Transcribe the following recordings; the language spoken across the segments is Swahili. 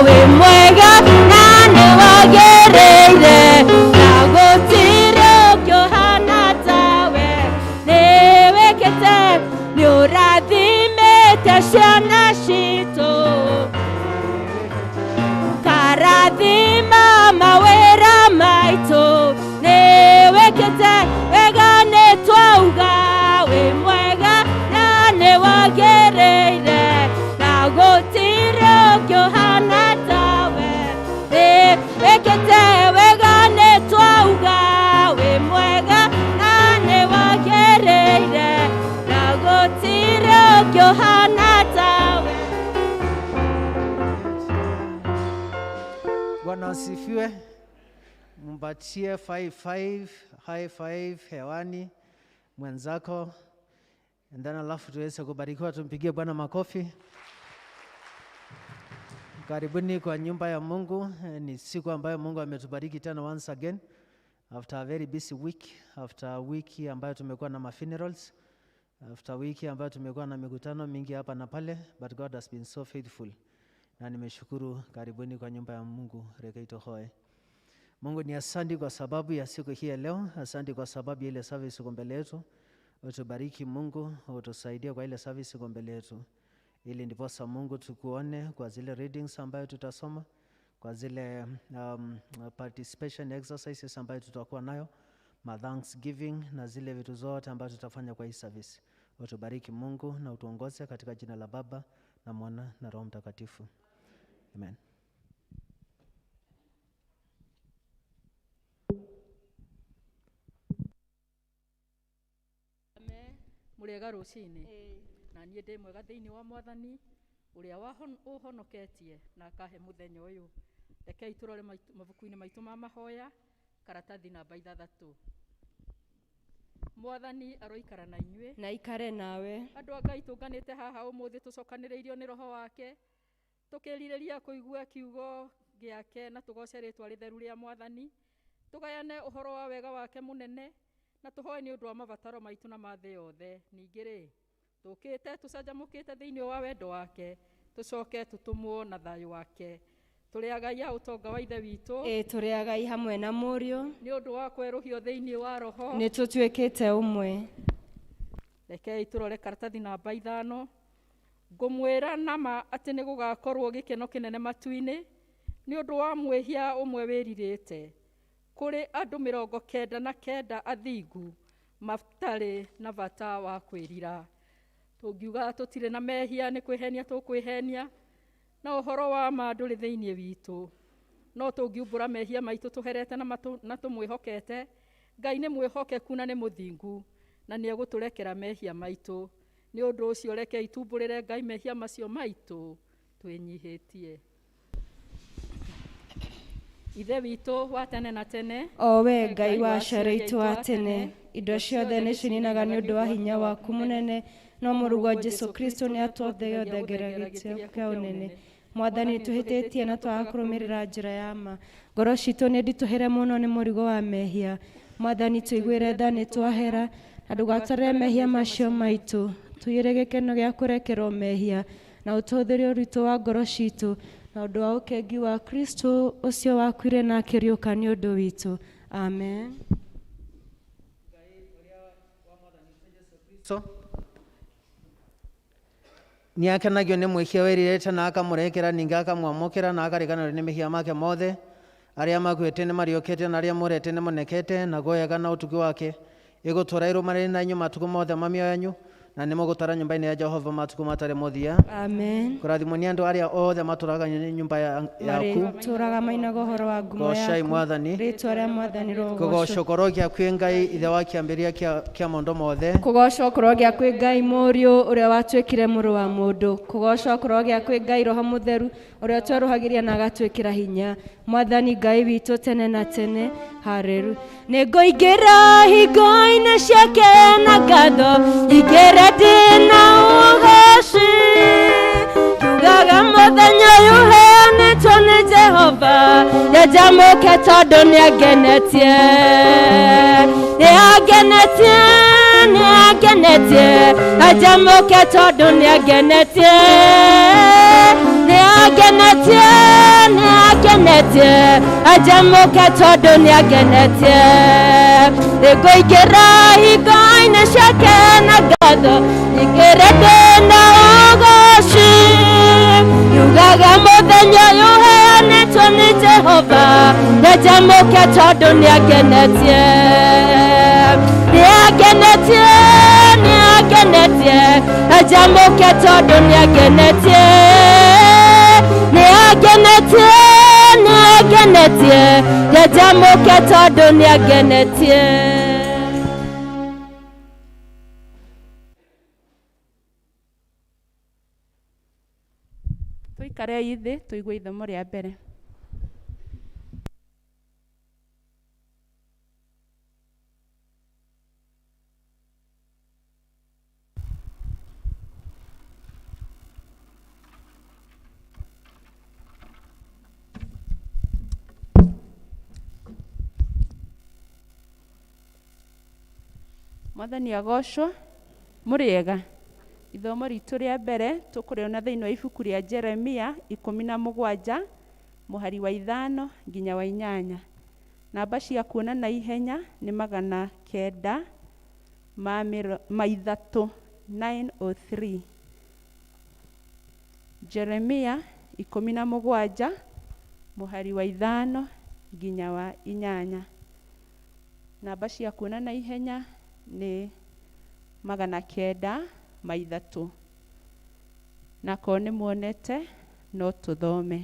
we mwega na ni wagereire na gutire Yohana tawe ni wekete ni urathimite ciana citu karathima mawira maitu ni wekete wega ni twauga we mwega na ni wagereire na gutire Yohana tawe ni wekete wega ni twauga we mwega na ni wagereire na gutire Yohana tawe. Bwana asifiwe. Mpatie high five hewani mwenzako, ndana alafu tuweze kubarikiwa. Tumpigie Bwana makofi. Karibuni kwa nyumba ya Mungu. Ni siku ambayo Mungu ametubariki tena once again after a very busy week, after wiki ambayo tumekuwa na funerals, after wiki ambayo tumekuwa na mikutano mingi hapa na pale, but God has been so faithful. Na nimeshukuru. Karibuni kwa nyumba ya Mungu. Rekeito hoe. Mungu ni asante kwa sababu ya siku hii leo. Asante kwa sababu ya ile service iko mbele yetu. Utubariki Mungu, utusaidie kwa ile service iko mbele yetu. Ili ndiposa Mungu tukuone kwa zile readings ambayo tutasoma, kwa zile participation exercises ambayo tutakuwa nayo, ma thanksgiving na zile vitu zote ambazo tutafanya kwa hii service. Utubariki Mungu na utuongoze katika jina la Baba na Mwana na Roho Mtakatifu. Amen. Murega rucini na niĩ ndĩ mwega thĩinĩ wa Mwathani ũrĩa ũhonoketie na akahe mũthenya ũyũ. Rekei tũrore mabuku-inĩ maitũ ma mahoya, karatathi namba 6. Mwathani aroikara na inyuĩ na ikare nawe. Andũ a Ngai tũnganĩte haha ũmũthĩ tũcokanĩrĩirio nĩ Roho wake, tũkĩrirĩria kũigua kiugo gĩake na tũgoce rĩtwa rĩtheru rĩa Mwathani, tũgayane ũhoro wa wega wake mũnene na tũhoe nĩ ũndũ wa mabataro maitũ na mathĩ yothe. Ningĩ-rĩ, tũkĩte tũcanjamũkĩte thĩinĩ wa wendo wake, tũcoke tũtũmwo na thayũ wake. Tũrĩ agai a ũtonga wa Ithe witũ, tũrĩ agai hamwe na Mũriũ, nĩ ũndũ wa kwerũhio thĩinĩ wa Roho, nĩ tũtuĩkĩte ũmwe. Rekei tũrore karatathi namba 5. Ngũmwĩra nama atĩ nĩ gũgakorwo gĩkeno kĩnene matu-inĩ nĩ ũndũ wa mwĩhia ũmwe wĩrirĩte kũrĩ andũ 99 athingu matarĩ na bata wa kwĩrira. Tũngiuga tũtirĩ na mehia nĩ kwĩhenia tũkwĩhenia na ũhoro wa ma ndũrĩ thĩinĩ witũ. No tũngiumbũra mehia maitũ tũherete na tũmwĩhokete, Ngai nĩ mwĩhokeku na nĩ mũthingu na nĩ egũtũrekera mehia maitũ. Nĩ ũndũ ũcio rekei tumbũrĩre Ngai mehia macio maitũ twĩnyihĩtie. Ithe witũ wa tene na tene, o we Ngai wa ciarĩitũ wa tene, indo ciothe nĩ cininaga nĩ ũndũ wa hinya waku mũnene, no mũrugwo Jesu Kristo nĩ atuothe yothe ngeragĩtio kĩa ũnene. Mwathani tũhĩtĩtie na twaga kũrũmĩrĩra njĩra ya ma, ngoro citũ nĩ nditũhĩre mũno nĩ mũrigo wa mehia. Mwathani tũiguĩre tha nĩ twahera, na ndũgatarĩre mehia macio maitũ. Tũiyũre gĩkeno gĩa kũrekerwo mehia na ũtũhũthĩre ũritũ wa ngoro citũ, na ũndũ wa ũkengi wa Kristo ũcio wakuire na akĩriũka nĩ ũndũ witũ. Amen. Ni akenagio nĩ mwĩhia wĩrirĩte na akamũrekera, ningĩ akamwamũkĩra na akariganĩrwo nĩ mehia make mothe. Arĩa makuĩte nĩ mariũkĩte na arĩa morete nĩ monekete, na wega na ũtugi wake ĩgũtũũra ĩrũmanĩrĩire na inyuĩ matukũ mothe ma mĩoyo yanyu, na nĩ mũgũtara nyũmba-inĩ ya Jehova matukũ matarĩ mũthia. Amen. Kũrathimwo nĩ andũ arĩa othe matũũraga nyũmba yaku, matũũraga mainaga ũhoro wa ngumo yaku. Gocai Mwathani, rĩĩtwa rĩa Mwathani rogocwo. Kũgocwo korwo gĩaku Ngai ithe wa kĩambĩrĩria kĩa maũndũ mothe. Kũgocwo korwo gĩaku Ngai Mũriũ ũrĩa watuĩkire mũrũ wa mũndũ. Kũgocwo korwo gĩaku Ngai Roho Mũtheru ũrĩa twerũhagĩria na agatuĩkĩra hinya. Mwathani Ngai witũ tene na tene. Haleluya. Nĩngũingĩra hingo-inĩ ciake na ngatho, ingĩre ndĩna ũgooci, njugaga mũthenya ũyũ heanĩtwo nĩ Jehova, nĩnjamũke tondũ nĩangenetie, nĩangenetie, nĩangenetie, agenetie ajamuke tondu niagenetie iguikira hingo-inĩ ciake na ngatho ingĩrĩ ndĩna ũgooci yugaga mũthenya ũyũ ũheanĩtwo nĩ Jehova nĩnjamuke tondu niagenetie niagenetie ajamuke tondu niagenetie nĩnjamuke tondu niagenetie. Tuikarei thĩ tuigue ithomo rĩa mbere. Mwathani agocwo. Mũrĩega. Ithomo ritũ rĩa mbere tũkũrĩona thĩinĩ wa ibuku rĩa Jeremia 17 mũhari wa 5 nginya wa 8. Namba cia kuona na ihenya nĩ 903. Jeremia 17 mũhari wa 5 nginya wa 8. Namba cia kuona na ihenya nĩ 903. Nako nĩ muonete no tũthome.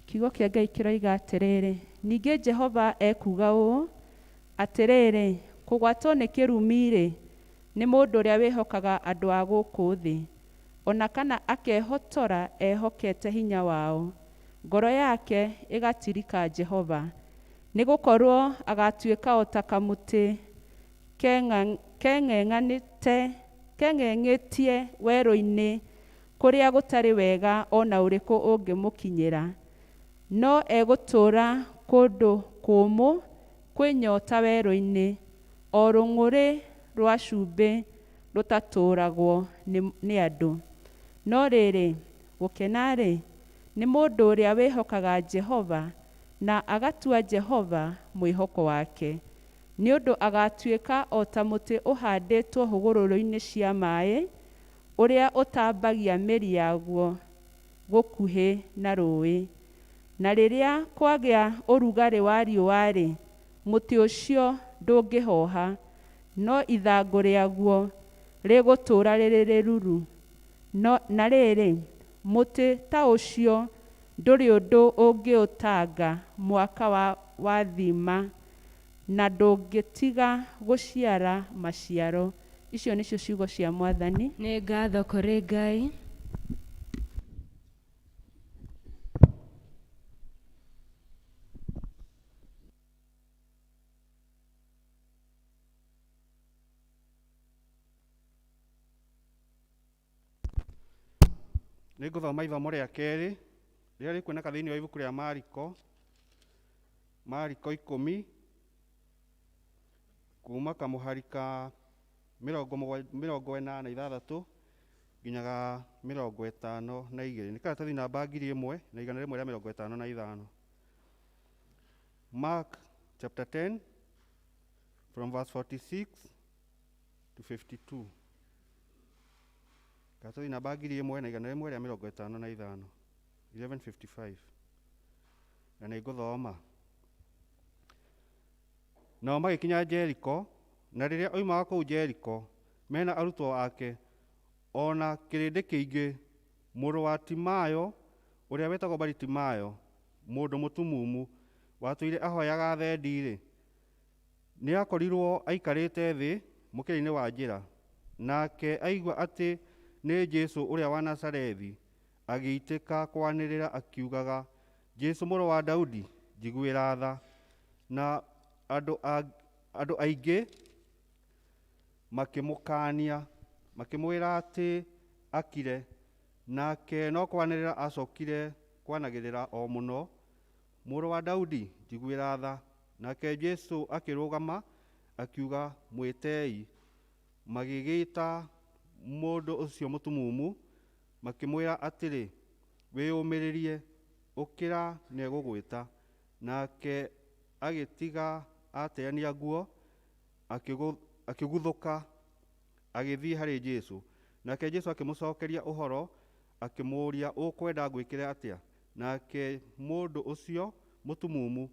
Kiugo kĩa Ngai kĩroiga atĩrĩrĩ, ningĩ Jehova ekuga ũũ atĩrĩrĩ, kũgwatwo nĩ kĩrumi-rĩ nĩ mũndũ ũrĩa wĩhokaga andũ a gũkũ thĩ, ona kana akehotora ehokete hinya wao, ngoro yake ĩgatirika Jehova, nĩ gũkorwo agatuĩka o ta kamũtĩ keng'eng'etie werũ-inĩ kũrĩa gũtarĩ wega ona ũrĩkũ ũngĩmũkinyĩra, no egũtũũra kũndũ kũmũ kwĩnyota werũ-inĩ, o rũng'ũrĩ rwa cumbĩ rũtatũũragwo nĩ andũ. No rĩrĩ, gũkena-rĩ, nĩ mũndũ ũrĩa wĩhokaga Jehova na agatua Jehova mwĩhoko wake, nĩ ũndũ agatuĩka o ta mũtĩ ũhandĩtwo hũgũrũrũ-inĩ cia maaĩ, ũrĩa ũtambagia mĩri yaguo gũkuhĩ na rũũĩ. Na rĩrĩa kwagĩa ũrugarĩ wa riũa-rĩ, mũtĩ ũcio ndũngĩhoha, no ithangũ rĩaguo rĩgũtũũra rĩrĩ rĩruru. Na rĩrĩ, mũtĩ ta ũcio ndũrĩ ũndũ ũngĩũtanga mwaka wathima, na ndũngĩtiga gũciara maciaro. Icio nĩcio ciugo cia Mwathani. Nĩ ngatho kũrĩ Ngai. Nĩ ngũthoma ithomo rĩa kerĩ rĩrĩa rĩkuoneka thĩinĩ wa ibuku rĩa Mariko 10 kuma kamũhari ka 86 nginyaga 52. Nĩ karatathi namba 1155. Mark chapter 10 from verse 46 to 52. Karatathi namba 1155. 1155. Na nĩ ngũthoma. Nao magĩkinya Jeriko, na rĩrĩa oimaga kũu Jeriko, mena arutwo ake, ona kĩrĩndĩ kĩingĩ, mũrũ wa Timayo, ũrĩa wetagwo Baritimayo, mũndũ mũtumumu, watũire ahoyaga thendi-rĩ, nĩ akorirwo aikarĩte thĩ mũkĩra-inĩ wa njĩra, nake aigua atĩ nĩ Jesũ ũrĩa wa Nazarethi, agĩitĩka kwanĩrĩra akiugaga, Jesũ mũrũ wa Daudi, njiguĩra tha. Na andũ aingĩ makĩmũkaania, makĩmwĩra atĩ akire, nake no kwanĩrĩra acokire kwanagĩrĩra o mũno, mũrũ wa Daudi, njiguĩra tha. Nake Jesũ akĩrũgama akiuga, mwĩtei. Magĩgĩĩta mũndũ ũcio mũtumumu, makĩmwĩra atĩrĩ, wĩyũmĩrĩrie, ũkĩra nĩegũgwĩta. Nake agĩtiga ateania nguo, akĩguthũka agĩthiĩ harĩ Jesũ. Nake Jesũ akĩmũcokeria ũhoro, akĩmũũria, ũkwenda ngwĩkĩre atĩa? Nake mũndũ ũcio mũtumumu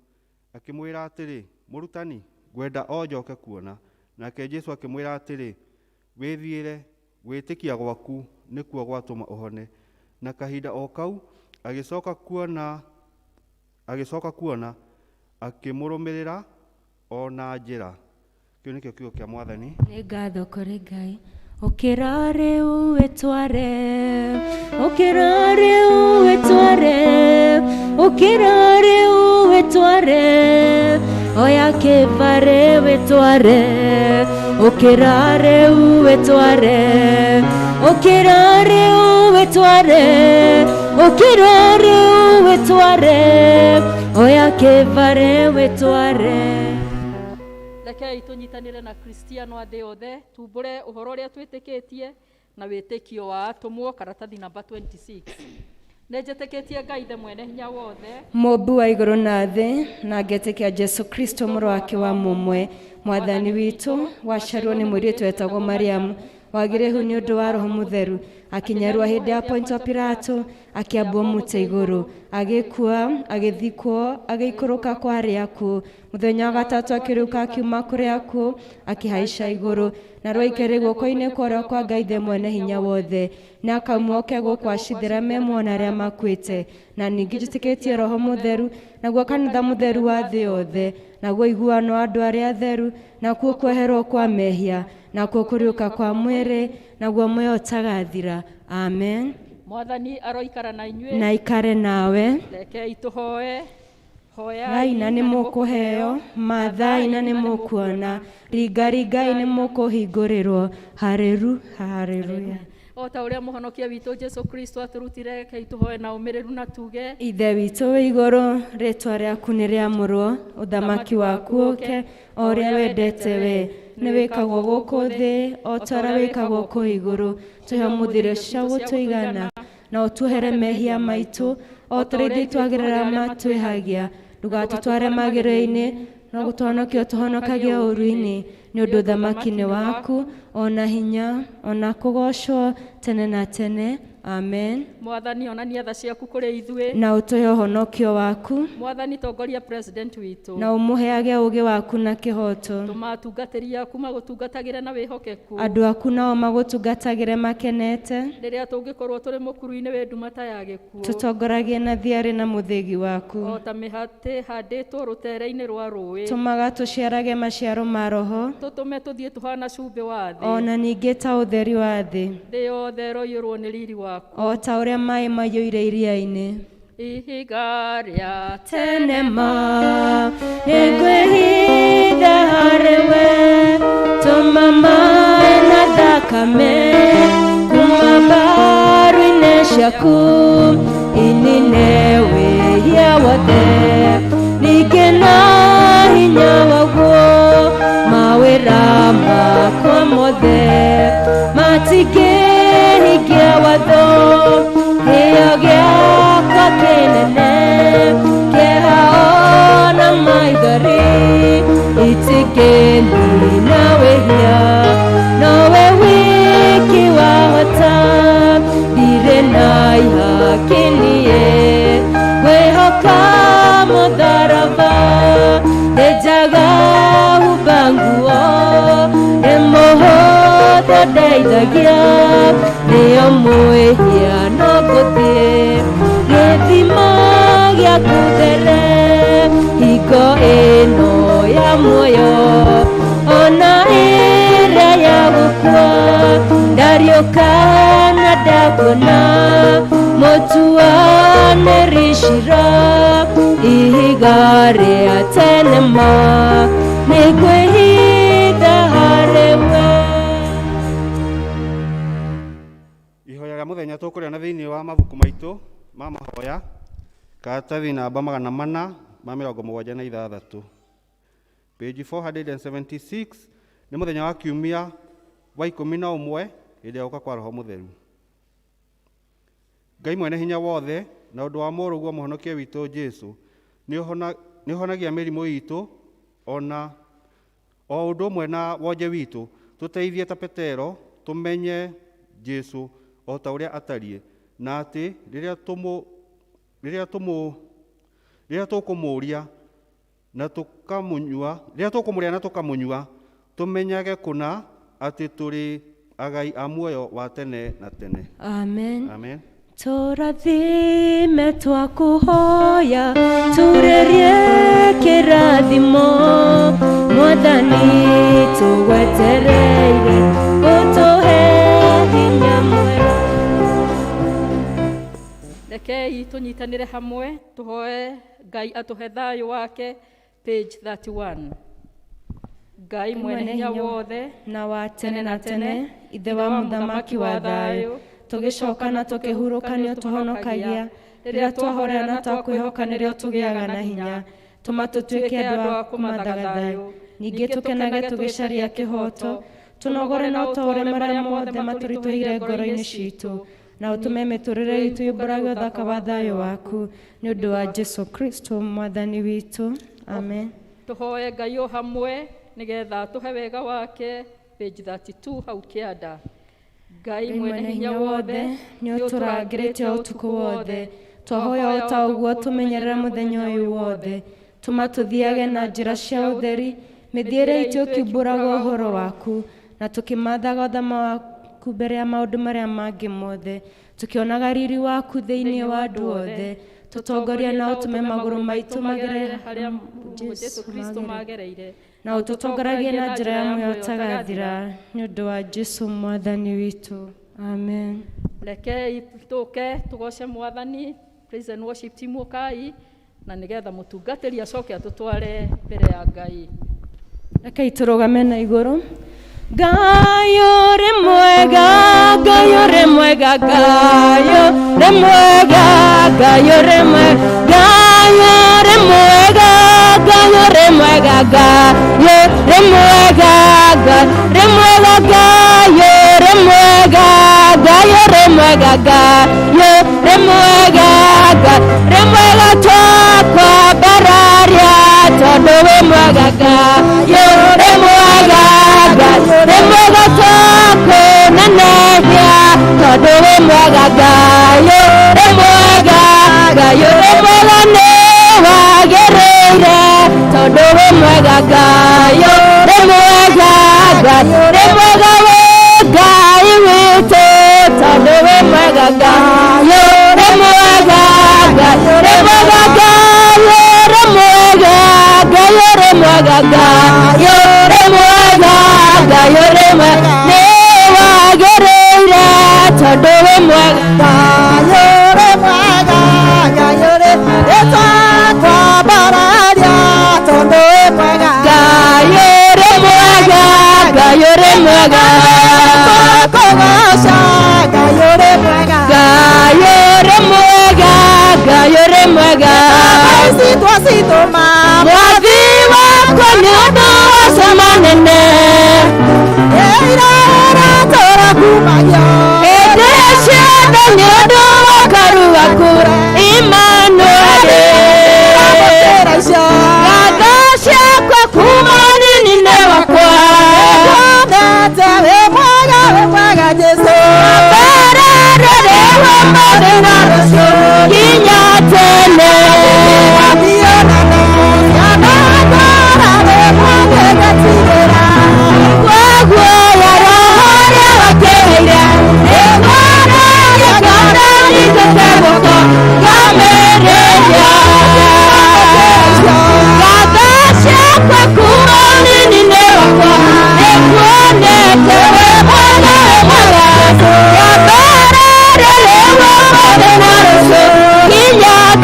akĩmwĩra atĩrĩ, mũrutani, ngwenda o njoke kuona. Nake Jesũ akĩmwĩra atĩrĩ, wĩthiĩre, gwĩtĩkia gwaku nĩkuo gwatũma ũhone. Na kahinda o kau agĩcoka kuona, akĩmũrũmĩrĩra ona njĩra. Kĩu nĩkĩo kiugo kĩa Mwathani. Nĩ ngatho kũrĩ Ngai. Ũkĩra rĩu wĩtware, ũkĩra rĩu wĩtware, ũkĩra rĩu wĩtware, oya kĩbarĩ wĩtware, ũkĩra rĩu wĩtware, ũkĩra rĩu wĩtware, ũkĩra rĩu wĩtware, oya kĩbarĩ wĩtware. Rekei tunyitanire na Kristiano a thĩ yothe tumbũre ũhoro ũrĩa twĩtĩkĩtie na wĩtĩkio wa atũmwo, karatathi namba 26. Nĩnjĩtĩkĩtie Ngai Ithe mwene hinya wothe, mũmbi wa igũrũ na thĩ, na ngetĩkia Jesu Kristo mũrũ wake wa mũmwe, mwathani witũ, waciarwo nĩ mũirĩtu wetagwo Mariamu, wagĩrĩhu nĩ ũndũ wa Roho Mũtheru, akinyarua hĩndĩ ya Pontio Pilato, akĩambwo mũtĩ igũrũ, agĩkua, agĩthikwo, agĩikũrũka kwa arĩa akuũ, mũthenya wa gatatũ akĩriũka akiuma kũrĩ akuũ, akĩhaica igũrũ, na rwaikere guoko-inĩ kwa ũrĩo kwa Ngai Ithe mwene hinya wothe, na akauma oke gũkwacithĩra memuona arĩa makuĩte. Na ningĩ njĩtĩkĩtie Roho Mũtheru, naguo kanitha mũtheru wa thĩ yothe, naguo iguano wa andũ arĩa atheru, nakuo kweherwo kwa mehia, nakuo kũriũka kwa mwĩrĩ, naguo muoyo ũtagathira. Amen. Mwathani aroikara na inyuĩ, Na ikare nawe. rekei tũhoe. Ngai na nĩ mũkũheo, mathaai na nĩ mũkuona, ringai nĩ mũkũhingũrĩrwo. Haleluya. O ta ũrĩa mũhonokia witũ Jesu Kristo atũrutire, rekei tũhoe na ũmĩrĩru na tuge. Ithe witũ wĩ igũrũ, rĩĩtwa rĩaku nĩ rĩamũrwo, ũthamaki waku ũke, o ũrĩa wendete we, nĩ wĩkagwo gũkũ thĩ, o ta ũrĩa wĩkagwo kũu igũrũ. Tũhe mũthiro cia gũtũigana, na ũtuohere mehia maitũ, o ta ũrĩa ithuĩ twagĩrĩra matwĩhagia, ndũgatũtware magerio-inĩ, no gũtũhonokia ũtũhonokagia ũũru-inĩ, nĩ ũndũ ũthamaki nĩ waku, ona hinya, ona kũgocwo tene na tene. Amen. Mwathani onania tha ciaku kũrĩ ithuĩ, Na ũtũhe ũhonokio waku, Mwathani tongoria president witũ, na ũmũheage ũũgĩ waku na kĩhoto. tũma atungatĩri aku magũtungatagĩre na wĩhokeku, Andũ aku nao magũtungatagĩre makenete, rĩrĩa tũngĩkorwo tũrĩ mũkuru-inĩ wĩ ndumata ya gĩkuũ, tũtongoragie na thiarĩ na mũthĩgi waku, o ta mĩhatĩ handĩtwo rũtere-inĩ rwa rũĩ, tũmaga tũciarage maciaro ma Roho, tũtũme tũthiĩ tũhana cumbĩ wa thĩ, ona ningĩ ta ũtheri wa thĩ, thĩ yothe ĩroiyũrwo nĩ riri waku, o ta ũrĩa maĩ maiyũire iria-inĩ. ihiga rĩa Tenema nĩngwĩhitha harĩ we, tũma maĩ na thakame kuma mbaru-inĩ ciaku, inine wĩhia wothe, ningĩ na hinya waguo, mawĩra makwa mothe matingĩhingia watho. Kĩyo gĩakwa kĩnene, kĩeha ona maithori, itingĩnina wĩhia, nowe wiki wahota, ndirĩ na ihaki niĩ, kwĩhoka mũtharaba, nĩnjaga humba nguo, nĩmũhũthũ ndeithagia, nĩyo mwĩhia no ngũthiĩ, gĩthima gĩaku there, hingo ĩno ya muoyo, ona ĩrĩa ya gũkua, ndariũka na ndakuona, mũtuanĩri cira, ihiga rĩa tenema, nĩngwĩhitha harĩ we. Ihoya rĩa mũthenya tũkũrĩona thĩinĩ wa mabuku maitũ ma mahoya, karatathi namba 476, page 476, nĩ mũthenya wa kiumia wa 11 hĩndĩ ya gũka kwa Roho Mũtheru. Ngai mwene hinya wothe na ũndũ wa mũrũguo mũhonokia witũ Jesu nĩ ũhonagia mĩrimũ itũ ona o ũndũ ũmwe na wonje witũ. Tũteithie ta Petero tũmenye Jesu o ta ũrĩa atariĩ, na atĩ rĩrĩa tũkũmũria na tũkũmũrĩa na tũkamũnyua, tũmenyage kũna atĩ tũrĩ agai a muoyo wa tene na tene. Amen. Amen. Tũrathime twakũhoya, turĩrie kĩrathimo, Mwathani tũgwetereire, ũtũhe hinya mwerũ. Rekei tũnyitanĩre hamwe tũhoe Ngai atũhe thayũ wake, page 31. Ngai mwene hinya wothe na wa tene na tene, ithe wa mũthamaki wa thayũ, tũgĩcoka na tũkĩhurũka nĩ ũtũhonokagia, rĩrĩa twahorera na twakwĩhoka nĩrĩo tũgĩaga na hinya. Tũma tũtuĩke andũ a kũmathaga thayũ, ningĩ tũkenage tũgĩcaria kĩhoto, tũnogore na ũtore marĩa mothe matũritũhire ngoro-inĩ citũ, na ũtũme mĩtũrĩre itũ ĩmbũrage ũthaka wa thayũ waku, nĩ ũndũ wa Jesu Kristo mwathani witũ. Amen. Tũhoe Ngai o hamwe nĩgetha tũhe wega wake, page 32 hau kĩanda. Ngai mwene hinya wothe nĩ ũtũrangĩrĩte ũtukũ wothe, twahoya o ta ũguo tũmenyerera mũthenya ũyũ wothe. Tũma tũthiage na njĩra cia ũtheri, mĩthiĩre itũ ũkĩmbũraga ũhoro waku, na tũkĩmathaga ũthama waku mbere ya maũndũ marĩa mangĩ mothe, tũkĩonaga riri waku thĩinĩ wa andũ othe. Tũtongoria na ũtũme magũrũ maitũ magerere harĩa Jesu Kristo magereire, na ũtũtongoragie na njĩra ya muoyo ũtagathira, nĩ ũndũ wa Jesu mwathani witũ. Amen. Rekei tũke tũgoce Mwathani. Praise and worship team ũkai, na nĩgetha mũtungatĩri acoke atũtware mbere ya Ngai. Rekei tũrũgame na igũrũ. Ngai ũrĩ mwega, Ngai ũrĩ mwega, Ngai ũrĩ mwega, Ngai ũrĩ mwega, Ngai ũrĩ mwega, Ngai ũrĩ mwega, Ngai ũrĩ mwega, Ngai ũrĩ mwega, Ngai ũrĩ mwega, Ngai ũrĩ mwega, Ngai ũrĩ mwega, Ngai ũrĩ mwega, twakwambararia tondũ wĩ mwega, Ngai ũrĩ mwega, Ngai ũrĩ mwega, twakwĩnenehia tondũ wĩ mwega, Ngai ũrĩ mwega, Ngai ũrĩ mwega, nĩ wagĩrĩire tondũ wĩ mwega, Ngai ũrĩ mwega, Ngai ũrĩ mwega, wĩ Ngai witũ tondũ wĩ mwega, Ngai ũrĩ mwega, Ngai ũrĩ mwega, Ngai ũrĩ mwega, Ngai ũrĩ mwega, Ngai ũrĩ mwega, Ngai ũrĩ mwega, nĩ wagĩrĩire tondũ wĩ mwega, Ngai ũrĩ mwega, Ngai ũrĩ mwega, twakwambararia tondũ wĩ mwega, Ngai ũrĩ mwega, Ngai ũrĩ mwega, twakũgoca Ngai ũrĩ mwega, Ngai ũrĩ mwega, Ngai ũrĩ mwega, twacitũma mwathi wakwa nĩ ũndũ wa cama nene, ĩirahera tũrakumagio hĩndĩ ciothe nĩ ũndũ wa karu gaku Imanueli, ngatho ciakwa kuma nini-inĩ wakwa, wendete wĩ mwega, wĩ mwega Jesu, mberere wa mũthenya rũciũ nginya tene.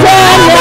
Yeah.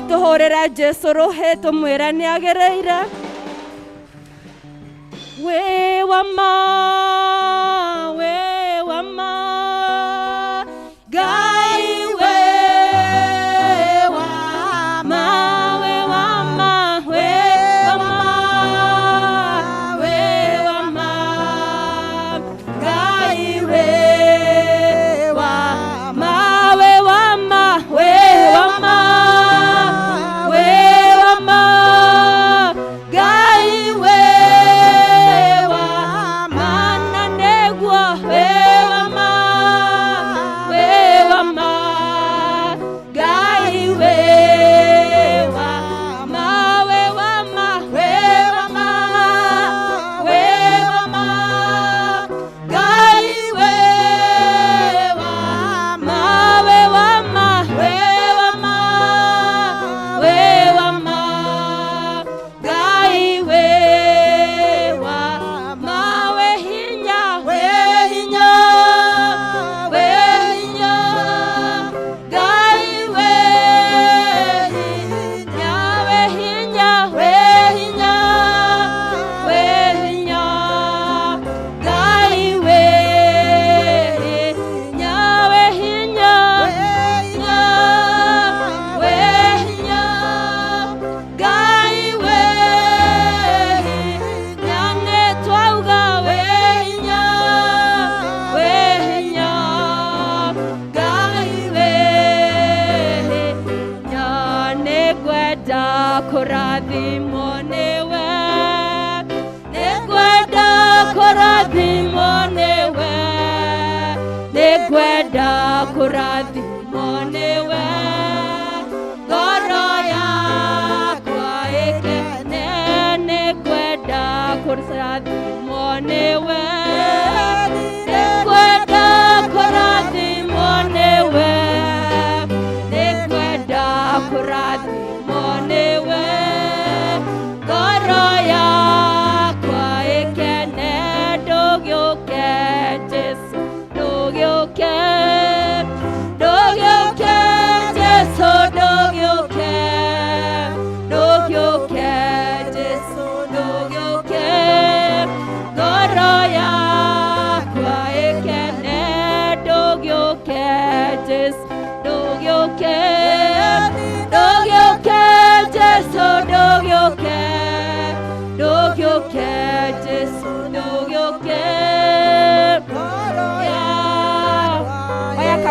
Tuhorera Jesu rohe tumwira ni agereire we wama Gai we wama Gai we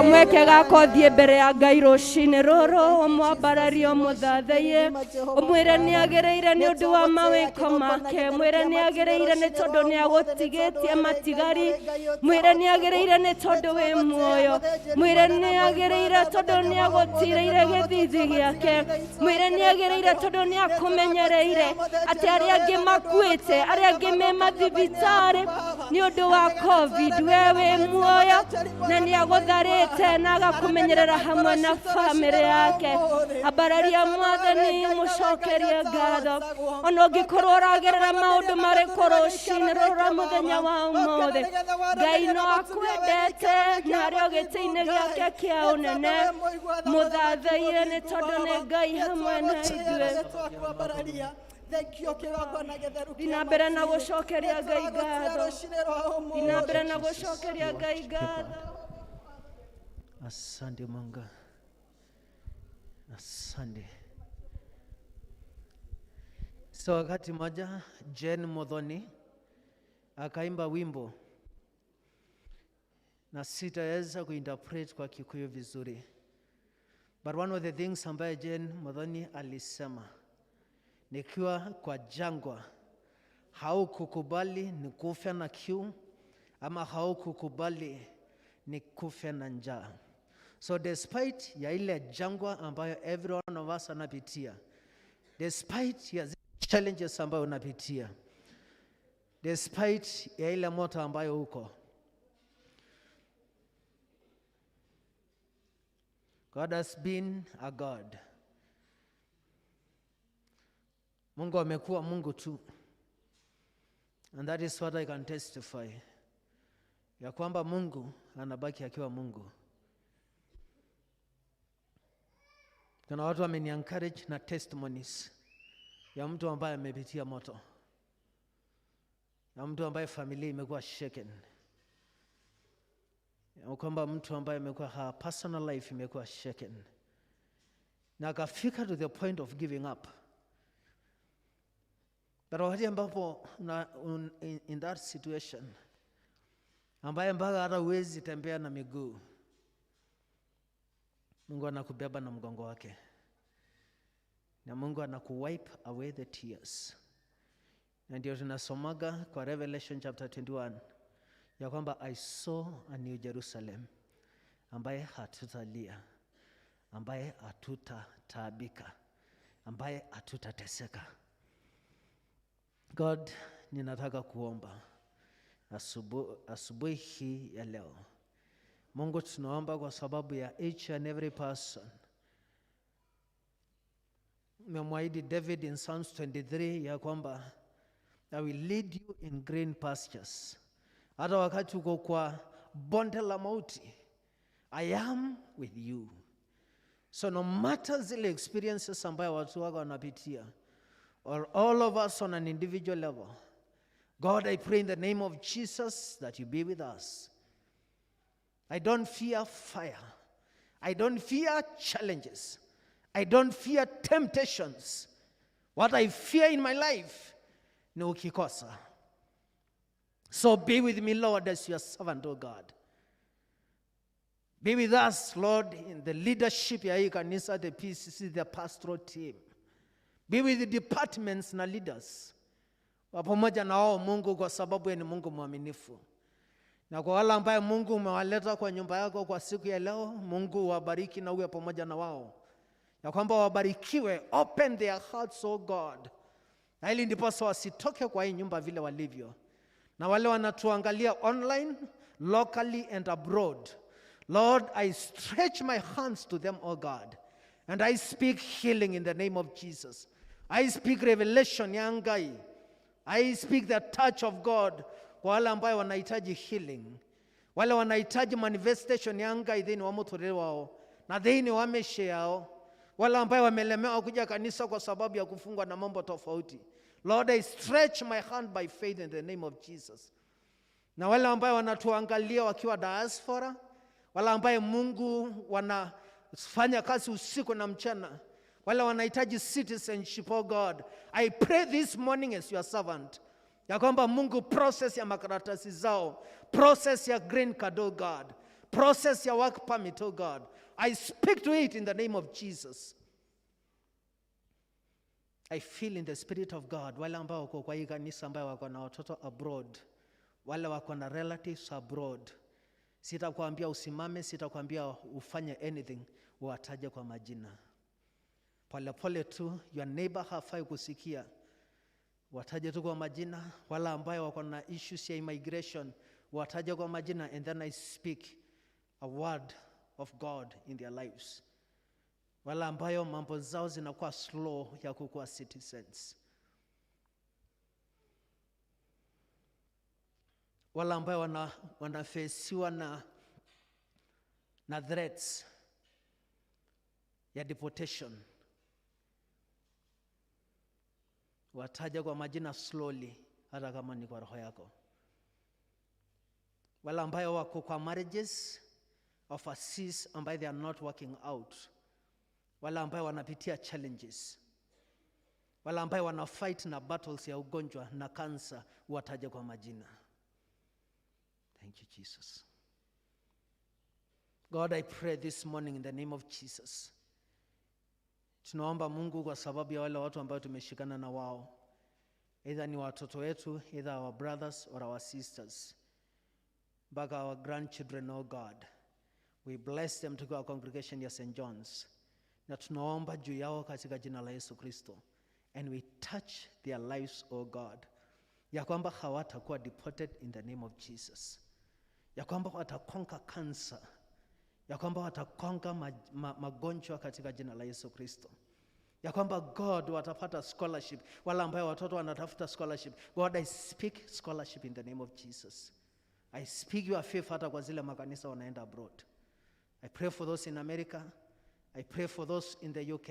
kamweke gakothie mbere ya Ngai rucini ruru umwambararie umuthathaiye umwire ni agereire ni undu wa mawiko make mwire ni agereire ni tondu ni agutigitie matigari mwire ni agereire ni tondu wi muoyo mwire ni agereire tondu ni agutireire githithi giake mwire ni agereire tondu ni akumenyereire ati aria angi makuite aria angi me mathibitari ni undu wa covid wewe muoyo na ni agutharite na agakumenyerera hamwe na family yake abararia mwathani mucokerie ngatho ona ungikorwo uragerera maundu mariku rucini rura muthenya wa umuthi Ngai no akwendete na aria giti-ini giake kia unene muthathaie ni tondu ni Ngai hamwe na ithuĩ inambere na gucokeria Ngai ngatho inambere na gucokeria Ngai ngatho. Asante Mungu, asante. So wakati moja Jen Modhoni akaimba wimbo na sitaweza kuinterpret kwa Kikuyu vizuri, but one of the things ambaye Jen Modhoni alisema nikiwa kwa jangwa haukukubali nikufe na kiu ama haukukubali nikufe na njaa. So despite ya ile jangwa ambayo every one of us anapitia, despite ya challenges ambayo unapitia, despite ya ile moto ambayo uko, God has been a God. Mungu amekuwa Mungu tu. And that is what I can testify. Ya kwamba Mungu anabaki akiwa Mungu. Kuna watu wameni-encourage na testimonies ya mtu ambaye amepitia moto, ya mtu ambaye familia imekuwa shaken, ya kwamba mtu ambaye amekuwa her personal life imekuwa shaken, na akafika to the point of giving up. But wakati ambapo in that situation ambaye mpaka hata huwezi tembea na miguu, Mungu anakubeba na mgongo wake, na Mungu anakuwipe away the tears. Na ndio tunasomaga kwa Revelation chapter 21 ya kwamba I saw a new Jerusalem ambaye hatutalia, ambaye hatutataabika, ambaye hatutateseka. God, ninataka kuomba asubuhi hii ya leo. Mungu, tunaomba kwa sababu ya each and every person. Umemwahidi David in Psalms 23 ya kwamba I will lead you in green pastures. Hata wakati uko kwa bonde la mauti, I am with you. So no matter zile experiences ambayo watu wako wanapitia, or all of us on an individual level, God, I pray in the name of Jesus that you be with us. I don't fear fire. I don't fear challenges. I don't fear temptations. What I fear in my life, ni ukikosa. So be with me, Lord, as your servant, oh God. Be with us, Lord, in the leadership ya hii kanisa, the PCC, the pastoral team. Be with the departments na leaders. Pamoja na wao Mungu, kwa sababu ni Mungu mwaminifu. Na kwa wale ambao Mungu umewaleta kwa nyumba yako kwa siku ya leo, Mungu wabariki na uwe pamoja na wao. Ya kwamba wabarikiwe, open their hearts, oh God. Na ili ndipo wasitoke kwa hii nyumba vile walivyo. Na wale wanatuangalia online, locally and abroad, Lord, I stretch my hands to them, oh God. And I speak healing in the name of Jesus. I speak revelation ya Ngai. I speak the touch of God kwa wale ambao wanahitaji healing. Wale wanahitaji manifestation ya Ngai dhini wa muturire wao. Na dhini wameshe yao. Wale ambao wamelemewa kuja kanisa kwa sababu ya kufungwa na mambo tofauti. Lord, I stretch my hand by faith in the name of Jesus. Na wale ambao wanatuangalia wakiwa diaspora, wale ambao Mungu wanafanya kazi usiku na mchana, wale wanahitaji citizenship, oh God, I pray this morning as your servant, ya kwamba Mungu process ya makaratasi zao, process ya green card, oh God, process your work permit, oh God. I speak to it in the name of Jesus. I feel in the Spirit of God, wale ambao wako kwa hii kanisa ambao wako na watoto abroad, wale wako na relatives abroad, sitakwambia usimame, sitakwambia ufanye anything, wataje kwa majina. Pole pole tu, your neighbor hafai kusikia. Wataje tu kwa majina. Wale ambao wako na issues ya immigration, wataje kwa majina, and then I speak a word of God in their lives. Wale ambao mambo zao zinakuwa slow ya kukuwa citizens. Wale ambao wanafesiwa na threats ya deportation, wataja kwa majina slowly, hata kama ni kwa roho yako. Wale ambao wako kwa marriages overseas ambao they are not working out, wale ambao wanapitia challenges, wale ambao wana fight na battles ya ugonjwa na cancer, wataja kwa majina. Thank you, Jesus. God, I pray this morning in the name of Jesus. Tunaomba Mungu kwa sababu ya wale watu ambao tumeshikana na wao, either ni watoto wetu, either our brothers or our sisters, mpaka our grandchildren, oh God. We bless them to our congregation ya St. John's. Na tunaomba juu yao katika jina la Yesu Kristo. And we touch their lives, oh God. Ya kwamba hawatakuwa deported in the name of Jesus. Ya kwamba watakonka cancer. Ya kwamba watakonka magonjwa katika jina la Yesu Kristo. Ya kwamba God watapata scholarship. Wala ambao watoto wanatafuta scholarship. God, I speak scholarship in the name of Jesus. I speak your faith hata kwa zile makanisa wanaenda abroad. I pray for those in America. I pray for those in the UK.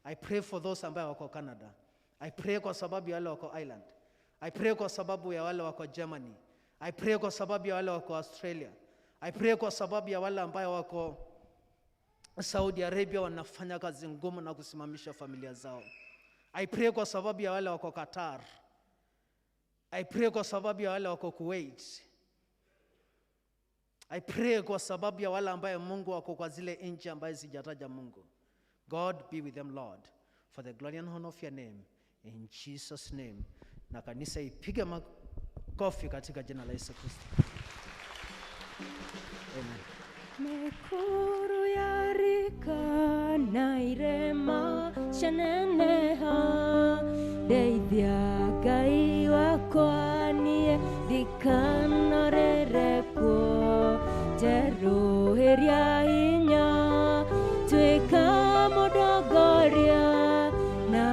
I pray for those ambao wako Canada. I pray kwa sababu ya wale wako Ireland. I pray kwa sababu ya wale wako Germany. I pray kwa sababu ya wale wako Australia. I pray kwa sababu ya wale ambao wako Saudi Arabia wanafanya kazi ngumu na kusimamisha familia zao. I pray kwa sababu ya wale wako Qatar. I pray kwa sababu ya wale wako Kuwait. I pray kwa sababu ya wale ambao Mungu wako kwa zile nchi ambazo sijataja Mungu. God be with them, Lord, for the glory and honor of your name, in Jesus name. Na kanisa ipige makofi katika jina la Yesu Kristo. Amen. Mekuru yarika na irema shaneneha deithia Ngai wakwa nie ndikanorereko jeruhiria hinya twika mudogoria na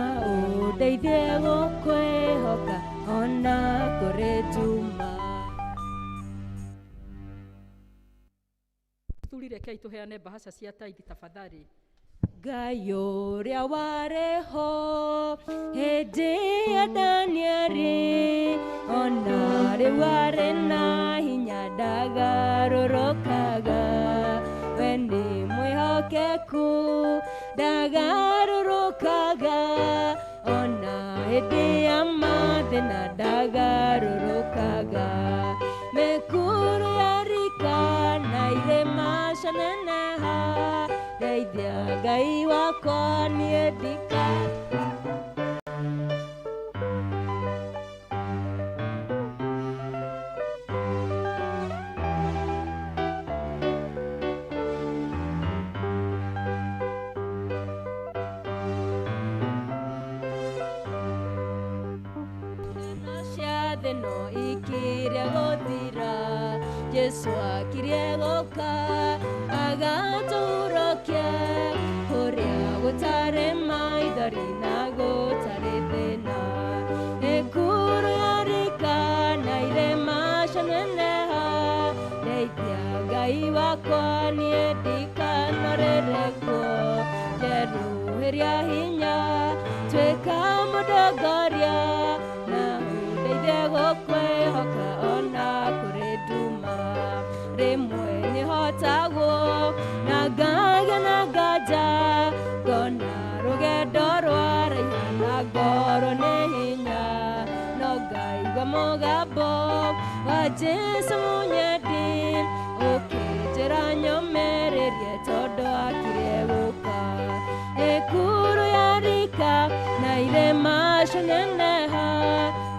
udeithie gukwihoka ona kurituma. Rekei tuheane bahasha cia taithi tafadhali. Ngai ũrĩa warĩho hĩndĩ ya Danieli, ona rĩu arĩ na hinya ndagarũrũkaga. We nĩ mwĩhokeku ndagarũrũkaga, ona hĩndĩ ya mathĩna ndagarũrũkaga. Mĩkuru ya rika na irĩma caneneha deithia Ngai wakwa niĩ cia thĩ no ikĩrĩa gũthira, Jesu akirie gũka agatũrokia kũrĩa gũtarĩ maithori na gũtarĩ thĩna. Mĩkuru ya rika na irĩma caneneha deithia Ngai wakwa niĩ ndikanorere kuo. Njeruhĩria hinya twĩka mũndongoria na ũndeithie gũkwĩhoka ona kũrĩ nduma. Rĩmwe nĩhotagwo na ngagĩa na nganja, ngona rũgendo rwaraiha na ngoro nĩ hinya, no ngaigua mũgambo wa Jesũ mũnyendi ũkĩnjĩra neneha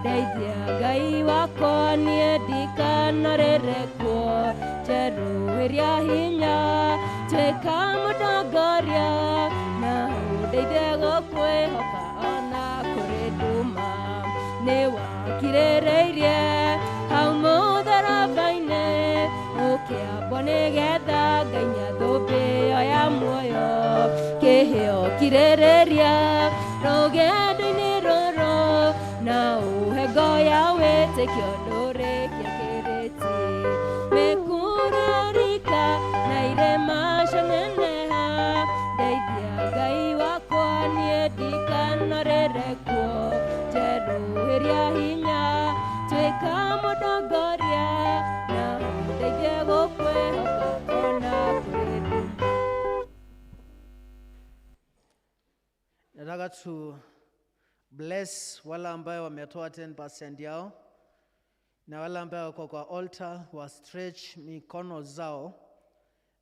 ndeithia Ngai wakwa niĩ ndikanarĩre kuo njerũhĩria hinya tuĩka mũtongoria na ũndeithie gũkwĩhoka ona kũrĩ nduma nĩ wakirĩrĩirie hau mũtharaba-inĩ ũkĩambwo nĩgetha Ngai nyathũmbĩ ĩyo ya muoyo kĩheo kirĩrĩria rũgendo-inĩ rũrũ na ũhengo ya wĩtĩkio ndũrĩkia kĩrĩti mĩkurĩrika na irĩma cianeneha ndeithia Ngai wakwa niĩ ndikanarĩre kuo njerũhĩria hinya tuĩka mũtongoria na ũndeithie gũkwĩhoka ona kũrĩ nduma. Nataka tu bless wale ambayo wametoa 10% yao na wale ambayo wako kwa altar wa stretch mikono zao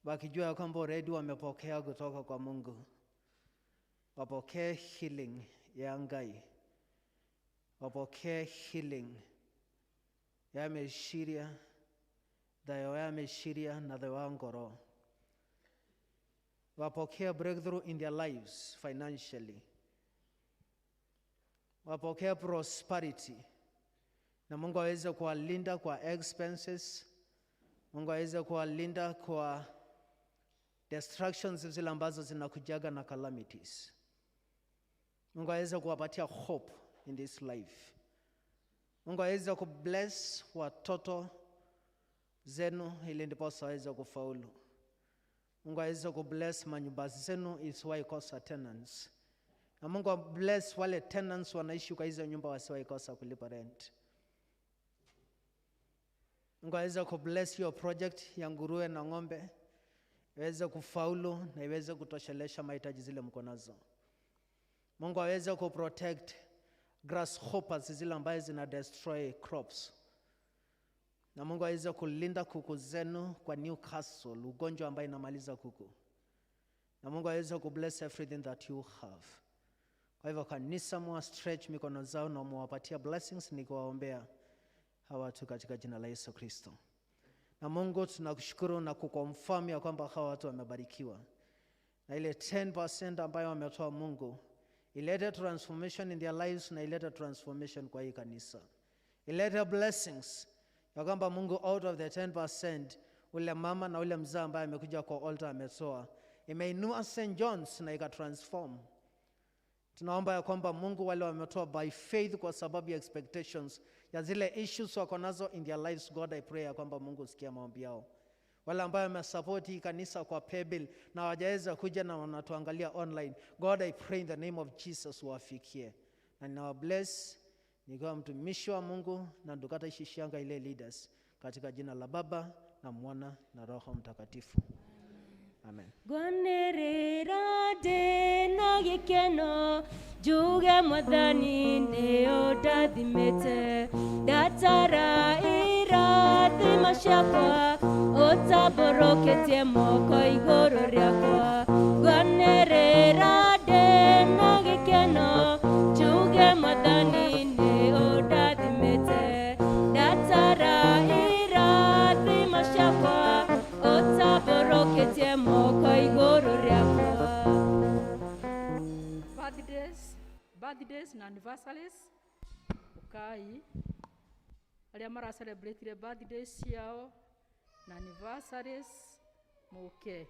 wakijua ya kwamba already wamepokea kutoka kwa Mungu. Wapokee healing ya Ngai. Wapokee healing ya meshiria, dayo ya meshiria na dayo ya ngoro. Wapokee breakthrough in their lives financially. Wapokee prosperity. Na Mungu aweze kuwalinda kwa expenses. Mungu aweze kuwalinda kwa distractions zile ambazo zinakujaga na calamities. Mungu aweze kuwapatia hope in this life. Mungu aweze kubless watoto zenu ili ndiposa waweze kufaulu. Mungu aweze kubless manyumba zenu isiwahi kosa tenants. Na Mungu bless wale tenants wanaishi kwa hizo nyumba wasiwahi kosa kulipa rent. Mungu aweze kubless your project ya nguruwe na ng'ombe iweze kufaulu na iweze kutoshelesha mahitaji zile mko nazo. Mungu aweze kuprotect grasshoppers zile ambazo zina destroy crops. Na Mungu aweze kulinda kuku zenu kwa Newcastle, ugonjwa ambayo inamaliza kuku. Na Mungu aweze kubless everything that you have. Kwa hivyo kanisa mwa stretch mikono zao na muwapatia blessings nikiwaombea hawa watu katika jina la Yesu Kristo. Na Mungu tunakushukuru na kukonfirm ya kwamba hawa watu wamebarikiwa. Na ile 10% ambayo wametoa Mungu ilete transformation in their lives na ilete transformation kwa hii kanisa. Ilete blessings ya kwamba Mungu out of the 10% ule mama na ule mzee ambaye amekuja kwa altar ametoa imeinua St. John's na ikatransform. Tunaomba ya kwamba Mungu wale wametoa by faith kwa sababu ya expectations ya zile issues wako nazo in their lives. God, I pray ya kwamba Mungu sikia maombi yao. Wale ambao wamesupport hii kanisa kwa paybill na hawajaweza kuja na wanatuangalia online, God, I pray in the name of Jesus wafikie. Na ninawabless nikiwa mtumishi wa Mungu na ndukata ishishanga ile leaders katika jina la Baba na Mwana na Roho Mtakatifu. Amen. Gwanerera ndĩna gĩkeno njuge Mwathani nĩ ũndathimĩte ndatara irathimo ciakwa ũtambũrũkĩtie moko igũrũ rĩakwa. Gwanerera ndĩna gĩkeno njuge Mwathani nĩ ũndathimĩte ndatara irathimo ciakwa ũtambũrũkĩtie moko igũrũ rĩakwa. Birthdays na anniversaries ukai arĩa mara celebrate birthdays ciao na anniversaries muke.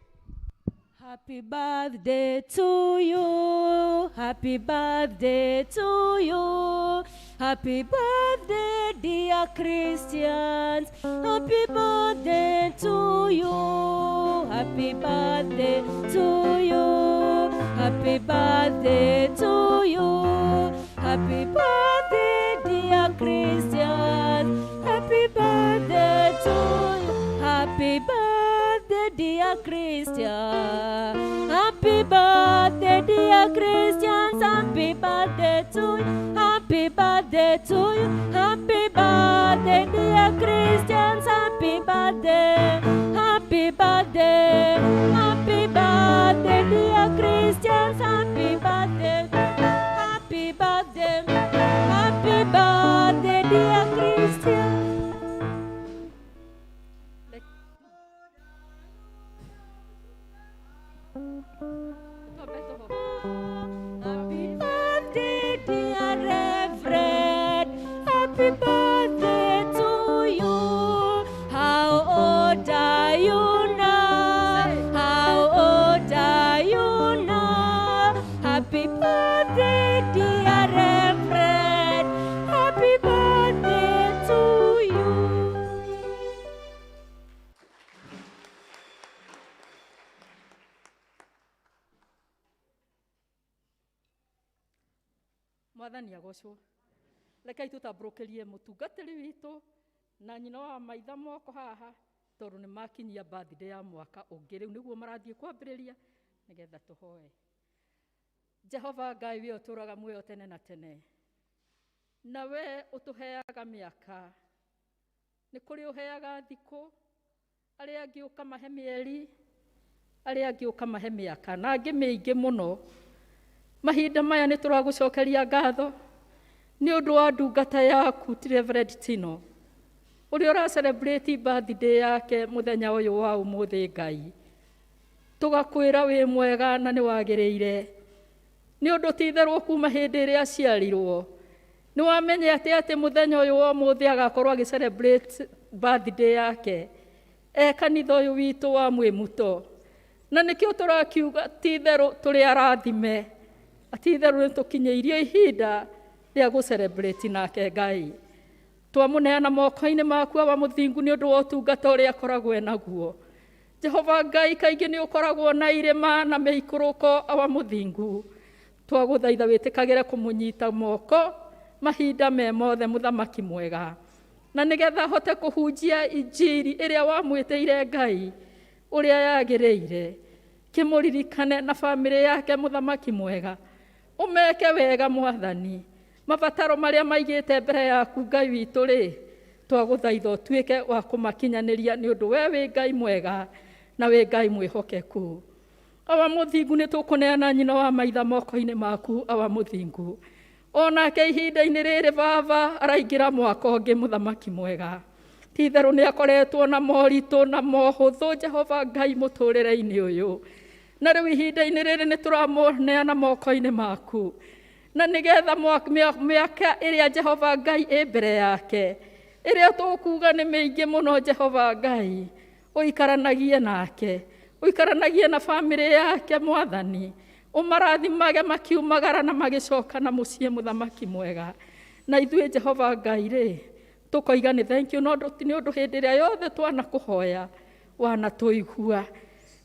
Happy birthday to you, happy birthday to you, happy birthday dear Christians, happy birthday to you, happy birthday to you, happy birthday to you, happy birthday dear Christians, happy birthday to you, happy birthday dear Christians, happy birthday dear Christians, happy birthday to you, happy birthday to you, happy birthday dear Christians, happy birthday, happy birthday, happy birthday dear Christians, happy birthday, happy birthday. Mwathani agocwo. Rekei tutambũrũkĩrie mũtungatĩri witũ na nyina wa maitha moko haha tondũ nĩ makinyia birthday ya mwaka ũngĩ. Rĩu nĩguo marathiĩ kwambĩrĩria nĩgetha tũhoe. Jehova Ngai we ũtũũraga muoyo tene na tene, na we ũtũheaga mĩaka. Nĩ kũrĩ ũheaga thikũ, arĩa angĩ ũkamahe mĩeri, arĩa angĩ ũkamahe mĩaka, na angĩ mĩingĩ mũno. Mahinda maya nĩ tũragũcokeria ngatho nĩ ũndũ wa ndungata yaku Reverend Tino, ũrĩa ũra celebrate birthday yake mũthenya ũyũ wa ũmũthĩ. Ngai, tũgakwĩra wĩ mwega na nĩ wagĩrĩire, nĩ ũndũ ti itherũ kuma hĩndĩ ĩrĩa aciarirwo nĩ wamenyete atĩ mũthenya ũyũ wa ũmũthĩ agakorwo agĩ celebrate birthday yake kanitha ũyũ witũ wa Mwĩmuto. Na nĩkĩo tũrakiuga ti itherũ tũrĩ arathime, ti itherũ nĩ tũkinyĩirio ihinda rĩa gũ celebrate nake. Ngai, twamũneana moko-inĩ maku wa mũthingu nĩ ũndũ wa ũtungata ũrĩa akoragwo naguo. Jehova Ngai, kaingĩ nĩ ũkoragwo na irĩma na mĩikũrũko wa mũthingu. Twagũthaitha wĩtĩkagĩre kũmũnyita moko mahinda me mothe, mũthamaki mwega, na nĩgetha ahote kũhunjia injiri ĩrĩa wamwĩtĩire. Ngai, ũrĩa yagĩrĩire, kĩmũririkane na bamĩrĩ yake, mũthamaki mwega, ũmeke wega Mwathani. Mabataro marĩa maigĩte mbere yaku Ngai witũ rĩ, twagũthaitha ũtuĩke wa kũmakinyanĩria nĩ ũndũ we wĩ Ngai mwega na wĩ Ngai mwĩhokeku. Awa mũthingu nĩ tũkũneana nyina wa maitha moko-inĩ maku, awa mũthingu. Onake ihinda-inĩ rĩrĩ baba araingĩra mwaka ũngĩ, mũthamaki mwega. Ti itherũ nĩ akoretwo na moritũ na mohũthũ, Jehova Ngai, mũtũrĩre-inĩ ũyũ. Na rĩu ihinda-inĩ rĩrĩ nĩ tũramũneana moko-inĩ maku, na nĩgetha mĩaka ĩrĩa Jehova Ngai ĩ mbere yake, ĩrĩa tũkuga nĩ mĩingĩ mũno, Jehova Ngai, ũikaranagie nake, ũikaranagie na bamĩrĩ yake Mwathani, ũmarathimage makiumagara na magĩcoka na mũciĩ, mũthamaki mwega. Na ithuĩ Jehova Ngai rĩ, tũkoiga nĩ thank you nĩ ũndũ hĩndĩ ĩrĩa yothe twanakũhoya wanatũigua.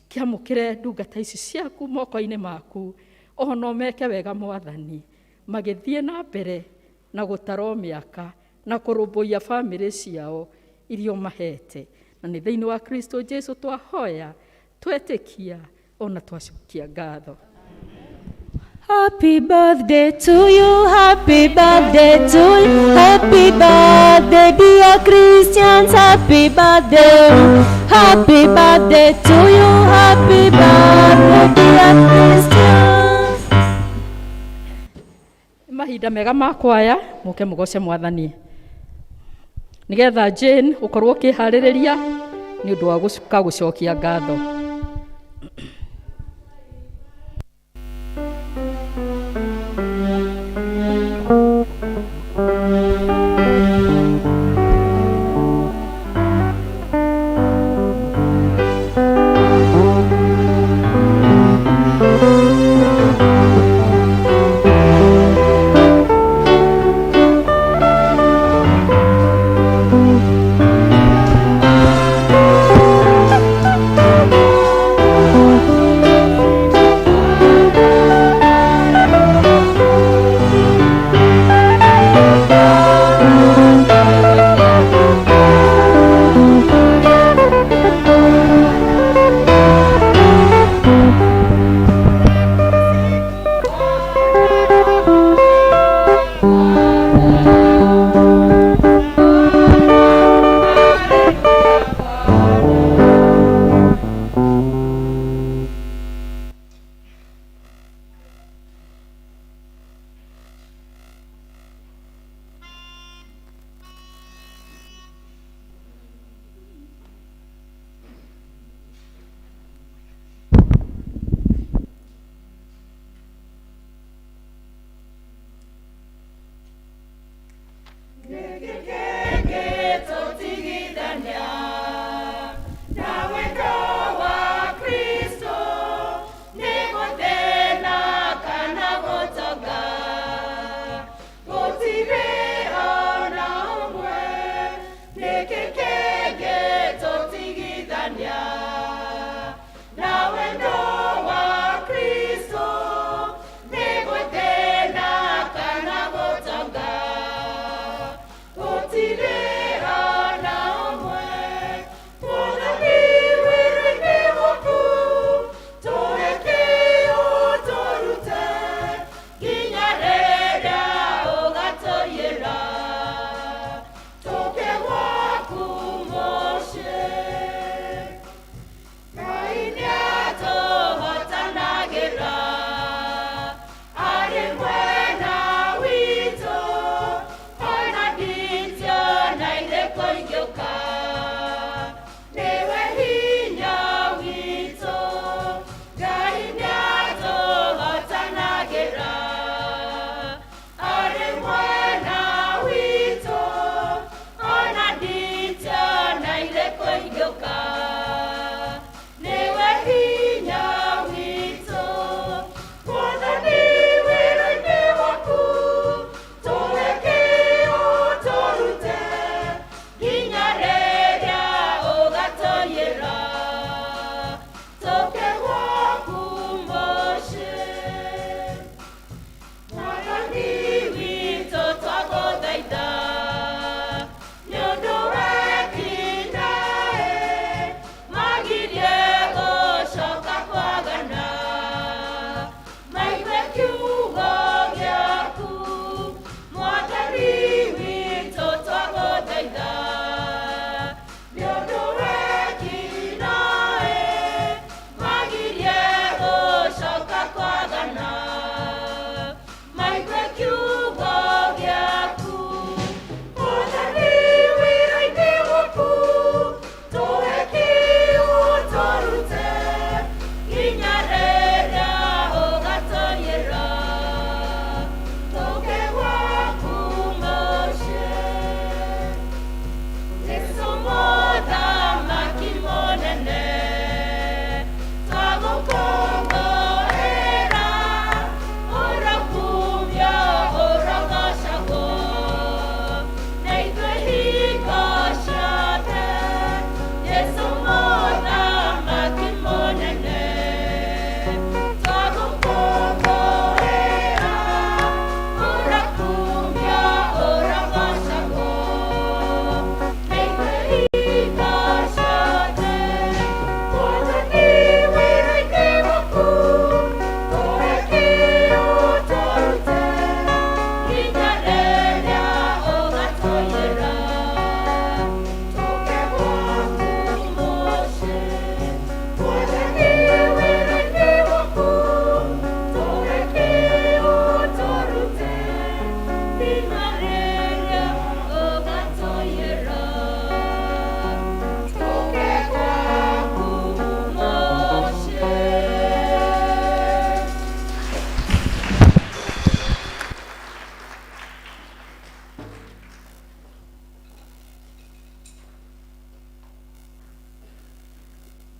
Kĩamũkĩre ndungata ici ciaku moko-inĩ maku, ona ũmeke wega Mwathani, magĩthiĩ na mbere na gũtarwo mĩaka na kũrũmbũiya bamĩrĩ ciao iria ũmahete. Na nĩ thĩinĩ wa Kristo Jesu twahoya, twetĩkia ona twacokia ngatho. Happy birthday to you, happy birthday to you, happy birthday dear Christians, happy birthday to you, happy birthday dear Christians. Mahinda mega makwaya, mũke mũgoce Mwathani. Nĩgetha Jane ũkorwo ũkĩharĩrĩria nĩ ũndũ wa gũcokia ngatho.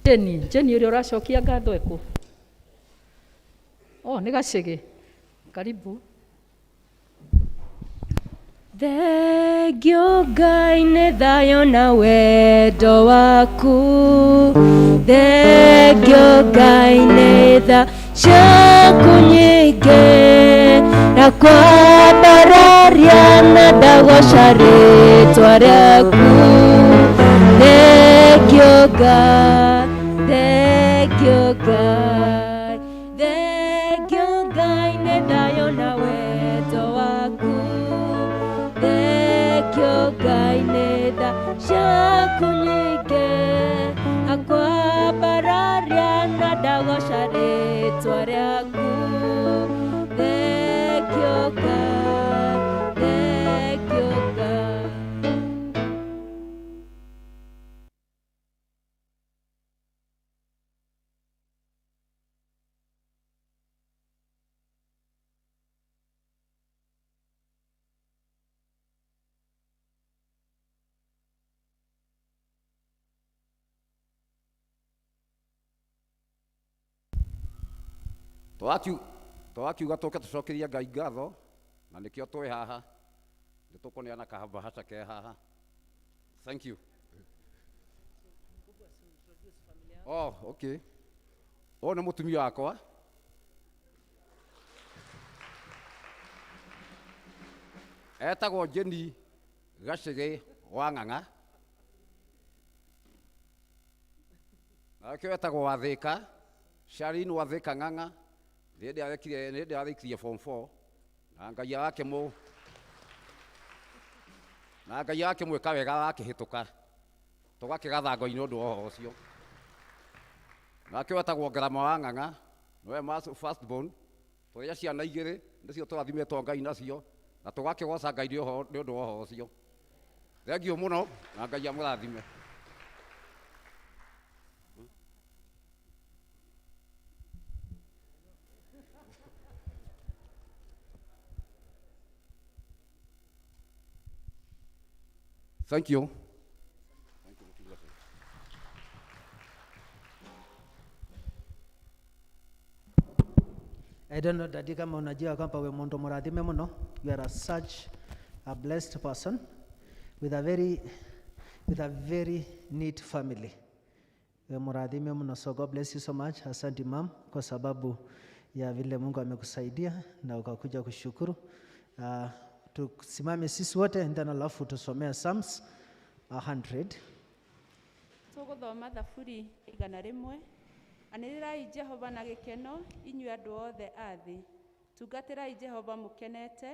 Jeni uri uracokia ngatho eku. Nĩ Gacĩgĩ. Karibu. Thengio Ngai nĩ thayũ na wendo waku. Thengio Ngai nĩ tha ciaku nyingĩ, na kwambararia na ndagoca rĩĩtwa rĩaku. Thengio Ngai, thengio Ngai, thengio Ngai nĩ thayũ na wendo waku. Thengio Ngai nĩ tha ciaku nyingĩ, na kwambararia na ndagoca rĩĩtwa rĩaku. Thengio Ngai, thengio Ngai. Twakiuga tũke tũcokerie Ngai ngatho, na nĩkĩo twĩ haha, nĩ tũkũneana kabahasha ke haha. Thank you. Okay. Nĩ mũtumia wakwa. Etagwo Jeni Gacĩgĩ wa Ng'ang'a. Nake etagwo Wathĩka, Sharin Wathĩka Ng'ang'a. Nĩ arĩkirie form 4 na Ngai yake mwĩka wega akĩhĩtũka, tũgakĩgatha Ngai nĩ ũndũ wa ũhoro ũcio. Nake wetagwo Ngarama wa Ng'ang'a, nĩwe first born, tũrĩa ciana igĩrĩ nĩcio tũrathimetwo Ngai nacio, na tũgakĩgoca Ngai nĩ ũndũ wa ũhoro ũcio. Thengiũ mũno na Ngai amũrathime. Thank you. I don't know Daddy kama unajua kwamba we mundu murathime muno. You are such a blessed person with a very neat family. We murathime muno, so God bless you so much. Asante mom kwa sababu ya vile Mungu amekusaidia na ukakuja kushukuru. Tusimame sisi wote ndana alafu tusomea Psalms 100. Tuguthoma Thaburi 100. Anĩrĩrai Jehova na gĩkeno, inyuĩ andũ othe a thĩ. Tungatĩrai Jehova mũkenete,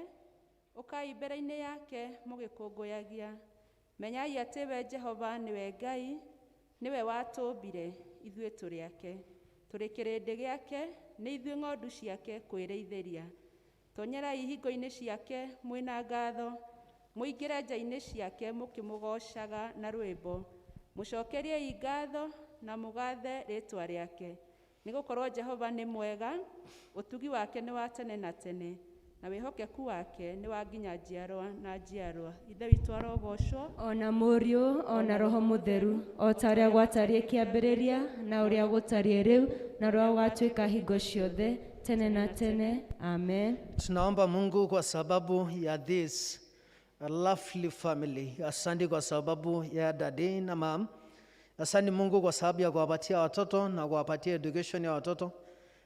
ũkai mbere-inĩ yake mũgĩkũngũyagia. Menyai atĩ we Jehova nĩwe Ngai, nĩwe watũmbire ithuĩ tũrĩ ake. Tũrĩ kĩrĩndĩ gĩake, nĩ ithuĩ ng'ondu ciake kwĩrĩithĩria. Tonyerai hingo-inĩ ciake mwĩna ngatho, mũingĩre nja-inĩ ciake mũkĩmũgocaga na rwĩmbo. Mũcokeriei ngatho na mũgathe rĩĩtwa rĩake. Nĩgũkorwo Jehova nĩ mwega, ũtugi wake nĩ wa tene na tene, na wĩhokeku wake nĩ wa nginya njiarwa na njiarwa. Ithe witũ arogocwo. Ona Mũriũ, ona Roho Mũtheru, o ta ũrĩa gwatariĩ kĩambĩrĩria na ũrĩa gũtariĩ rĩu na ũrĩa ũgatuĩka hingo ciothe tene na tene. Amen. Tunaomba Mungu kwa sababu ya this lovely family. Asante kwa sababu ya daddy na mom. Asante Mungu kwa sababu ya kuwapatia watoto na kuwapatia education ya watoto.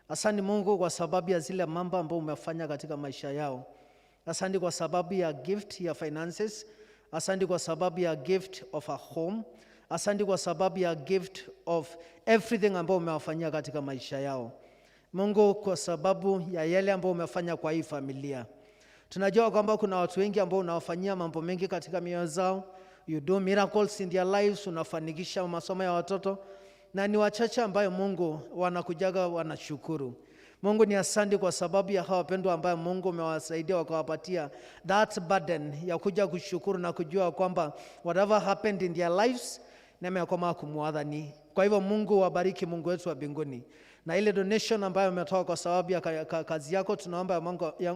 Asante Mungu kwa sababu ya zile mambo ambayo umefanya katika maisha yao. Asante kwa sababu ya gift ya finances. Asante kwa sababu ya gift of a home. Asante kwa sababu ya gift of everything ambayo umewafanyia katika maisha yao. Mungu kwa sababu ya yale ambayo umefanya kwa hii familia. Tunajua kwamba kuna watu wengi ambao unawafanyia mambo mengi katika mioyo zao. You do miracles in their lives, unafanikisha masomo ya watoto. Na ni wachache ambayo Mungu wanakujaga wanashukuru. Mungu ni asante kwa sababu ya hawa wapendwa ambayo Mungu umewasaidia wakawapatia that burden ya kuja kushukuru na kujua kwamba whatever happened in their lives, neema ya kwamba kumwadhani. Kwa hivyo Mungu wabariki, Mungu wetu wa mbinguni. na ile donation ambayo umetoa kwa sababu ya kazi yako, tunaomba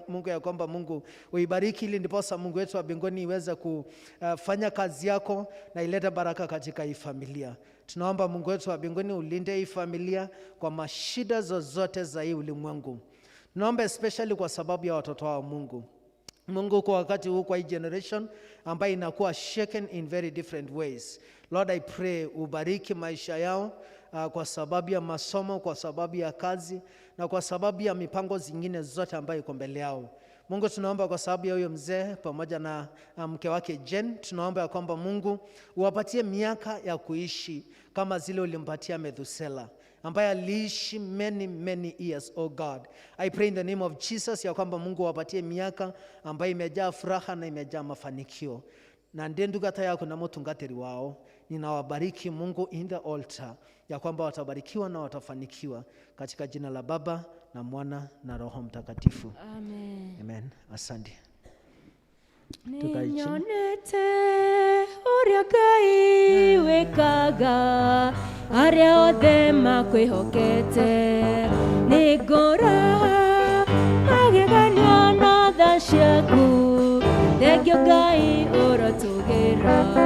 Mungu ya kwamba Mungu uibariki, ili ndiposa Mungu wetu wa mbinguni iweze kufanya kazi yako na ilete baraka katika hii familia. Tunaomba Mungu wetu wa mbinguni ulinde hii familia kwa mashida zozote za hii ulimwengu. Tunaomba especially kwa sababu ya watoto wa Mungu. Mungu, kwa wakati huu, kwa hii generation ambayo inakuwa shaken in very different ways, Lord, I pray ubariki maisha yao kwa sababu ya masomo, kwa sababu ya kazi, na kwa sababu ya mipango zingine zote ambayo iko mbele yao. Mungu, tunaomba kwa sababu ya huyo mzee pamoja na mke wake Jen, tunaomba ya kwamba Mungu uwapatie miaka ya kuishi kama zile ulimpatia Methusela, ambaye aliishi many years. Oh God, I pray in the name of Jesus ya kwamba Mungu wapatie miaka ambayo imejaa furaha na imejaa mafanikio. Na ndiye ndugata yako na mutungatiri wao, ninawabariki Mungu in the altar ya kwamba watabarikiwa na watafanikiwa katika jina la Baba na Mwana na Roho Mtakatifu. Amen. Amen. Asante. Ninyonete uria Ngai wekaga aria othe makwihokete, ningora magegania na tha ciaku, thengio Ngai urotugira.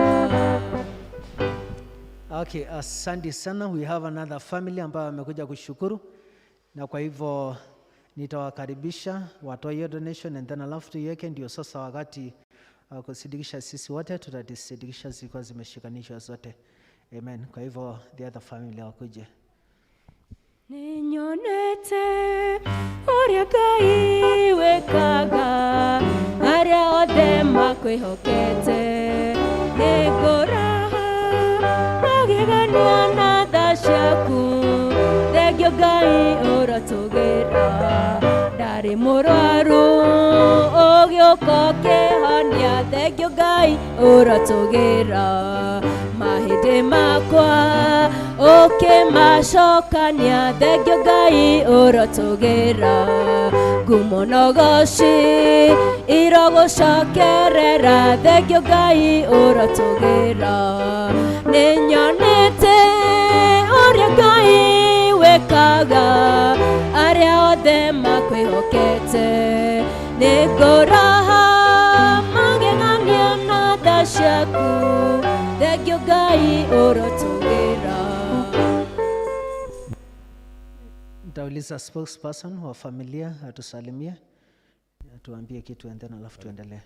Okay, asante sana. We have another family ambayo wamekuja kushukuru, na kwa hivyo nitawakaribisha watoe hiyo donation and then alafu tuiweke, ndio sasa wakati kusidikisha sisi wote tutasidikisha ziko zimeshikanishwa zote. Amen. Kwa hivyo the other family wakuje. Ninyonete uria Ngai wekaga aria othe makwihokete, ningora magegania na tha ciaku, thengio Ngai urotugira. Ndari murwaru ugioka ukihonia, thengio Ngai urotugira. Mahindi makwa ukimacokania, thengio Ngai urotugira. Ngumo nogoci irogucokerera, thengio Ngai urotugira. Ninyonete uria Ngai wekaga aria othe makwihokete, ningora magegania na tha ciaku, thengio Ngai urotugira. Nitauliza spokesperson wa familia atusalimie, atuambie kitu and then alafu tuendelee.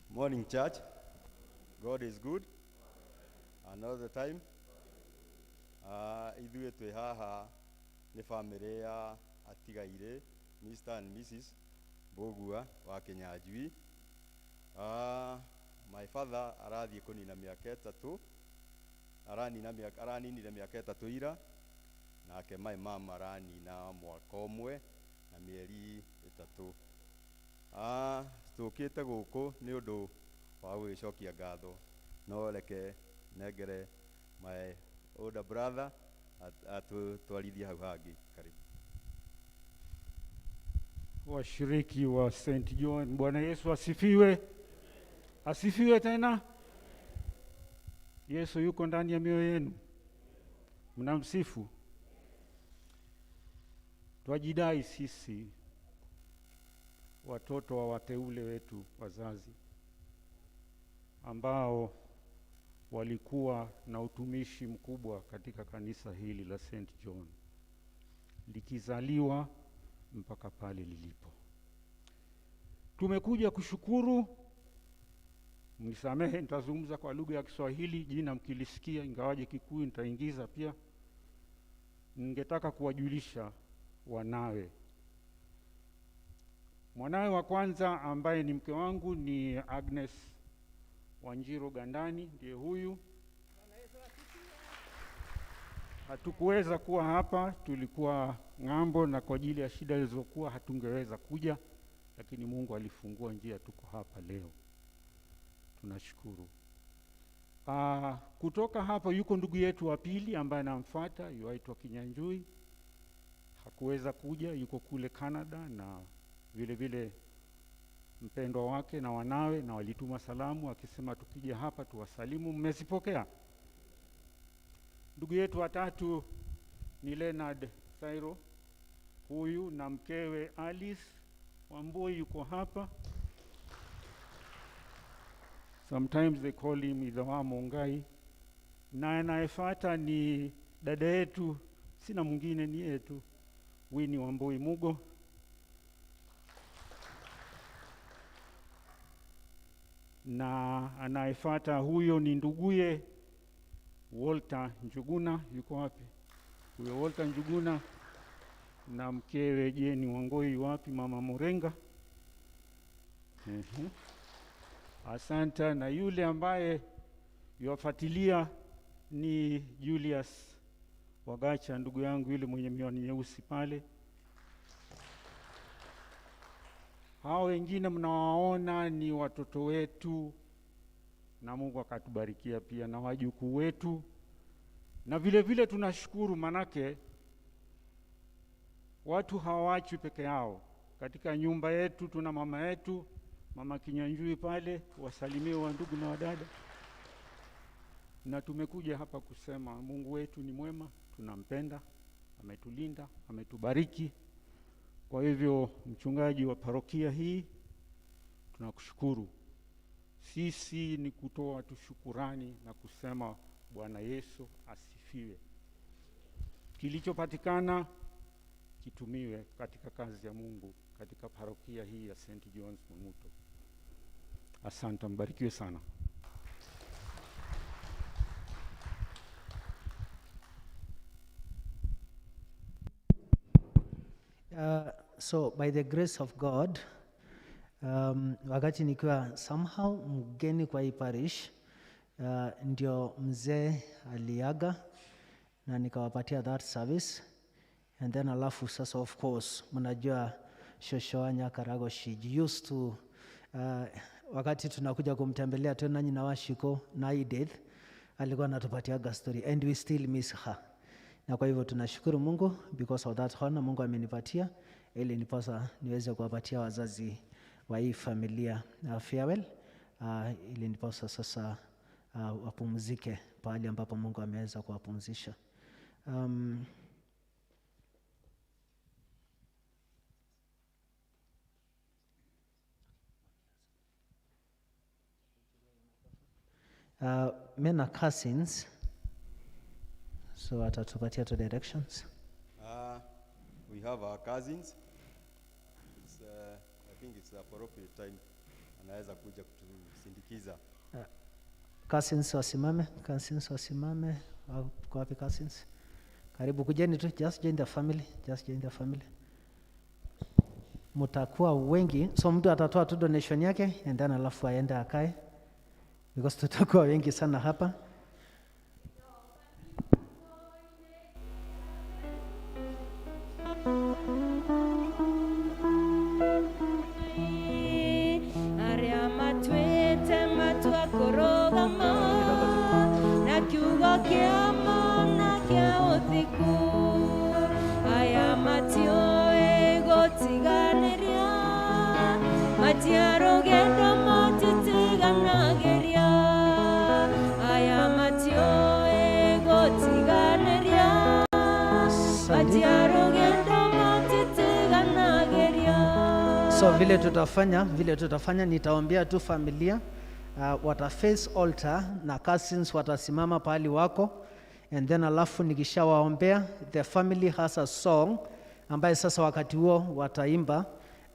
Morning, church. God is good and all the time. Ithuĩ twĩ haha nĩ family ya atigaire Mr. and Mrs. Bogua wa Kinyanjui. My father arathiĩ kũnina mĩaka 3, araninire mĩaka 3 ira, nake my mom aranina mwaka ũmwe na mĩeri 3. Tũkĩte gũkũ nĩ ũndũ wa gwĩcokia ngatho, no reke nengere my older brother atutwarithie hau hangĩ. Karibu. Washiriki wa St. John, Bwana Yesu asifiwe. Asifiwe tena. Yesu yuko ndani ya mioyo yenu, mnamsifu. Twajidai sisi watoto wa wateule wetu wazazi ambao walikuwa na utumishi mkubwa katika kanisa hili la St. John, likizaliwa mpaka pale lilipo. Tumekuja kushukuru. Mnisamehe, nitazungumza kwa lugha ya Kiswahili, jina mkilisikia, ingawaje Kikuyu nitaingiza pia. Ningetaka kuwajulisha wanawe. Mwanawe wa kwanza ambaye ni mke wangu ni Agnes Wanjiro Gandani, ndiye huyu. Hatukuweza kuwa hapa, tulikuwa ng'ambo, na kwa ajili ya shida zilizokuwa hatungeweza kuja, lakini Mungu alifungua njia, tuko hapa leo. Tunashukuru. Kutoka hapa yuko ndugu yetu wa pili ambaye anamfuata, yuaitwa Kinyanjui. Hakuweza kuja, yuko kule Canada na vile vile mpendwa wake na wanawe, na walituma salamu akisema tukija hapa tuwasalimu. Mmezipokea? Ndugu yetu watatu ni Leonard Thairo, huyu na mkewe Alice Wambui yuko hapa. Sometimes they call him Idhawa Mongai. Na anayefuata ni dada yetu, sina mwingine ni yetu, Winnie Wambui Mugo. Na anayefuata huyo ni nduguye Walter Njuguna, yuko wapi? Huyo Walter Njuguna na mkewe Jeni Wangoi, wapi? Mama Morenga. Asante. Na yule ambaye yuwafuatilia ni Julius Wagacha, ndugu yangu yule mwenye miwani nyeusi pale. Hao wengine mnawaona ni watoto wetu, na Mungu akatubarikia pia, na wajukuu wetu. Na vile vile tunashukuru, manake watu hawachwi peke yao. Katika nyumba yetu tuna mama yetu, Mama Kinyanjui pale, wasalimie wa ndugu na wadada. Na tumekuja hapa kusema Mungu wetu ni mwema, tunampenda, ametulinda, ametubariki. Kwa hivyo mchungaji wa parokia hii, tunakushukuru. Sisi ni kutoa tu shukurani na kusema Bwana Yesu asifiwe. Kilichopatikana kitumiwe katika kazi ya Mungu katika parokia hii ya St. John's Mumuto. Asante, mbarikiwe sana. So by the grace of God, wakati nikiwa somehow mgeni kwa hii parish, ndio mzee aliaga na nikawapatia that service. And then alafu sasa, of course, mnajua Shoshowanya Karago, she used to, wakati tunakuja kumtembelea tena nyina washiko na Edith, alikuwa anatupatia story, and we still miss her. Na kwa hivyo tunashukuru Mungu because of that honor Mungu amenipatia, ili nipasa niweze kuwapatia wazazi wa hii familia farewell, ili nipasa sasa wapumzike pahali ambapo Mungu ameweza kuwapumzisha. Men are cousins, so atatupatia to directions. We have our cousins. It's, I think it's the appropriate time. Anaweza kuja kutusindikiza. Cousins wasimame. Kwa wapi cousins? Karibu, kujeni tu, just join the family. Mutakuwa wengi, so mtu atatoa tu donation yake and then alafu aende akae, because tutakuwa wengi sana hapa. So vile tutafanya nitaombea tu familia, wataface altar na cousins watasimama pahali wako, and then alafu nikishawaombea, the family has a song ambaye sasa wakati huo wataimba,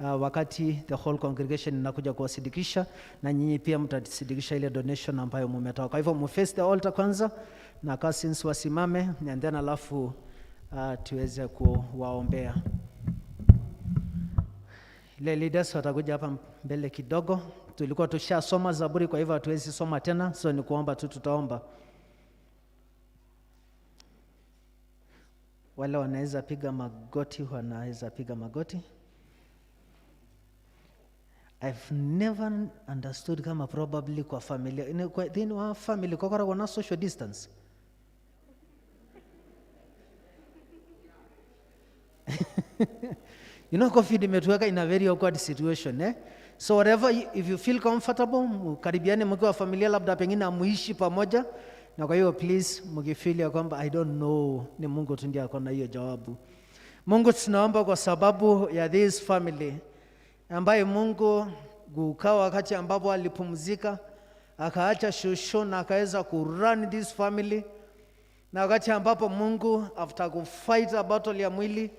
wakati the whole congregation inakuja kuwasidikisha, na nyinyi pia mtasidikisha ile donation ambayo mmetoa. Kwa hivyo muface the altar kwanza na cousins wasimame, and then alafu tuweze kuwaombea. Le leaders watakuja hapa mbele kidogo. Tulikuwa tushasoma Zaburi, kwa hivyo hatuwezi soma tena, so ni kuomba tu, tutaomba. Wale wanaweza piga magoti. I've never understood kama probably kwa familia in our family kokora wana social distance. You know, COVID imetuweka in a very awkward situation, eh? So whatever, if you feel comfortable, mkaribiane mkiwa familia, labda pengine amuishi pamoja, na kwa hiyo please mkifeel ya kwamba I don't know, ni Mungu tu ndiye akona hiyo jawabu. Mungu tunaomba kwa sababu ya this family ambaye Mungu kukaa wakati ambapo alipumzika akaacha shusho na akaweza kurun this family, na wakati ambapo Mungu after kufight a battle ya mwili,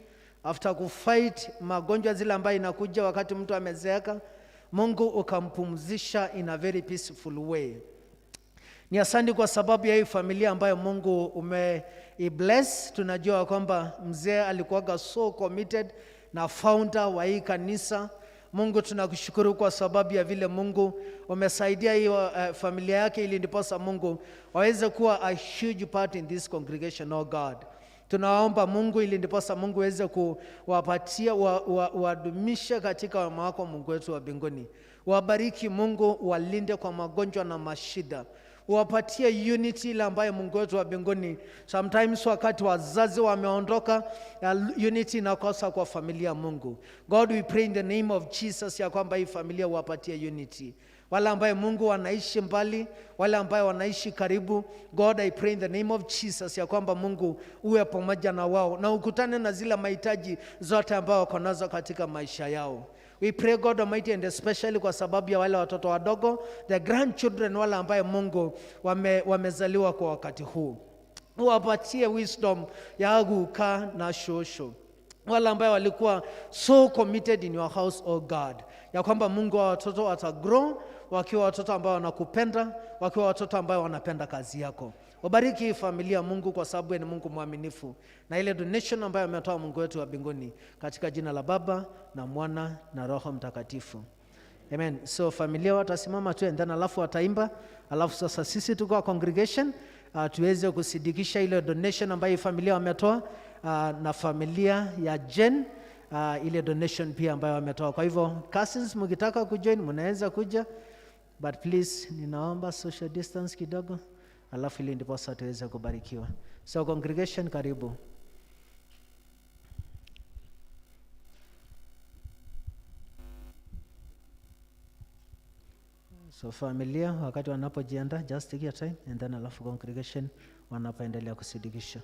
after kufight magonjwa zile ambayo inakuja wakati mtu amezeeka, Mungu ukampumzisha in a very peaceful way. Ni asante kwa sababu ya hii familia ambayo Mungu umeibless. Tunajua kwamba mzee alikuwa so committed na founder wa hii kanisa. Mungu tunakushukuru kwa sababu ya vile Mungu umesaidia hiyo familia yake, ili ndiposa Mungu waweze kuwa a huge part in this congregation, oh God. Tunaomba Mungu ili ndiposa Mungu aweze kuwapatia wadumisha katika wema wako, Mungu wetu wa mbinguni. Wabariki Mungu, walinde kwa magonjwa na mashida. Wapatie unity ile ambayo Mungu wetu wa mbinguni, sometimes wakati wazazi wameondoka, unity inakosa kwa familia Mungu. God, we pray in the name of Jesus ya kwamba hii familia wapatie unity. Wale ambaye Mungu wanaishi mbali, wale ambaye wanaishi karibu, God, I pray in the name of Jesus ya kwamba Mungu uwe pamoja na wao na ukutane na zile mahitaji zote ambao wako nazo katika maisha yao. We pray God Almighty, and especially kwa sababu ya wale watoto wadogo, the grandchildren, wale ambaye Mungu wamezaliwa kwa wakati huu. Uwapatie wisdom ya kukaa na shosho. Wale ambaye walikuwa so committed in your house, oh God, ya kwamba Mungu wa watoto watagrow wakiwa watoto ambao wanakupenda, wakiwa watoto ambao wanapenda kazi yako. Wabariki familia Mungu, kwa sababu ni Mungu mwaminifu, na ile donation ambayo ametoa Mungu wetu wa mbinguni, katika jina la Baba na Mwana na Roho Mtakatifu. Amen. So familia watasimama tu, and then alafu wataimba, alafu sasa sisi tuko congregation tuweze kusidikisha ile donation ambayo familia wametoa, na familia ya Jen ile donation pia ambayo wametoa. Kwa hivyo cousins, mkitaka kujoin mnaweza kuja, but please ninaomba social distance kidogo, alafu ili ndipo sasa tuweze kubarikiwa. So congregation, karibu. So familia wakati wanapojiandaa, just take your time, and then alafu congregation wanapoendelea kusidikisha.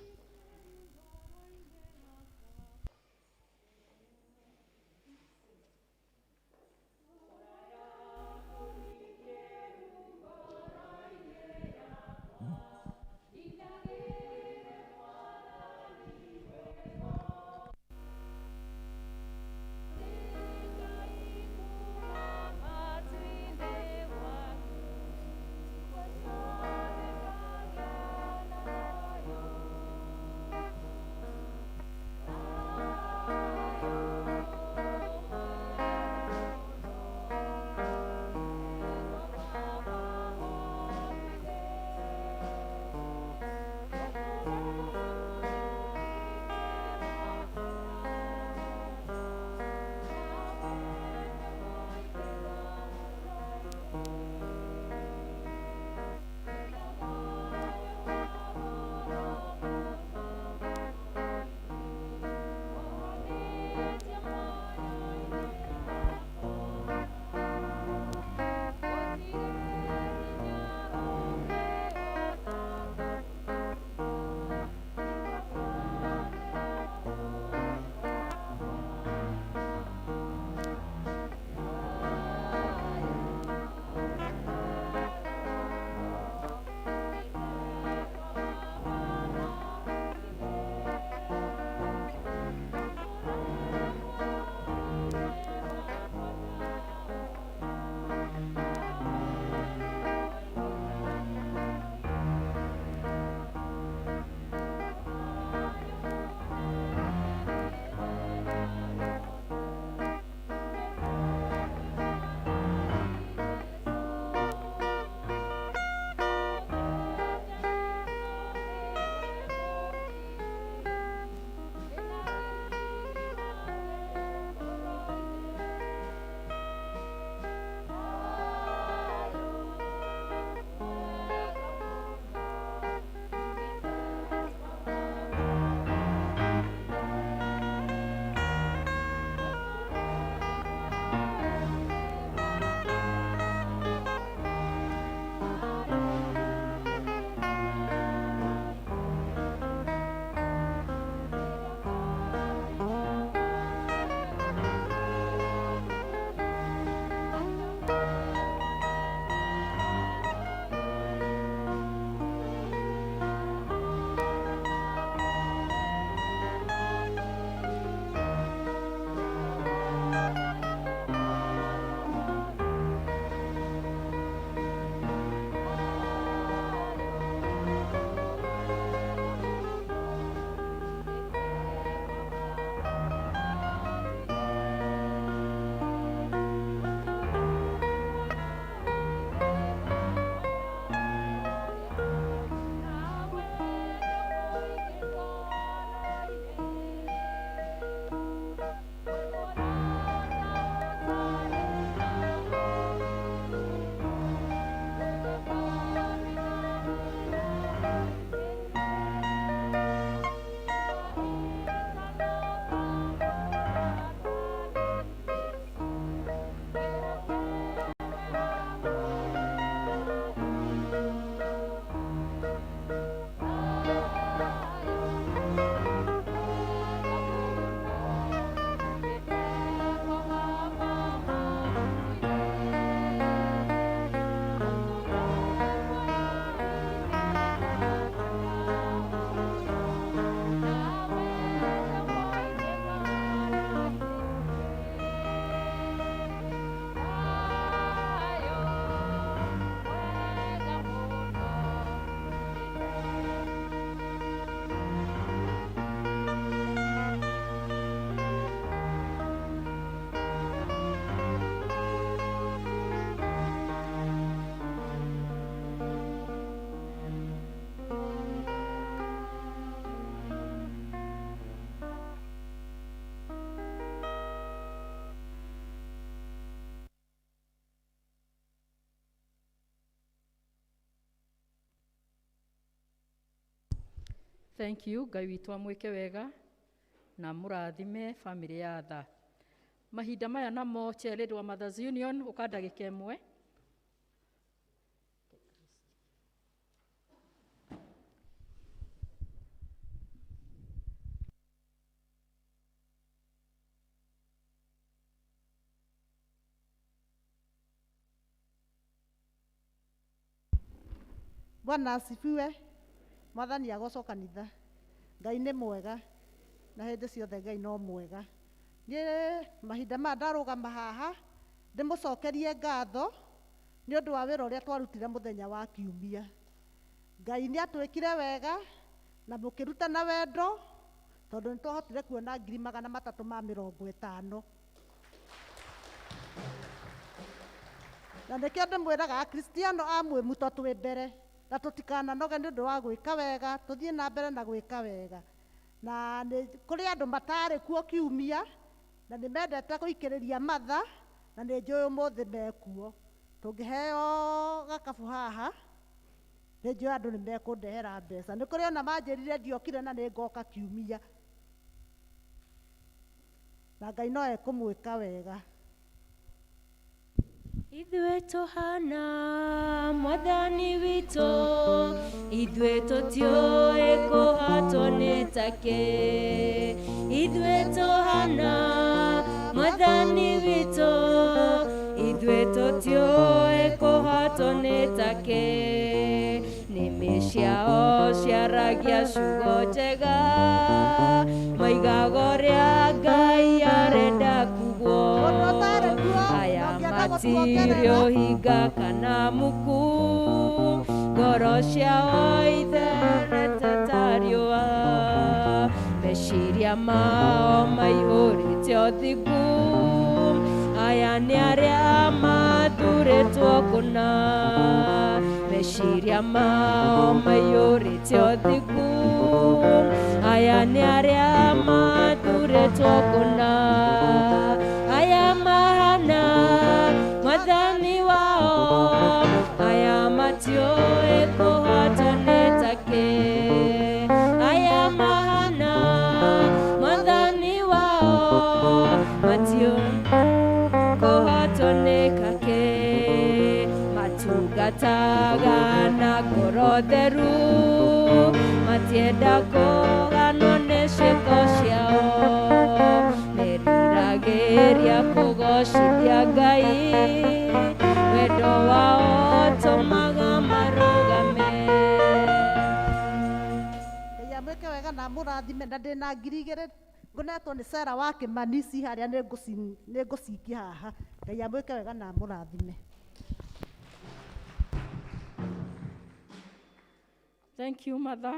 Thank you. Ngai witũ amwĩke wega na mũrathime family ya tha. Mahinda maya namo Chairlady wa Mothers Union ũkandagĩka ĩmwe. Bwana asifiwe. Mwathani agocwo kanitha. Ngai nĩ mwega na hĩndĩ ciothe Ngai no mwega. Niĩ mahinda maya ndarũgama haha ndĩmũcokerie ngatho nĩ ũndũ wa wĩra ũrĩa twarutire mũthenya wa Kiumia. Ngai nĩ atwĩkire wega na mũkĩruta na wendo tondũ nĩtwahotire kuona 350. Na nĩkĩo ndĩmwĩraga Akristiano amwe muto twĩ mbere na tũtikananoge nĩ ũndũ wa gwĩka wega, tũthiĩ na mbere na gwĩka wega. Na kũrĩ andũ matarĩ kuo Kiumia na nĩ mendete gũikĩrĩria matha na nĩ njũĩ ũmũthĩ mekuo. Tũngĩheo gakabu haha nĩ njũĩ andũ nĩ mekũndehera mbeca. Nĩ kũrĩ ona manjĩrire ndiokire na nĩ ngoka Kiumia. Na Ngai no ekũmwĩka wega. Ithuĩ tũhana Mwathani witũ, ithuĩ tũtiũĩ kũhatwo nĩ take. Ithuĩ tũhana Mwathani witũ, ithuĩ tũtiũĩ kũhatwo nĩ take. Nĩmĩ ciao ciaragia ciugo njega, moigaga ũrĩa Ngai arenda kugwo. Aya matirio hinga kana muku, ngoro ciao itherete ta riũa. Meciria mao maihũrĩte ũthingu, aya nĩ arĩa mathurĩtwo kũna. Meciria mao maihũrĩte ũthingu, aya nĩ arĩa mathurĩtwo kũna. Aya mahana Mwathani wao, aya matiũĩ kũhatwo nĩ take. Aya mahana Mwathani wao, matiũĩ kũhatwo nĩ kake. Matungataga na ngoro theru, matienda kũganwo nĩ ciĩko ciao. Meriragĩria kũgocithia Ngai, wendo wao ũtũmaga marũgame. Ngai amwĩke wega na mũrathime. Na ndĩna 2,000 ngonetwo nĩ Sarah wa Kĩmanisi harĩa nĩ ngũcikia haha. Ngai amwĩke wega na mũrathime. Thank you, Mother.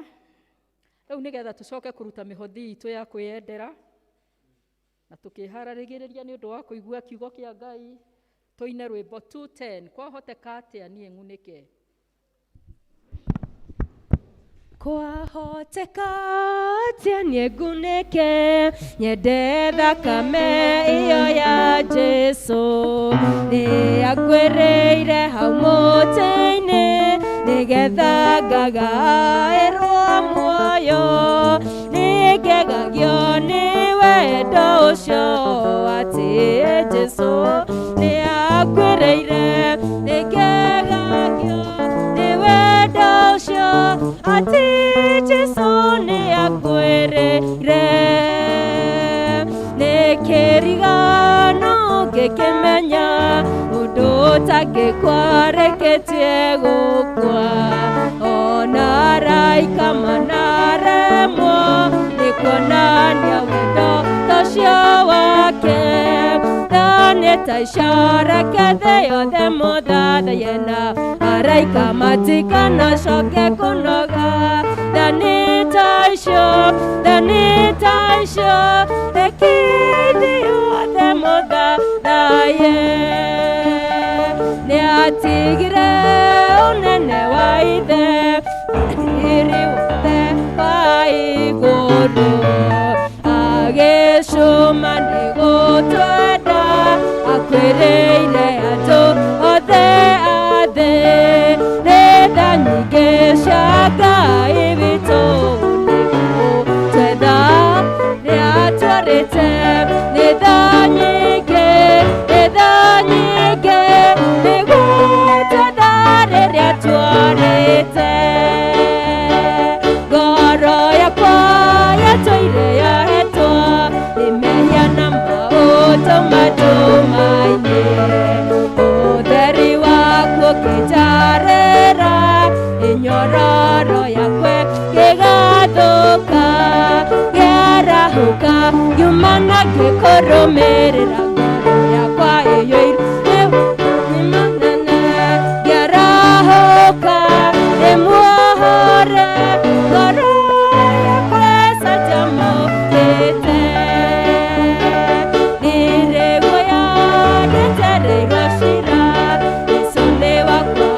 Rĩu nĩgetha tũcoke kũruta mĩhothi itũ ya kwĩyendera na tũkĩharagĩrĩria nĩ ũndũ wa kũigua kiugo kĩa Ngai, tũine rwĩmbo 210 kwahoteka atĩa niĩ ng'unĩke. Kwahoteka atĩa niĩ ngunĩke, nyende thakame ĩyo ya Jesũ. Nĩ angwĩrĩire hau mũtĩ-inĩ, nĩgetha ngagaĩrwo muoyo. Nĩ ngegagio nĩ wendo ũcio atĩ Jesũ nĩ angwĩrĩire. Nĩ ngegagio nĩ wendo ũcio atĩ Jesũ nĩ angwĩrĩire. Nĩ kĩrigano ngĩkĩmenya, mũndũ ũtangĩkwarĩkĩtie gũkua. Ona araika manaremwo nĩ kuonania wendo ũcio wake. Thani ta icorekete yothe mũthathaiye na araika matikanacoke kũnoga. Thani ta icio rekeithi yothe mũthathaiye. Nĩ atigire ũnene wa ithe, riri wothe wa igũrũ, agĩcuma nĩ gũtwenda, akwĩrĩire andũ othe a thĩ. Nĩ tha nyingĩ cia Ngai witũ nĩ kũrũmĩrĩra ngoro yakwa ĩyũirwo nĩmanene ngĩarahũka ndĩmuohore ngoro yakwa ĩcanjamũkĩte nĩrĩguo yandetereirwo cira Yesu nĩ wakwa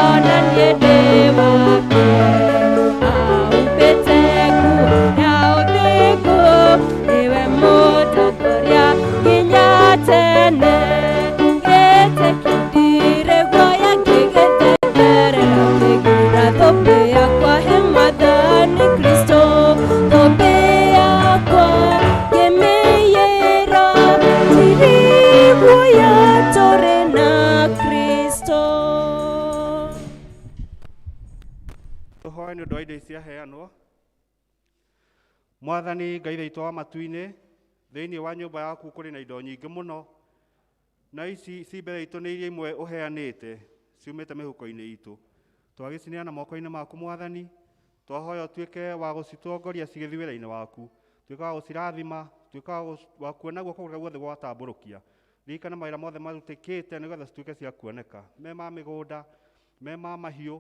ona niĩ ndĩ wake aumbĩte nguo ya ũthingu nĩwe mũtongoria nginya tene gĩtĩ kĩndirĩguo yakĩgĩthenderera kĩgira thũmbĩ yakwa he Mwathani Kristo thũmbĩ yakwa ngĩmĩiyĩra ndiriguoya tũrĩ na Kristo. Tũhoe nĩ ũndũ wa indo ici ciaheanwo. Mwathani Ngai witũ wa matu-inĩ, thĩinĩ wa nyũmba yaku kũrĩ na indo nyingĩ mũno, na ici ci mbere itũ nĩ iria imwe ũheanĩte ciumĩte mĩhuko-inĩ itũ. Twagĩcineana moko-inĩ maku Mwathani, twahoya ũtuĩke wa gũcitongoria cigĩthiĩ wĩra-inĩ waku, tuĩka wa gũcirathima, tuĩka wa kuona guoko kũrĩa guothe gwatambũrũkia. Ririkana mawĩra mothe marutĩkĩte nĩgetha cituĩke cia kuoneka, me ma mĩgũnda, me ma mahiũ,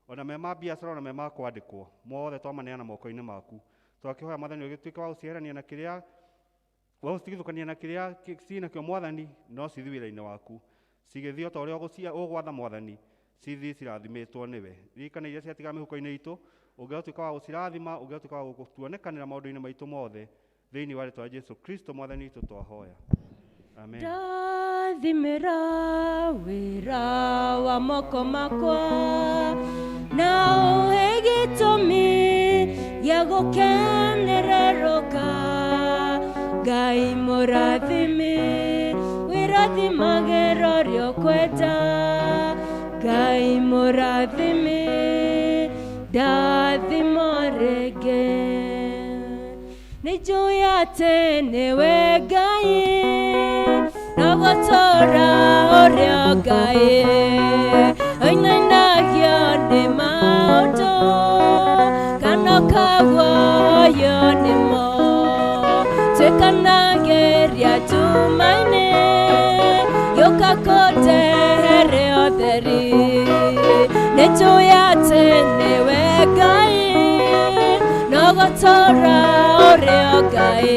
ona me ma biacara, ona me ma kwandĩkwo, mothe twamaneana moko-inĩ maku. Twakĩhoya Mwathani ũgĩtuĩke wa gũcieherania na kĩrĩa wa gũcitigithũkania na kĩrĩa ciĩnakĩo Mwathani, no cithiĩ wĩra-inĩ waku, cigĩthiĩ o ta ũrĩa ũgwatha Mwathani, cithiĩ cirathimĩtwo nĩwe. Ririkana iria ciatigara mĩhuko-inĩ itũ, ũngĩtuĩka wa gũcirathima, ũngĩtuĩka wa gũtuonekanĩra maũndũ-inĩ maitũ mothe, thĩinĩ wa rĩĩtwa rĩa Jesũ Kristo Mwathani witũ twahoya. Amen. Ndathimĩra wĩra wa moko makwa na ũhe gĩtũmi gĩa gũkenererũka Ngai mũrathimi wĩrathimagĩra ũrĩa ũkwenda Ngai mũrathimi ndathimo rĩngĩ nĩnjũĩ atĩ nĩwe Ngai na gũtũũra ũrĩa Ngai oinanagio nĩ maũndũ kana kaguoyo nĩmo twĩkanagĩria nduma-inĩ gĩũka kũndehere ũtheri nĩnjũĩ atĩ nĩwe Ngai na gũtũũra ũrĩa Ngai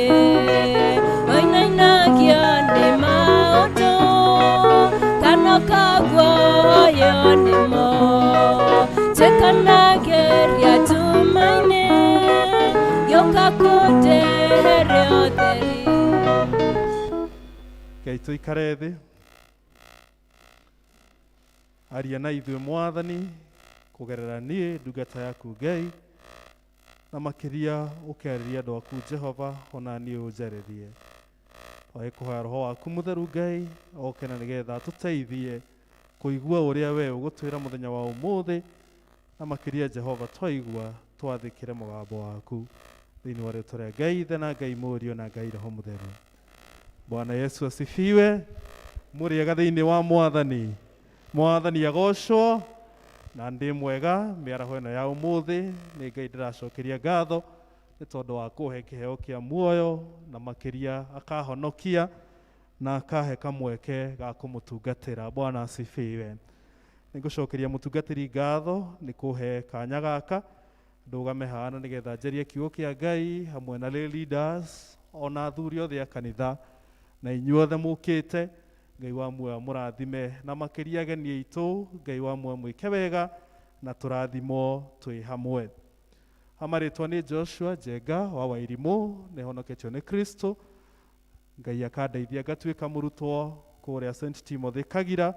oinanagio nĩ maũndũ kana kaguoyo nĩmo twĩkanagĩria nduma-inĩ gĩũka kũndehere ũtheri. Ngai tũikare thĩ, aria na ithuĩ Mwathani kũgerera niĩ ndungata yaku Ngai, na makĩria ũkĩarĩria andũ aku Jehova ona niĩ ũnjarĩrie. Kũhoya Roho waku mũtheru Ngai oke na nĩgetha tũteithie kũigua ũrĩa we ũgũtwĩra mũthenya wa ũmũthĩ, na makĩria Jehova twaigua twathĩkĩre mũgambo waku thĩinĩ wa rĩĩtwa rĩa Ngai Ithe na Ngai Mũriũ na Ngai Roho Mũtheru. Bwana Yesu asifiwe. Mũrĩega thĩinĩ wa Mwathani. Mwathani agocwo. Na ndĩ mwega mĩaraho ĩno ya ũmũthĩ, nĩ Ngai ndĩracokeria ngatho nĩ tondũ wa kũhe kĩheo kĩa muoyo, na makĩria akahonokia na akahe kamweke ga kũmũtungatĩra. Bwana asifiwe. Nĩngũcokeria mũtungatĩri ngatho nĩ kũhe kanya gaka ndũgame hana nĩgetha njarie kiugo kĩa Ngai hamwe na lay leaders ona athuri othe a kanitha na inyuothe mũkĩte. Ngai wa muoyo mũrathime, na makĩria ageni aitũ, Ngai wa muoyo mwĩke wega na tũrathimwo twĩ hamwe. Amarĩtwa nĩ Joshua Njenga wa Wairimũ, nĩ honoketio nĩ Kristo. Ngai akandeithia ngatuĩka mũrutwo kũrĩa St. Timothy Kagira.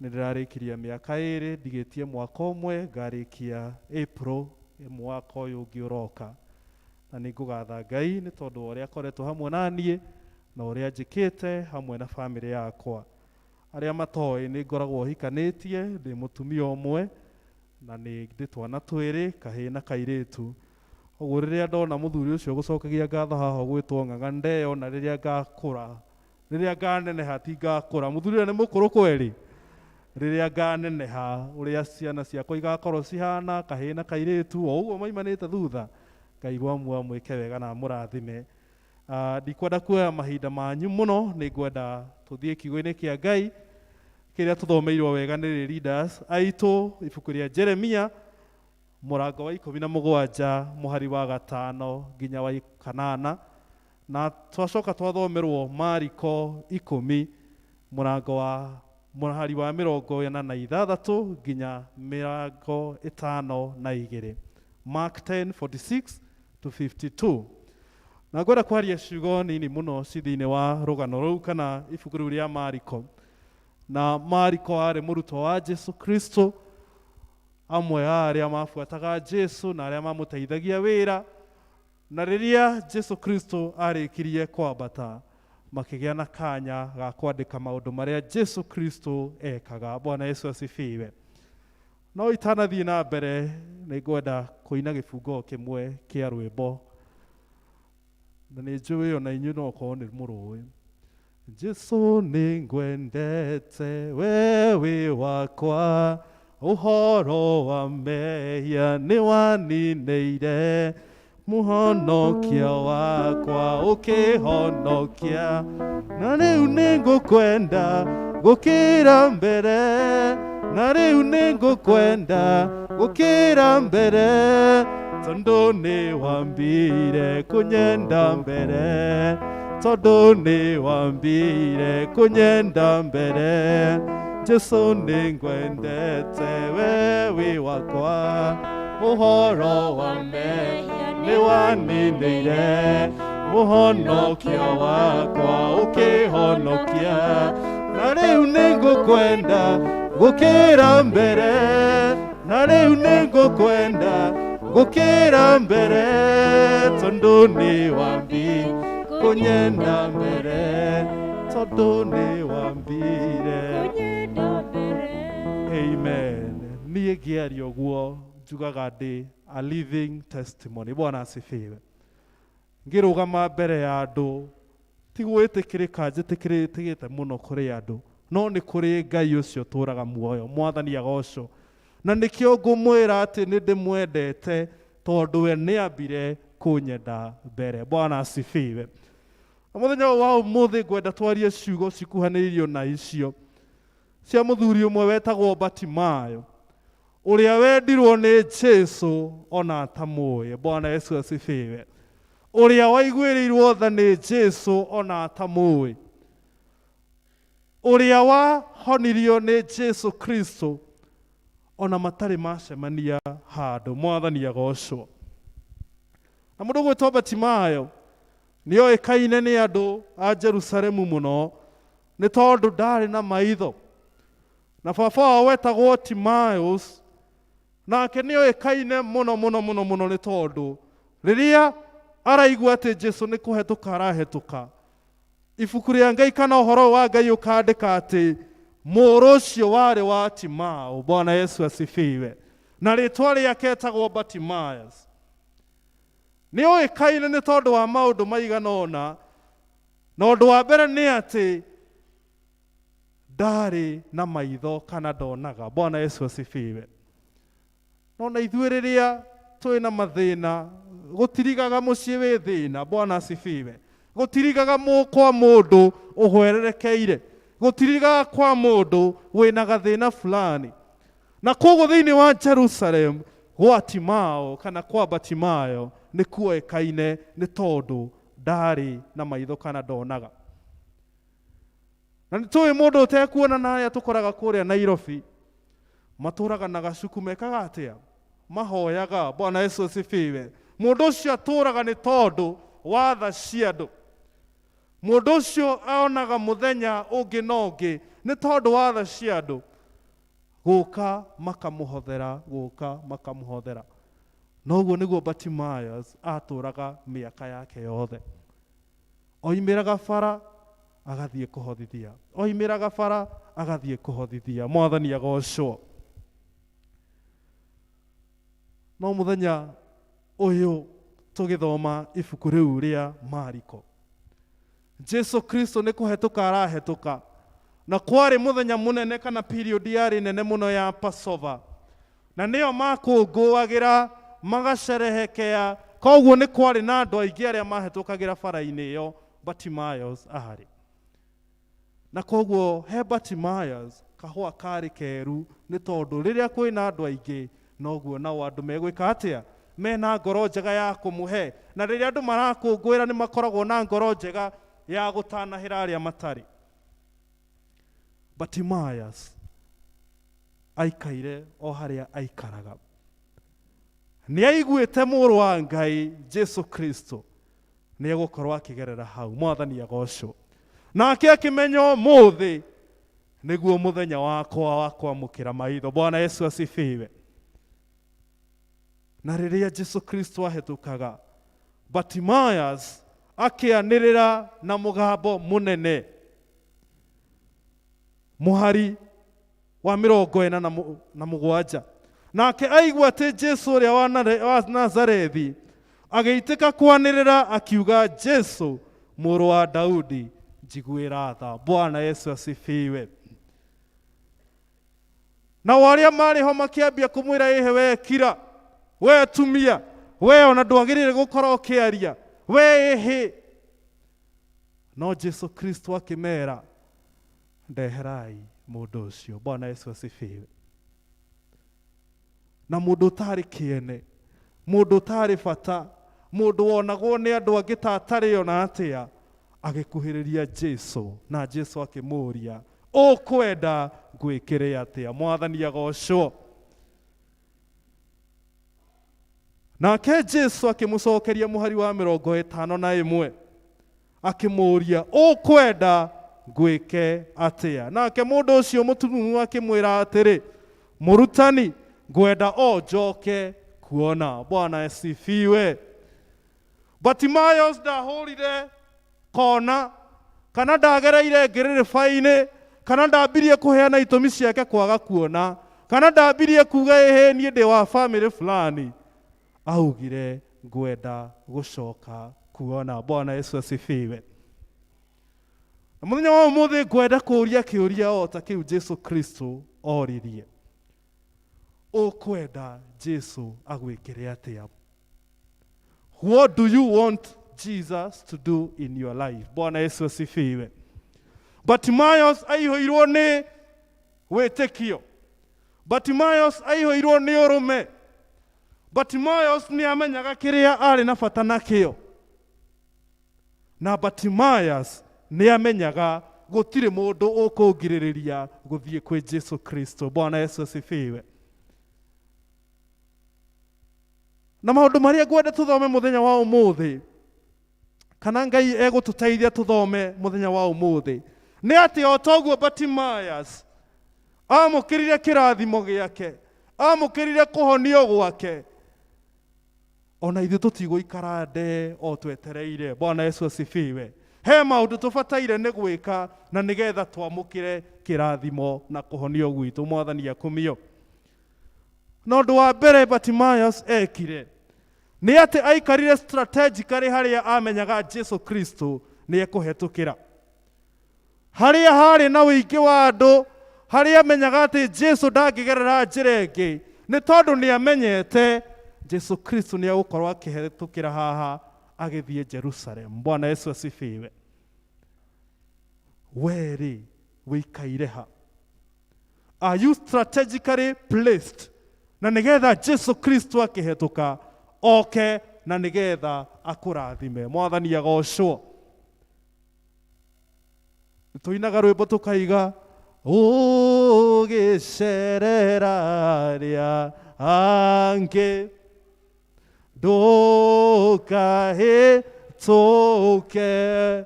Nĩ ndĩrarĩkirie mĩaka 2, ndigĩtie mwaka ũmwe, ngarĩkia April mwaka ũyũ ũngĩ ũroka. Na nĩ ngũgatha Ngai nĩ tondũ ũrĩa akoretwo hamwe na niĩ na ũrĩa njĩkĩte hamwe na bamĩrĩ yakwa. Arĩa matoĩ nĩ ngoragwo hikanĩtie, ndĩ mũtumia ũmwe na nĩ ndĩ twana twĩrĩ, kahĩĩ na kairĩtu. Ũguo rĩrĩa ndona mũthuri ũcio gũcokagia ngatho haha gwĩtwo Ng'ang'a, ndeyona rĩrĩa ngakũra, rĩrĩa nganeneha ti ngakũra. Mũthuri ũyũ nĩ mũkũrũ kweri? Rĩrĩa nganeneha ũrĩa ciana ciakwa igakorwo cihana, kahĩĩ na kairĩtu, o ũguo maimanĩte thutha. Ngai wa muoyo mwĩke wega na mũrathime. ndikwenda kuoya mahinda manyu muno, nĩ ngwenda tũthiĩ kiugo-inĩ kĩa Ngai kĩrĩa tũthomeirwo wega nĩ leaders aitũ, ibuku rĩa Jeremia mũrango wa 17 mũhari wa 5 nginya wa 8, na twacoka twathomerwo Mariko 10 mũrango wa mũhari wa 46 nginya 52. Mark 10:46 to 52. Na ngwenda kwaria ciugo nini muno ci thĩinĩ wa rũgano rũu kana ibuku rĩu rĩa Mariko. Na Mariko arĩ mũrutwo wa Jesu Kristo, amwe a arĩa mabuataga Jesu na arĩa mamũteithagia wĩra. Na rĩrĩa Jesu Kristo arĩkirie kwambata, makĩgĩa na kanya ga kwandĩka maũndũ marĩa Jesu Kristo ekaga. Bwana Yesu asifiwe. No itanathiĩ na mbere, nĩ ngwenda kũina gĩbungo kĩmwe kĩa rwĩmbo, na nĩ njũĩ ona inyuĩ no korwo nĩ mũrũĩ. Jesu nĩ ngwendete, we wĩ wakwa, ũhoro wa mehia nĩ waninĩire, mũhonokia wakwa ũkĩhonokia, na rĩu nĩ ngũkwenda gũkĩra mbere, na rĩu nĩ ngũkwenda gũkĩra mbere, tondũ nĩ wambire kũnyenda mbere, tondũ nĩ wambire kũnyenda mbere. Jesu nĩ ngwendete, we wĩ wakwa, ũhoro wa mehia nĩ waninĩire, mũhonokia wakwa ũkĩhonokia, na rĩu nĩ ngũkwenda gũkĩra mbere, na rĩu nĩ ngũkwenda gũkĩra mbere, tondũ nĩ wambire kũnyenda mbere, tondũ nĩ wambire kũnyenda mbere. Amen. Niĩ ngĩaria ũguo njugaga ndĩ a living testimony. Bwana asifiwe. Ngĩrũgama mbere ya andũ, ti gwĩtĩkĩrĩka njĩtĩkĩrĩte mũno kũrĩ andũ, no nĩ kũrĩ Ngai ũcio ũtũũraga muoyo. Mwathani agocwo. Na nĩkĩo ngũmwĩra atĩ nĩ ndĩmwendete, tondũ we nĩ ambire kũnyenda mbere. Bwana asifiwe. Mũthenya wa ũmũthĩ ngwenda twarie ciugo cikuhanĩrĩirio na icio cia mũthuri ũmwe wetagwo Batimayo, ũrĩa wendirwo nĩ Jesu ona atamũĩ. Bwana Yesu asifiwe. Ũrĩa waiguĩrĩirwo tha nĩ Jesu ona atamũĩ, ũrĩa wahonirio nĩ Jesu Kristo ona matarĩ macemania handũ. Mwathani agocwo. Na mũndũ gwĩtwo Batimayo nĩoĩkaine nĩ andũ a Jerusalemu mũno, nĩ tondũ ndarĩ na maitho, na baba wao wetagwo Timaeus, nake nĩoĩkaine mũno mũno mũno mũno nĩ tondũ rĩrĩa araigua atĩ Jesu nĩ kũhetũka arahetũka, ibuku rĩa Ngai kana ũhoro wa Ngai ũkandĩka atĩ mũrũ ũcio warĩ wa Timao. Bwana Yesu asifiwe. Na rĩtwa rĩake etagwo Bartimaeus. Nĩoĩkaine nĩ tondũ wa maũndũ maigana ũna, na ũndũ wa mbere nĩ atĩ ndarĩ na maitho kana ndonaga. Bwana Yesu asifiwe. No na ithuĩ rĩrĩa twĩ na mathĩna, gũtirigaga mũciĩ wĩ thĩna. Bwana asifiwe. Gũtirigaga kwa mũndũ ũhwererekeire, gũtirigaga kwa mũndũ wĩna gathĩna fulani. Na koguo thĩinĩ wa Jerusalem gwa Timao kana kwa Batimayo nĩ kuoĩkaine nĩ tondũ ndarĩ na maitho kana ndonaga. Na nĩtũĩ mũndũ ũtekuona na arĩa tũkoraga kũrĩa Nairobi matũraga na gacuku mekaga atĩa? Mahoyaga. Bwana Yesu asifiwe. Mũndũ ũcio atũraga nĩ tondũ wa tha cia andũ. Mũndũ ũcio aonaga mũthenya ũngĩ na ũngĩ nĩ tondũ wa tha cia andũ. Gũka makamũhothera, gũka makamũhothera. Noguo nĩguo Bartimaeus atũraga mĩaka yake yothe. Oimĩraga bara agathiĩ kũhothithia, oimĩraga bara agathiĩ kũhothithia. Mwathani agocwo. No mũthenya ũyũ tũgĩthoma ibuku rĩu rĩa Mariko, Jesu Kristo nĩ kũhetũka arahetũka, na kwarĩ mũthenya mũnene kana period yarĩ nene mũno ya Passover, na nĩo makũngũagĩra magacerehekea koguo nĩ kwarĩ na andũ aingĩ arĩa mahĩtũkagĩra bara-inĩ ĩyo Bartimaeus arĩ. Na koguo he Bartimaeus kahũa karĩ keru, nĩ tondũ rĩrĩa kwĩna andũ aingĩ noguo nao andũ megwĩka atĩa, mena ngoro njega ya kũmũhe, na rĩrĩa andũ marakũngũĩra nĩ makoragwo na ngoro njega ya gũtanahĩra arĩa matarĩ. Bartimaeus aikaire o harĩa aikaraga, nĩ aiguĩte mũrũ wa Ngai Jesu Kristo nĩ egũkorwo akĩgerera hau. Mwathani agocwo. Nake akĩmenya ũmũthĩ nĩguo mũthenya wakwa wa kwamũkĩra maitho. Bwana Yesu asifiwe. Na rĩrĩa Jesu Kristo ahĩtũkaga, Bartimaeus akĩanĩrĩra na mũgambo mũnene. Mũhari wa 47. Nake aigua atĩ Jesu ũrĩa wa Nazarethi agĩitĩka kwanĩrĩra akiuga, Jesu mũrũ wa Daudi njiguĩra tha. Bwana Yesu asifiwe. Na arĩa marĩ ho makĩambia kũmwĩra, ĩhe we kira, we tumia, we ona ndwagĩrĩire gũkorwo ũkĩaria, we ĩhĩ. No Jesu Kristo akĩmera, ndeherai mũndũ ũcio. Bwana Yesu asifiwe. Na mũndũ ũtarĩ kĩene, mũndũ ũtarĩ bata, mũndũ wonagwo nĩ andũ angĩ ta atarĩ ona atĩa, agĩkuhĩrĩria Jesu, na Jesu akĩmũria, ũkwenda ngwĩkĩre atĩa? Mwathani agocwo. Nake Jesu akĩmũcokeria mũhari wa 51, akĩmũria, ũkwenda ngwĩke atĩa? Nake mũndũ ũcio mũtumumu akĩmwĩra atĩrĩ, mũrutani, ngwenda o njoke kuona. Bwana asifiwe. Bartimaeus ndahũrire kona, kana ndagereire ngĩrĩrĩba-inĩ, kana ndambirie kũheana itũmi ciake kwaga kuona, kana ndambirie kuga ĩhĩ niĩ ndĩ wa family fulani. Augire ngwenda gũcoka kuona. Bwana Yesu asifiwe. Na mũthenya wa ũmũthĩ ngwenda kũũria kĩũria o ta kĩu Jesu Kristo oririe. Ũkwenda Jesu agwĩkĩre atĩa? What do you want Jesus to do in your life? Bwana Yesu asifiwe. Bartimaeus aihũirwo nĩ wĩtĩkio. Bartimaeus aihũirwo nĩ ũrũme. Bartimaeus nĩ amenyaga kĩrĩa arĩ na bata nakĩo. Na Bartimaeus nĩ amenyaga gũtirĩ mũndũ ũkũngirĩrĩria gũthiĩ kwĩ Jesu Kristo. Bwana Yesu asifiwe. Na maũndũ marĩa ngwenda tũthome mũthenya wa ũmũthĩ, kana Ngai egũtũteithia tũthome mũthenya wa ũmũthĩ, nĩ atĩ o toguo Bartimaeus amũkĩrire kĩrathimo gĩake, amũkĩrire kũhonio gwake, ona ithuĩ tũtigũikara ndĩ o twetereire. Bwana Yesu asifiwe. He maũndũ tũbataire nĩ gwĩka na nĩgetha twamũkĩre kĩrathimo na kũhonio gwitũ. Mwathani akumio. Na ũndũ wa mbere Bartimaeus ekire nĩ atĩ aikarire strategically harĩa amenyaga Jesu Kristo nĩ ekũhetũkĩra. Harĩa harĩ na ũingĩ wa andũ, harĩa amenyaga atĩ Jesu ndangĩgerera njĩra ĩngĩ, nĩ tondũ nĩ amenyete Jesu Kristo nĩ egũkorwo akĩhetũkĩra haha agĩthiĩ Jerusalem. Bwana Yesu asifiwe. Weri wĩikaire ha? Are you strategically placed? Na nĩgetha Jesu Kristo akĩhetũka oke na nĩgetha akũrathime. Mwathani agocwo. Tũinaga rwĩmbo tũkaiga, ũgĩcerera arĩa angĩ ndũkahĩtũke.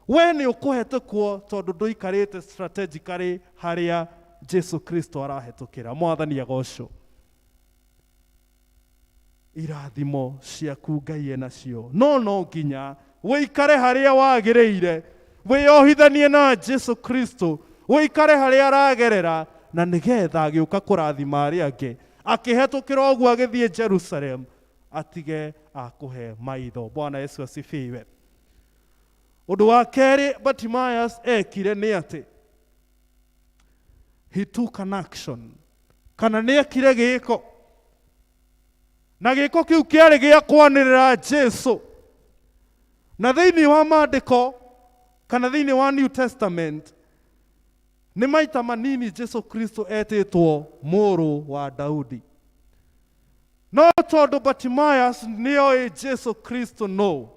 We nĩ ũkũhetũkwo tondũ ndũikarĩte strategically harĩa Jesu Kristo arahetũkĩra. Mwathani agocwo. Irathimo ciaku Ngai enacio, no nginya wĩikare harĩa wagĩrĩire, wĩyohithanie na Jesu Kristo, wĩikare harĩa aragerera, na nĩgetha agĩũka kũrathima arĩa angĩ, akĩhetũkĩra ũguo agĩthiĩ Jerusalem, atige akũhe maitho. Bwana Yesu asifiwe. Ũndũ wa kerĩ Bartimaeus ekire nĩ atĩ he took an action, kana nĩ ekire gĩko. na gĩko kĩu kĩarĩ gĩa kwanĩrĩra Jesu. Na thĩinĩ wa maandĩko kana thĩinĩ wa New Testament nĩ maita manini Jesu Kristo etĩtwo mũrũ wa Daudi. No tondũ Bartimaeus nĩoĩ Jesu Kristo no,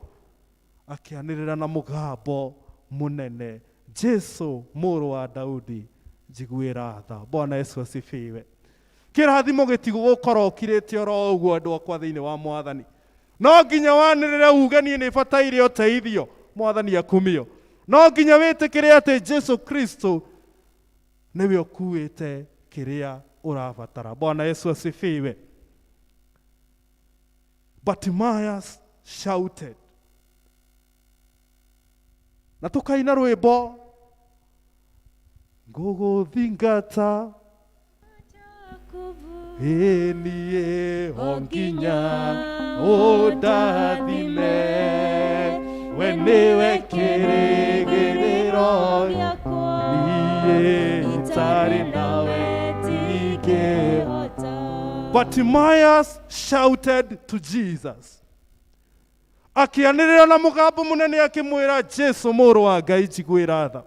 akĩanĩrĩra na mũgambo mũnene, Jesu mũrũ wa Daudi, njiguĩra tha. Bwana Yesu asifiwe. Kĩrathimo gĩtigũgũkorwo kirĩte oro ũguo andũ akwa thĩinĩ wa Mwathani. No nginya wanĩrĩre uge niĩ nĩ bataire ũteithio, Mwathani akumio. No nginya wĩtĩkĩre atĩ Jesu Kristo nĩwe ũkuĩte kĩrĩa ũrabatara. Bwana Yesu asifiwe. Bartimaeus shouted. Na tukaina rwĩmbo ngũgũthingata niĩ o nginya ũndathime, we nĩwe kĩrĩgĩrĩro gĩakwa, niĩ itarĩ nawe ndingĩhota. Bartimaeus shouted to Jesus. Akianĩrĩra na mũgambo mũnene akĩmwĩra, Jesu mũrũ wa Ngai, njiguĩra tha.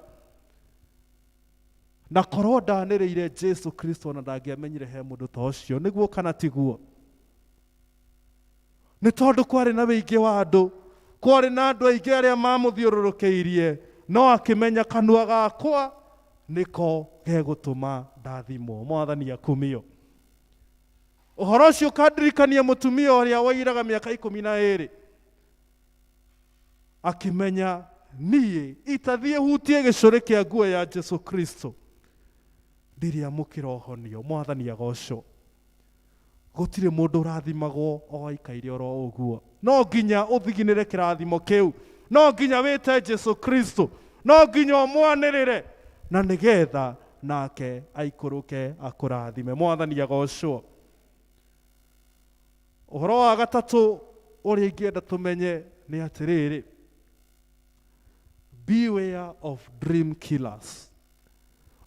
Na korwo ndanĩrĩire Jesu Kristo na ndangĩamenyire he mũndũ ta ũcio, nĩguo kana tiguo? Nĩ tondũ kwarĩ na wĩingĩ wa andũ, kwarĩ na andũ aingĩ arĩa mamũthiũrũrũkĩirie, no akĩmenya kanua gakwa nĩko gegũtũma ndathimwo. Mwathani akumio. Ũhoro ũcio ũkandirikania mũtumia ũrĩa wairaga mĩaka 12, akimenya niĩ itathiĩ hutie gĩcũrĩ kĩa nguo ya Jesu Kristo ndiriamũkĩra ũhonio. Mwathani agocwo. Gũtirĩ mũndũ ũrathimagwo o aikaire oro ũguo. No nginya ũthiginĩre kĩrathimo kĩu, no nginya wĩte Jesu Kristo, no nginya ũmwanĩrĩre, na nĩgetha nake aikũrũke akũrathime. Mwathani agocwo. Ũhoro wa gatatũ ũrĩa ingĩenda tũmenye nĩ atĩrĩrĩ, beware of dream killers.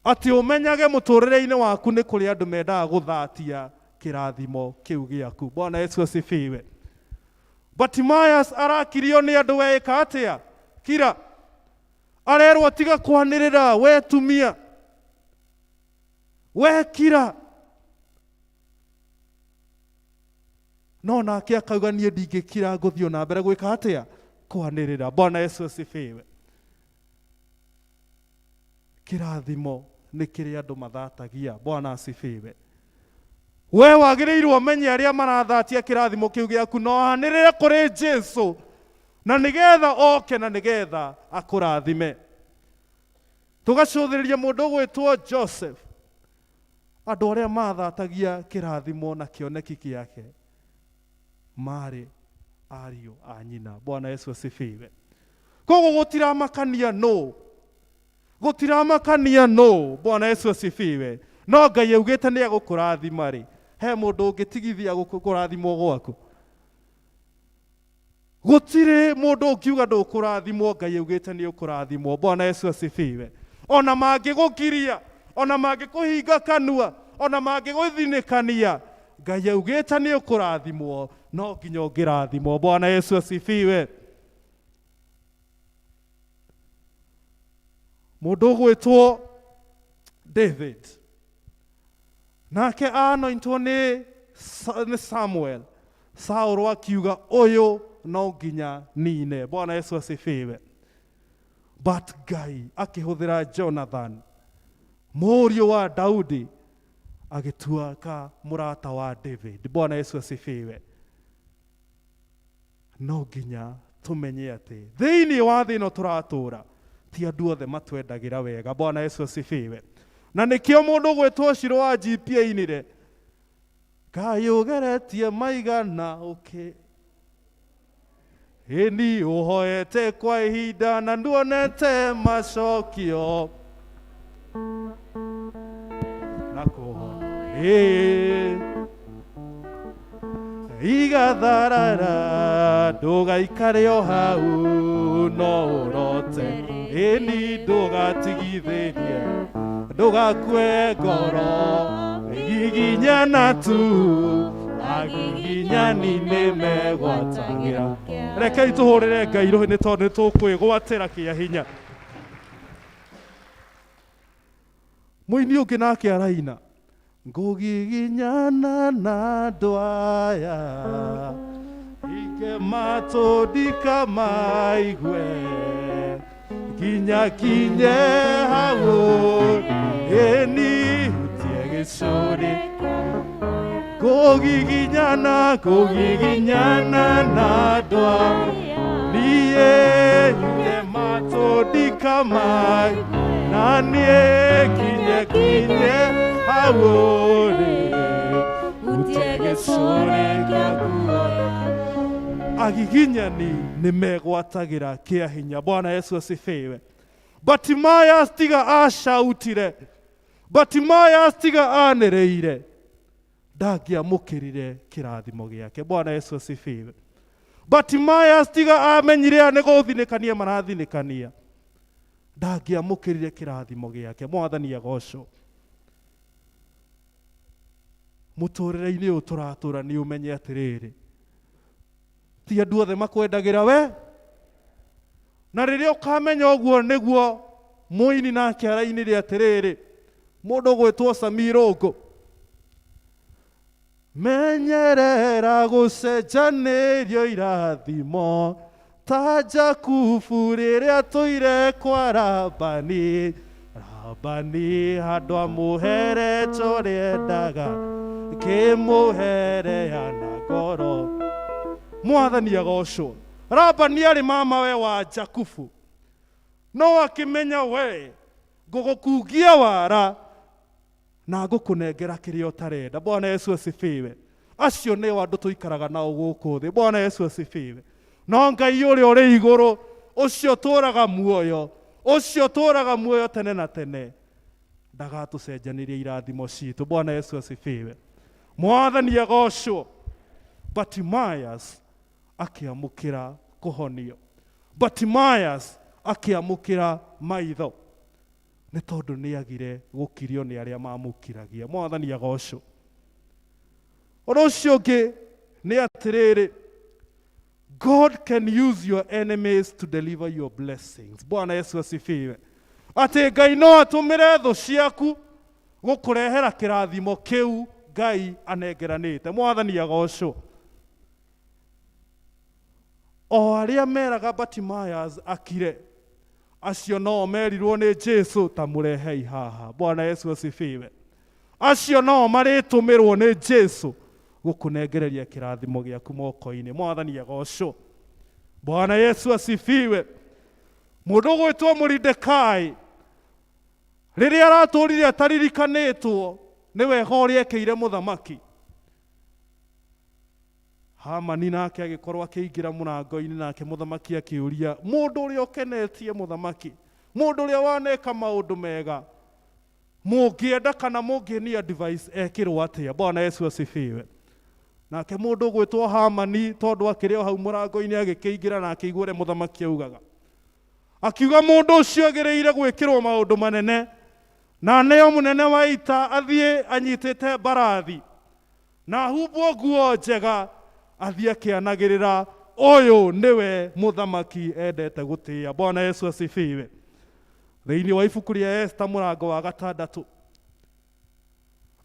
Atĩ ũmenyage mũtũrĩre-inĩ waku nĩ kũrĩ andũ mendaga gũthatia kĩrathimo kĩu gĩaku. Bwana Yesu asifiwe. Bartimaeus arakirio nĩ andũ weka atĩa? Kira. Arerwo tiga kwanĩrĩra, we tumia, we kira. No nake akauga niĩ ndingĩkira, ngũthiĩ na mbere gwĩka atĩa? Kwanĩrĩra. Bwana Yesu asifiwe. Kĩrathimo nĩ kĩrĩa andũ mathatagia. Bwana asifiwe. We wagĩrĩirwo menye arĩa marathatia kĩrathimo kĩu gĩaku, no hanĩrĩre kũrĩ Jesu, na nĩgetha oke na nĩgetha akũrathime. Tũgacũthĩrĩria mũndũ gwĩtwo Joseph. Andũ arĩa mathatagia kĩrathimo na kĩoneki gĩake marĩ ariũ a nyina. Bwana Yesu asifiwe. Koguo gũtiramakania no, gũtiramakania no. Bwana Yesu asifiwe. No Ngai augĩte nĩ agũkũrathima rĩ, he mũndũ ũngĩtigithia gũkũrathimwo gwaku? Gũtirĩ mũndũ ũngiuga ndũkũrathimwo, Ngai augĩte nĩ ũkũrathimwo. Bwana Yesu asifiwe. Ona mangĩgũkiria, ona mangĩkũhinga kanua, ona mangĩgũthinĩkania, Ngai augĩte nĩ ũkũrathimwo, no nginya ũngĩrathimwo. Bwana Yesu asifiwe. Mũndũ gwĩtwo David, nake anointwo nĩ Samuel, Saul akiuga ũyũ no nginya nine. Bwana Yesu asifiwe. But Ngai akĩhũthĩra Jonathan, mũriũ wa Daudi, agĩtuĩka mũrata wa David. Bwana Yesu asifiwe. No nginya tũmenye atĩ thĩinĩ wa thĩ ĩno tũratũũra ti andũ othe matwendagĩra wega. Bwana Yesu asifiwe. Na nĩkĩo mũndũ gwĩtwo Shiro wa GPA-inĩ, Ngai ũgeretie maigana ĩni ũhoete kwa ihinda na nduonete macokio na kũhoya igatharara ndũgaikare o hau no ũrote ĩni ndũgatigithĩrie ndũgakue ngoro igiginyana tu agiginyani nimegwatagira. Rekei tuhurire Ngai roho ni tondu tukwigwatira kia hinya. Muini ungi nake araina ngugiginyana na ndwaya ike matodika maigwe kinya kinye hau eni utie gicuri ngugiginyana na ndwaya niye ike matodika maigwe na niye kinye hawore utegecure gyaguoya. Agiginyani nimegwatagira kia hinya. Bwana Yesu asifiwe. Batimaya astiga ashautire, Batimaya astiga anereire, ndagiamukirire kirathimo giake. Bwana Yesu asifiwe. Batimaya astiga amenyire anegothinikania marathinikania, ndagiamukirire kirathimo giake. Mwathani agocwo. Muturire-ini uyu turatura ni umenye atiriri, ti andu othe makwendagira we, na riria ukamenya uguo niguo muini nake arainire atiriri, mundu gwitwo Samirongo, menyerera gucenjanirio irathimo ta Jakubu riria tuire kwa Labani, Labani handu amuhere toriendaga kimuhereana ngoro. Mwathani agocwo. Labani ari mama we wa Jakubu, no akimenya we ngugukungia wara na ngukunengera kiria utarenda. Bwana Yesu asifiwe. Acio ni andu tuikaraga nao guku thi. Bwana Yesu asifiwe. No Ngai uria uri iguru, ucio turaga muoyo, ucio turaga muoyo tene na tene, ndagatucenjanirie irathimo citu. Bwana Yesu asifiwe. Mwathani agocwo. Bartimaeus akiamukira kuhonio. Bartimaeus akiamukira maitho ni tondu ni agire gukirio ni aria mamukiragia. Mwathani agocwo. Undu ucio ungi ni atiriri, God can use your enemies to deliver your blessings. Bwana Yesu asifiwe. Ati Ngai no atumire thu ciaku gukurehera kirathimo kiu Ngai anengeranite. Mwathani agocwo. O aria meraga Bartimaeus akire, acio no merirwo ni Jesu ta murehei haha. Bwana Yesu asifiwe. Acio no maritumirwo ni Jesu gukunengereria kirathimo giaku moko-ini. Mwathani agocwo. Bwana Yesu asifiwe. Mundu gwitwo Moridekai riria araturire ataririkanitwo niwe hori ekeire muthamaki, Hamani nake agikorwo akiingira murango-ini, nake muthamaki akiuria mundu uria ukenetie muthamaki, mundu uria waneka maundu mega, mungienda kana munginia advice ekirwo atia. Bwana Yesu asifiwe. Nake mundu gwitwo Hamani tondu akirio hau murango-ini agikiingira na akigure muthamaki augaga, akiuga mundu ucio agireire gwikirwo maundu manene, na neo munene wa ita athie anyitite barathi na humbwo nguo njega athie akianagirira uyu niwe muthamaki endete gutia. Bwana Yesu asifiwe. Thiini wa ibuku ria Esther murango wa 6,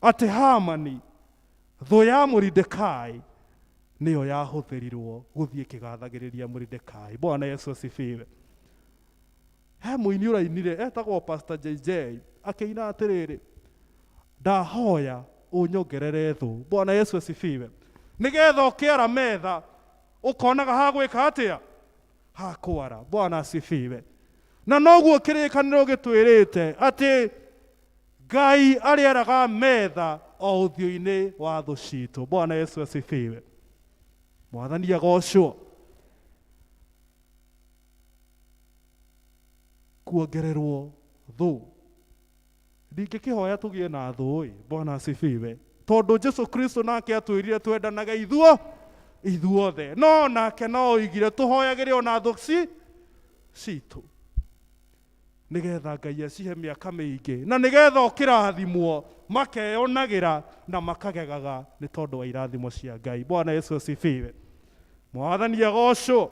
ati Hamani thu ya Moridekai niyo yahuthirirwo guthie kigathagiriria Moridekai. Bwana Yesu asifiwe. He muini urainire etagwo Pastor JJ akiina atiriri, ndahoya unyongerere thu. Bwana Yesu asifiwe. Nigetha ukiara metha ukonaga ha gwika atia, ha kwara. Bwana asifiwe. Na noguo kirikaniro gitwirite ati Ngai ariaraga metha o uthio-ini wa thu citu. Bwana Yesu asifiwe. Mwathani agocwo. Kuongererwo thu, ndingikihoya tugie na thu. Bwana asifiwe. Tondu Jesu Kristo nake atwirire twendanaga ithuothe, no nake no oigire tuhoyagire ona thu citu nigetha Ngai acihe miaka miingi, na nigetha ukirathimwo makeyonagira na makagegaga nĩ tondũ wa irathimo cia Ngai. Bwana Yesu asifiwe. Mwathani agocwo.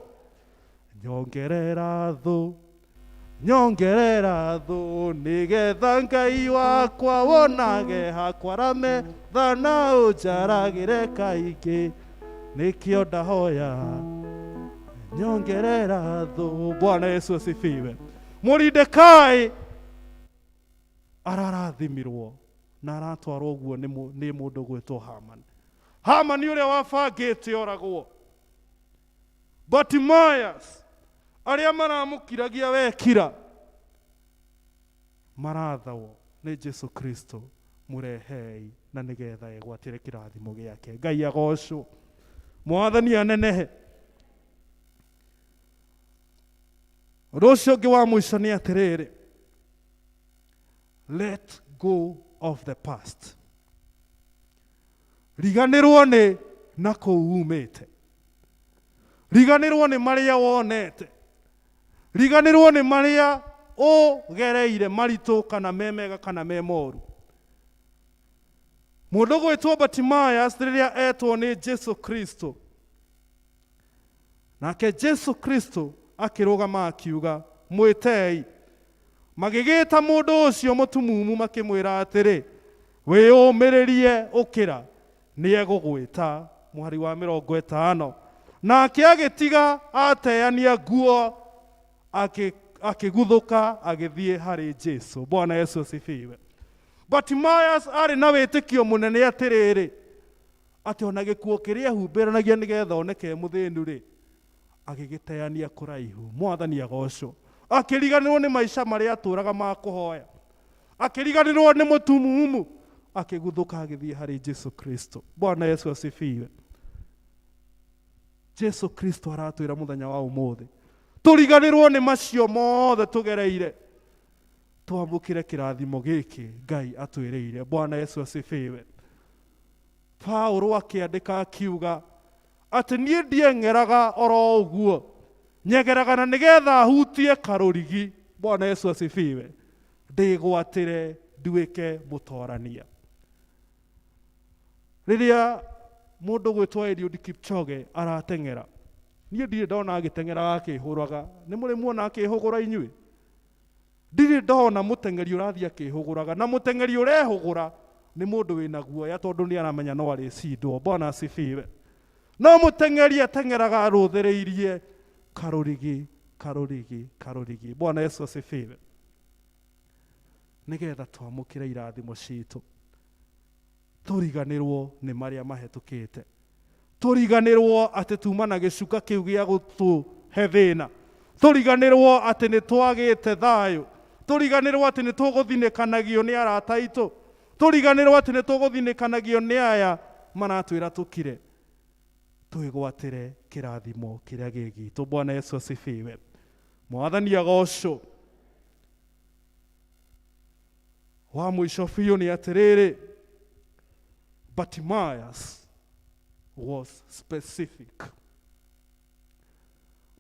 Nyongerera thũ nĩgetha Ngai wakwa wonage hakwa rametha na ũnjaragĩre kaingĩ, nĩkĩo ndahoya nyongerera thũ. Bwana Yesu asifiwe. Mordecai ararathimirwo na aratwarwo ũguo nĩ mũndũ gwĩtwo Haman. Haman ũrĩa wabangĩte oragwo. Bartimaeus arĩa maramũkiragia wekira marathwo nĩ Jesu Kristo, mũrehei na nĩgetha egwatĩre kĩrathimo gĩake. Ngai agocwo. Mwathani anenehe. Ũndũ ũcio ũngĩ wa mũico nĩ atĩrĩrĩ, let go of the past. Riganĩrwo nĩ na kũu umĩte. Riganĩrwo nĩ marĩa wonete. Riganĩrwo nĩ marĩa ũgereire, maritũ kana me mega kana me moru. Mũndũ gwĩtwo Bartimaeus rĩrĩa etwo nĩ Jesu Kristo, nake Jesu Kristo akĩrũgama akiuga, mwĩtei. Magĩgĩta mũndũ ũcio mũtumumu makĩmwĩra atĩrĩ, wĩyũmĩrĩrie ũkĩra, nĩ egũgwĩta. Mũhari wa 50. Nake agĩtiga ateania nguo akĩguthũka agĩthiĩ harĩ Jesu. Bwana Yesu asifiwe. Bartimaeus arĩ na wĩtĩkio mũnene atĩrĩrĩ, atĩ ona gĩkuũ kĩrĩa humbĩranagia nĩgetha oneke mũthĩnu-rĩ, agĩgĩteania kũraihu. Mwathani agocwo. Akĩriganĩrwo nĩ maica marĩa atũraga ma kũhoya. Akĩriganĩrwo nĩ mũtumumu, akĩguthũka agĩthiĩ harĩ Jesu Kristo. Bwana Yesu asifiwe. Jesu Kristo aratwĩra mũthenya wa ũmũthĩ, tũriganĩrwo nĩ macio mothe tũgereire, twamũkĩre kĩrathimo gĩkĩ Ngai atwĩrĩire. Bwana Yesu asifiwe. Paulo akĩandĩka akiuga atĩ niĩ ndieng'eraga oro ũguo, nyegeraga na nĩgetha hutie karũrigi. Bwana Yesu asifiwe. Ndĩgwatĩre nduĩke mũtorania. Rĩrĩa mũndũ gwĩtwo Eliud Kipchoge arateng'era, niĩ ndirĩ ndona agĩteng'era akĩhũraga. Nĩ mũrĩ muona akĩhũgũra inyuĩ? Ndirĩ ndona mũteng'eri ũrathiĩ akĩhũgũraga. Na mũteng'eri ũrehũgũra nĩ mũndũ wĩna guoya, tondũ nĩ aramenya no arĩcindwo. Bwana asifiwe. No mũteng'eri ateng'eraga arũthĩrĩirie karũrigi, karũrigi, karũrigi. Bwana Yesu asifiwe. Nĩgetha twamũkĩre irathimo citũ, tũriganĩrwo nĩ marĩa mahĩtũkĩte. Tũriganĩrwo atĩ tuma na gĩcuka kĩu gĩa gũtũhe thĩna. Tũriganĩrwo atĩ nĩ twagĩte thayũ. Tũriganĩrwo atĩ nĩ tũgũthinĩkanagio nĩ arata aitũ. Tũriganĩrwo atĩ nĩ tũgũthinĩkanagio nĩ aya maratwĩra tũkire. Twĩgwatĩre kĩrathimo kĩrĩa gĩgitũ. Bwana Yesu asifiwe. Mwathani agocwo. Wa mũico biũ nĩ atĩrĩrĩ, Bartimaeus was specific.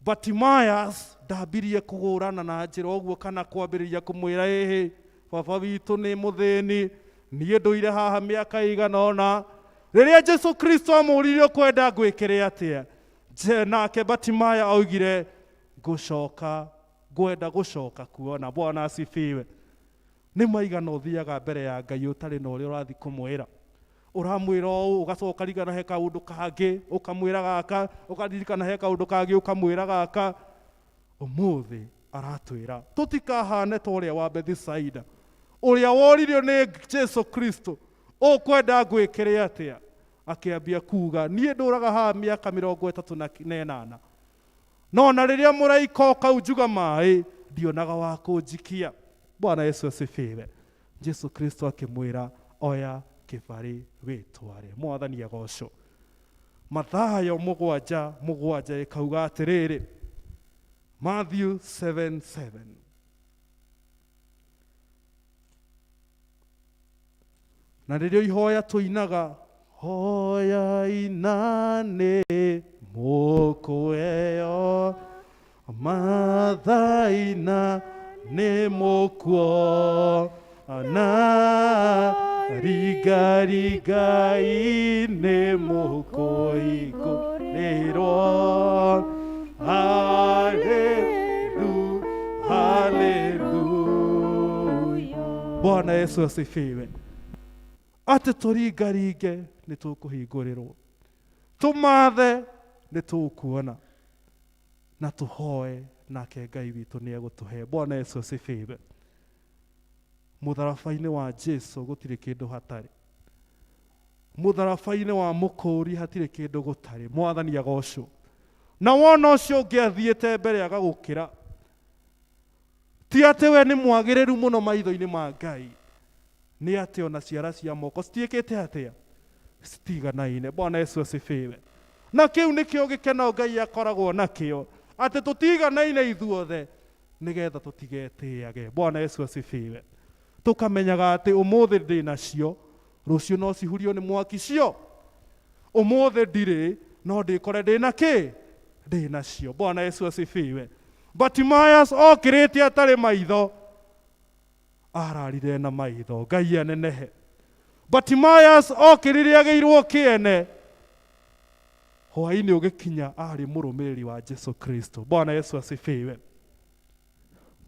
Bartimaeus ndambirie kũgũrana na njĩra ũguo kana kwambĩrĩria kũmwĩra ĩhĩ, baba witũ nĩ mũthĩni, niĩ ndũire haha mĩaka ĩigana ũna. Rĩrĩa Jesu Kristo amũrire ũkwenda ngwĩkĩre atĩa, nake Bartimaeus augire ngwenda gũcoka kuona. Bwana asifiwe. Nĩ maigana ũthiaga mbere ya Ngai ũtarĩ na ũrĩa ũrathiĩ kũmwĩra. Ũramwĩra ũũ, ũgacoka ũkarigana he kaũndũ kangĩ ũkamwĩra gaka, ũkaririkana he kaũndũ kangĩ ũkamwĩra gaka. Ũmũthĩ aratwĩra tũtikahane ta ũrĩa wa Bethisaida, ũrĩa woririo nĩ Jesu Kristo, ũkwenda ngwĩkĩre atĩa. Akĩambia kuga, niĩ ndũraga haha mĩaka 38, no na rĩrĩa mũraika ũkaunjuga maĩ, ndionaga wa kũnjikia. Bwana Yesu asifiwe. Jesu Kristo akĩmwĩra, oya kĩbarĩ wĩtware. Mwathani agocwo. Mathayo 7:7 ĩkauga atĩrĩrĩ, Matthew 7:7. Na rĩrĩa ihoya tũinaga, hoya inane mũkũheo, mathaina nĩ mũkuo na Riga-riga-ine mukoigorero. Haleluya, haleluya. Bwana Yesu asifiwe. Ate turiga-rige nitukuhingũrĩrwo, tumathe nitukuona, na tuhoe nake Ngai witũ nĩegũtũhe. Bwana Yesu asifiwe. Mũtharaba-inĩ wa Jesu gũtirĩ kĩndũ hatarĩ. Mũtharaba-inĩ wa mũkũri hatirĩ kĩndũ gũtarĩ. Mwathani agocwo. Na wona ũcio ũngĩ athiĩte mbere agagũkĩra, ti atĩ we nĩ mwagĩrĩru mũno maitho-inĩ ma Ngai, nĩ atĩ ona ciara cia moko citiĩkĩte atĩa, citiganaine. Bwana Yesu asifiwe. Na kĩu nĩkĩo gĩkeno Ngai akoragwo nakĩo, atĩ tũtiganaine ithuothe nĩgetha tũtigetĩage. Bwana Yesu asifiwe. Tũkamenyaga atĩ ũmũthĩ ndĩ nacio, rũciũ no cihurio nĩ mwaki cio. Ũmũthĩ ndirĩ, no ndĩkore ndĩ na kĩ? Ndĩ nacio. Bwana Yesu asifiwe. Bartimaeus okĩrĩte atarĩ maitho, ararire na maitho. Ngai anenehe. Bartimaeus okĩrire agĩirwo kĩene, hwaĩ-inĩ ũgĩkinya arĩ mũrũmĩrĩri wa Jesu Kristo. Bwana Yesu asifiwe.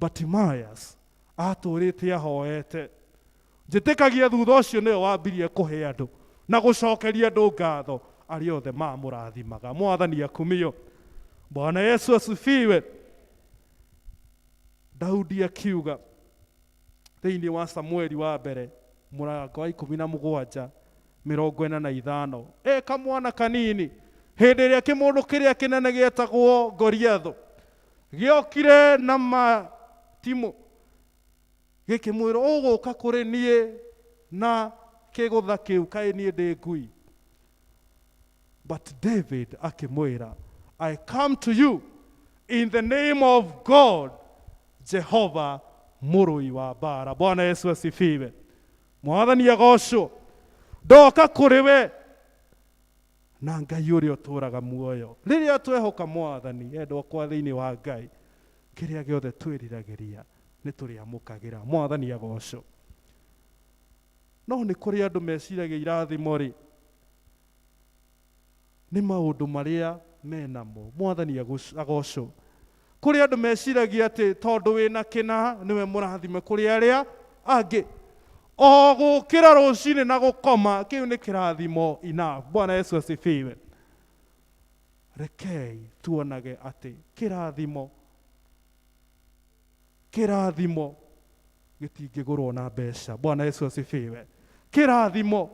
Bartimaeus atũrĩte ahoete. Njĩtĩkagia thutha ũcio nĩwe wambirie kũhe andũ na gũcokeria andũ ngatho arĩa othe mamũrathimaga. Mwathani akumio. Bwana Yesu asifiwe. Daudi akiuga thĩinĩ wa Samueli wa mbere mũrango wa 17:45, kamwana kanini hĩndĩ ĩrĩa kĩmũndũ kĩrĩa kĩnene gĩetagwo Goliathũ gĩokire na matimũ gĩkĩmwĩra ũgũka kũrĩ niĩ na kĩgũtha kĩu, kaĩ niĩ ndĩ ngui? But David akĩmwĩra, I come to you in the name of God, Jehovah mũrũi wa mbara. Bwana Yesu asifiwe. Mwathani agocwo. Ndoka kũrĩ we na Ngai ũrĩa ũtũũraga muoyo. Rĩrĩa twehoka Mwathani, endwa kwa thĩinĩ wa Ngai, kĩrĩa gĩothe twĩriragĩria nĩ tũrĩamũkagĩra. Mwathani agocwo. No nĩ kũrĩ andũ meciragia irathimo-rĩ, nĩ maũndũ marĩa menamo. Mwathani agocwo. Kũrĩ andũ meciragia atĩ tondũ wĩna kĩna nĩwe mũrathime kũrĩ arĩa angĩ. O gũkĩra rũcinĩ na gũkoma, kĩu nĩ kĩrathimo enough. Bwana Yesu asifiwe. Rekei tuonage atĩ kĩrathimo gĩtingĩgũrwo na mbeca. Bwana Yesu asifiwe. Kĩrathimo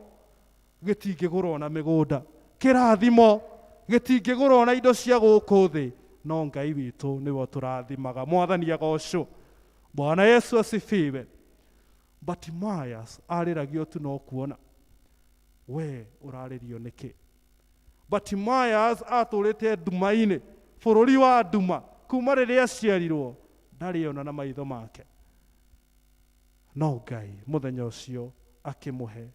gĩtingĩgũrwo na mĩgũnda. Kĩrathimo gĩtingĩgũrwo na indo cia gũkũ thĩ. No Ngai witũ nĩwe tũrathimaga. Mwathani agocwo. Bwana Yesu asifiwe. Bartimaeus arĩragio tu no kuona. We ũrarĩrio nĩkĩ? Bartimaeus atũrĩte nduma-inĩ, bũrũri wa nduma, kuma rĩrĩa aciarirwo, ndarĩ ona na maitho make. No Ngai mũthenya ũcio akĩmũhe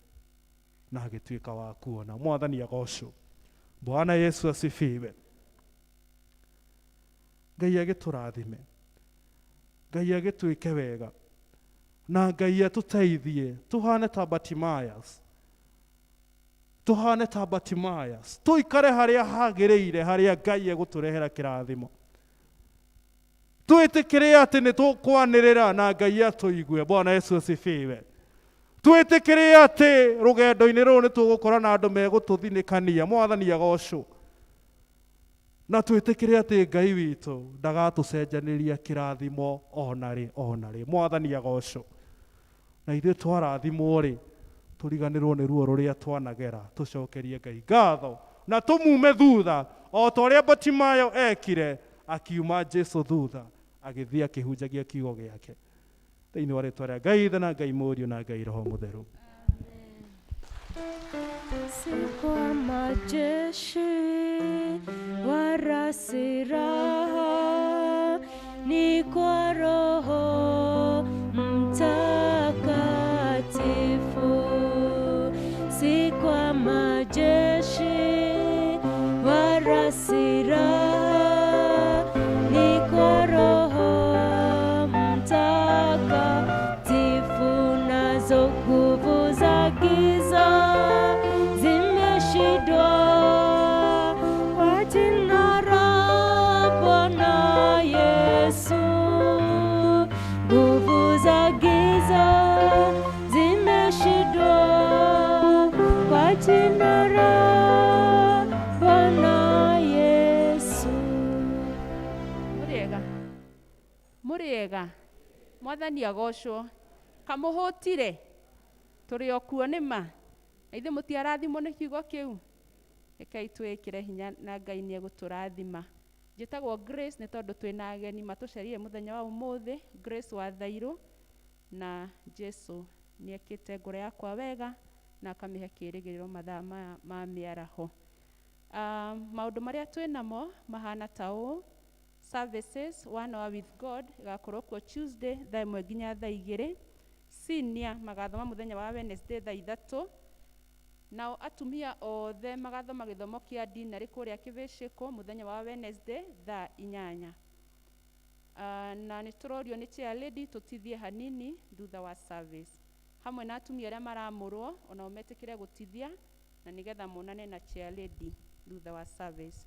na agĩtuĩka wa kuona. Mwathani agocwo. Bwana Yesu asifiwe. Ngai agĩtũrathime. Ngai agĩtwĩke wega. Na Ngai atũteithie tuhane ta Bartimaeus. Tuhane ta Bartimaeus. Tuikare harĩa hagĩrĩire, harĩa Ngai egũtũrehera kĩrathimo. Twĩtĩkĩre atĩ nĩ tũkwanĩrĩra na Ngai atũigue. Bwana Yesu asifiwe. Twĩtĩkĩre atĩ rũgendo-inĩ rũrũ nĩ tũgũkora na andũ megũtũthinĩkania. Mwathani agocwo. Na twĩtĩkĩre atĩ Ngai witũ ndagatũcenjanĩria kĩrathimo onarĩ. Mwathani agocwo. Na ithuĩ twarathimwo-rĩ, tũriganĩrwo nĩ ruo rũrĩa twanagera, tũcokerie Ngai ngatho na tũmume thutha, o ta ũrĩa Bartimayo ekire, akiuma Jesu thutha, agĩthiĩ akĩhunjagia kiugo gĩake. Thĩinĩ wa rĩĩtwa rĩa Ngai Ithe na Ngai Mũriũ na Ngai Roho Mũtheru. Si kwa majeshi wala silaha, ni kwa Roho Mtakatifu. Si kwa majeshi wala silaha, ni kwa Roho Mtakatifu, nazo nguvu zake giza zimeshindwa kwa jina la Bwana Yesu. Nguvu za giza zimeshindwa kwa jina la Bwana Yesu. Muriega mwathani agocwo kamuhutire turi okuo nima ithe mutiarathimwo ni kiugo kiu rekei twikire hinya na Ngai ni eguturathima. Njitagwo Grace ni tondu twina ageni matucerire muthenya wa umuthi. Grace wa Thairu, na Jesu ni ekite ngoro yakwa wega na akamihe kirigiriro mathaa ma miaraho. Maundu maria twinamo mahana ta uu: services 1 hour with God igakorwo kuo Tuesday thaa 1 nginya thaa 2. Senior magathoma muthenya wa Wednesday thaa 3. Nao atumia othe magathoma githomo kia dinari kuria kivishiko muthenya wa Wednesday thaa 8. Na niturorio ni chair lady tutithie hanini thutha wa service hamwe na atumia aria maramurwo ona umetikire gutithia na nigetha monane na chair lady thutha wa service.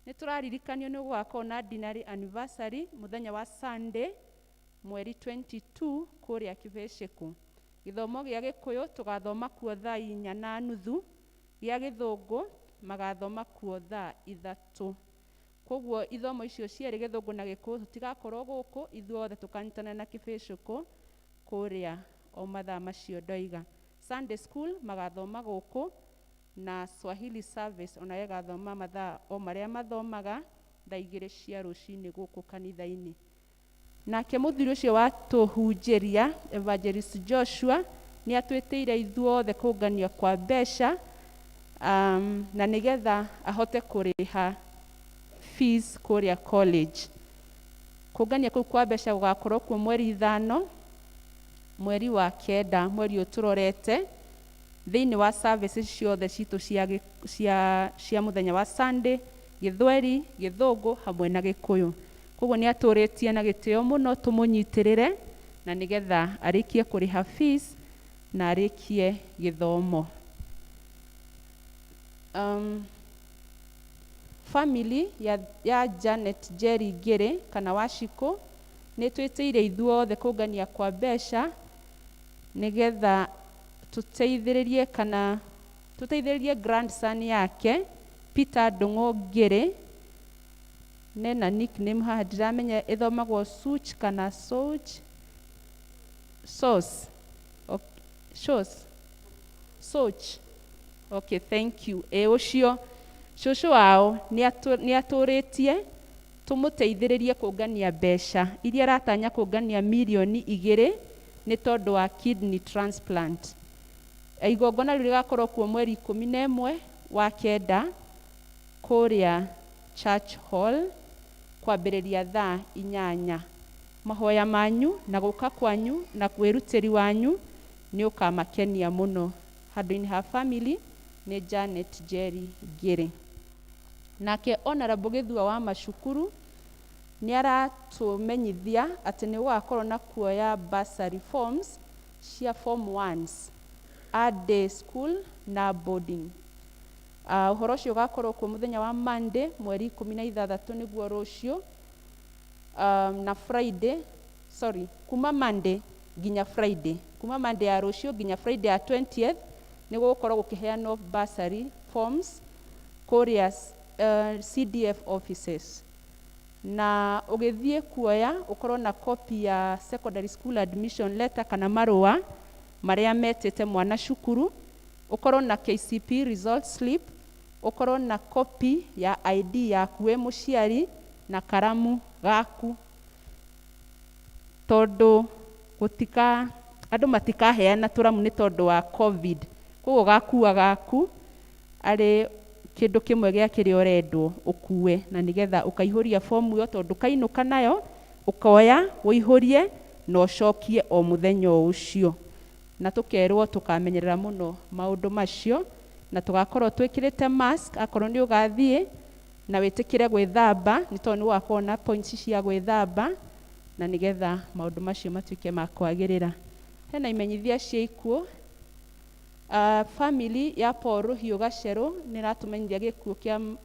Nituraririkanio ni gwakorwo na dinari anniversary muthenya wa Sunday mweri 22 kuria kivishiko. Githomo gia Gikuyu tugathoma kuo thaa 4:30, gia Githungu magathoma kuo thaa 3. Koguo ithomo icio cieri Githungu na Gikuyu tutigakorwo guku, ithuothe tukanyitana na kivishiko kuria o mathaa macio ndoiga. Sunday school magathoma guku na Swahili service ona igathoma mathaa o maria mathomaga thaa 2 cia rucini guku kanitha-ini. Nake muthuri ucio watuhunjiria Evangelist Joshua ni atwitire ithuothe kungania kwa mbeca na nigetha ahote kuriha fees kuria college. Kungania kuu kwa mbeca gugakorwo kuo mweri 5 mweri wa 9 mweri uturorete thiini wa services ciothe citu cia muthenya wa Sunday, Githweri, Githungu hamwe na Gikuyu. Koguo ni aturitie na gitio muno tumunyitirire na nigetha arikie kuriha fees na arikie githomo. Family ya Janet Jerry Gere kana Washiko ni twitiire ithuothe kungania kwa mbeca nigetha tuteithiririe grandson yake Peter Ndung'u Gere nena nickname haha ndiramenya ithomagwo Such kana Soch Sauce. Okay. Soch. Okay, thank you. Ucio shushu wao ni aturitie tumuteithiririe kungania mbeca iria aratanya kungania milioni 2 ni tondu wa kidney transplant. Igongona riu rigakorwo kuo mweri 11 wa 9 kuria Church Hall kwambiriria thaa 8. Mahoya manyu na guka kwanyu na kwirutiri wanyu ni ukamakenia muno. Handũ-inĩ ha family ni Janet Jerry Gere. Nake Honorable Githua wa Macukuru ni aratumenyithia ati ni gwakorwo na kuoya bursary forms cia form 1s a day school na boarding. Uhoro ucio ugakorwo kuo muthenya wa Monday mweri 16 niguo rucio, na Friday kuma Monday nginya Friday, kuma Monday ya rucio nginya Friday ya 20th ni gukorwo gukiheanwo bursary forms kuria CDF offices. Na ugithie kuoya ukorwo na copy ya secondary school admission letter kana marua maria metete mwana cukuru, ukorwo na KCP result slip, ukorwo na copy ya ID yaku we muciari na karamu gaku, tondu andu matikaheana turamu ni tondu wa COVID. Koguo gakua gaku ari kindu kimwe gia kiria urendwo ukue na nigetha ukaihuria fomu yo, tondu kainuka nayo ukoya uihurie na ucokie o muthenya ucio. Na tukerwo tukamenyerera muno maundu macio na tugakorwo twikirite mask akorwo ni ugathie na witikire gwithamba ni tondu ni wakorwo na points cia gwithamba na nigetha maundu macio matuike ma kwagirira. Hena imenyithia cia ikuo Family ya Paul Ruhiũ Gacerũ nĩ ratũmenyithia gĩkuũ kĩa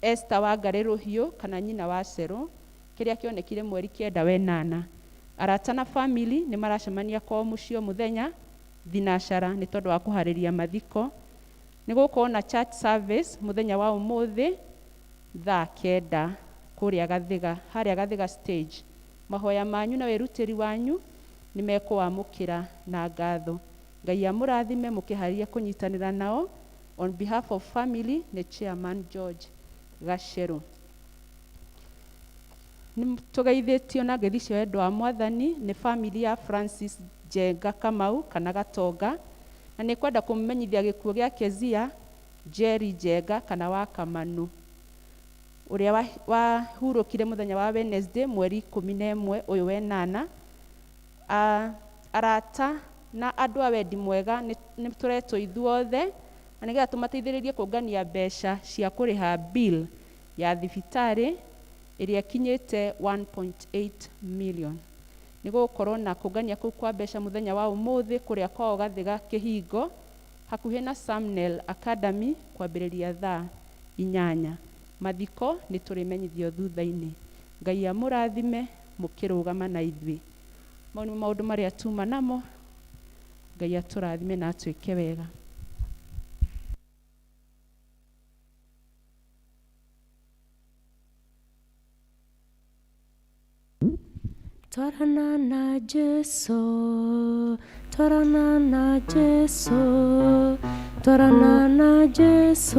Esther Wangari Ruhiũ kana nyina wa Cerũ kĩrĩa kĩonekire mweri 9/8. Arata na family nĩ maracemania kwa mũciĩ mũthenya thinacara nĩ tondũ wa kũharĩria mathiko. Nĩ gũkorwo na church service mũthenya wa ũmũthĩ thaa 9 kũrĩa Gathiga, harĩa Gathiga stage. Mahoya manyu na wĩrutĩri wanyu nĩ mekũwamũkĩra na ngatho. Ngai amũrathime mũkĩharĩria kũnyitanĩra nao. On behalf of family nĩ Chairman George Gacerũ. Nĩ tũgeithĩtio na ngeithi cia wendo wa Mwathani nĩ family ya Francis Njenga Kamau kana Gatonga, na nĩ kwenda kũmũmenyithia gĩkuũ gĩa Kezia Jerry Njenga kana wa Kamanu ũrĩa wahurũkire mũthenya wa Wednesday mweri 11 ũyũ wa 8. Arata na andũ a wendi mwega nĩ tũretwo ithuothe na nĩgetha tũmateithĩrĩrie kũngania mbeca cia kũrĩha bill ya thibitarĩ ĩrĩa kinyĩte 1.8 million. Nĩ gũkorwo na kũngania kũu kwa mbeca mũthenya wa ũmũthĩ kũrĩa kwao Gathiga Kĩhingo hakuhĩ na Samnel Academy kwambĩrĩria thaa 8. Mathiko nĩ tũrĩmenyithio thutha-inĩ. Ngai amũrathime mũkĩrũgama na ithuĩ. Mau nĩ maũndũ marĩa tuma namo. Ngai atũrathime na atwĩke wega. Twarana na Jesu, twarana na Jesu, twarana na Jesu,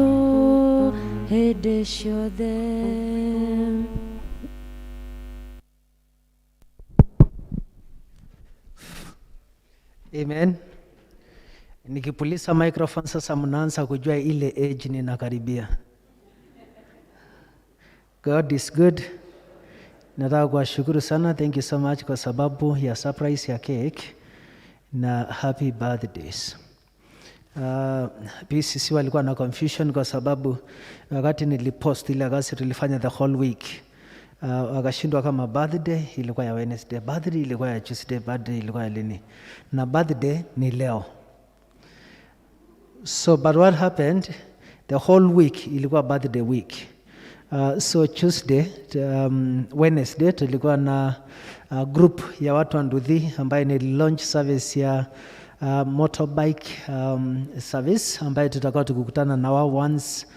hĩndĩ ciothe. Amen. Nikipulisa microphone sasa mnaanza kujua ile age ninakaribia. God is good. Nataka kuwashukuru sana, thank you so much kwa sababu ya surprise ya cake na happy birthdays. PCC walikuwa na confusion kwa sababu wakati nilipost ile gasi tulifanya the whole week. Wakashindwa kama birthday ilikuwa ya Wednesday, birthday ilikuwa ya Tuesday, birthday ilikuwa ya lini. Na birthday ni leo. So but what happened, the whole week ilikuwa birthday week. So Tuesday, Wednesday tulikuwa na group ya watu wa Nduthi ambaye ni launch service ya motorbike service ambaye tutakuwa tukikutana na wao once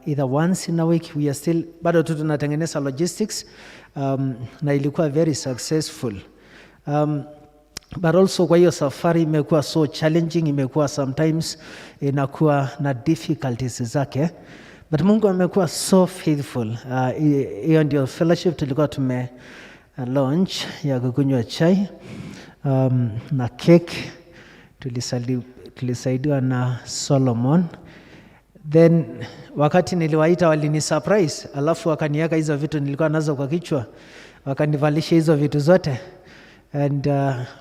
either once in a week. We are still bado tu tunatengeneza logistics na ilikuwa very successful. But also kwa hiyo safari imekuwa so challenging, imekuwa sometimes inakuwa na difficulties zake. But Mungu amekuwa so faithful. Hiyo ndio fellowship tulikuwa tume launch ya kukunywa chai na cake. Tulisaidiwa na Solomon. Then wakati niliwaita walini surprise, alafu wakaniweka hizo vitu nilikuwa nazo kwa kichwa, wakanivalisha hizo vitu zote, and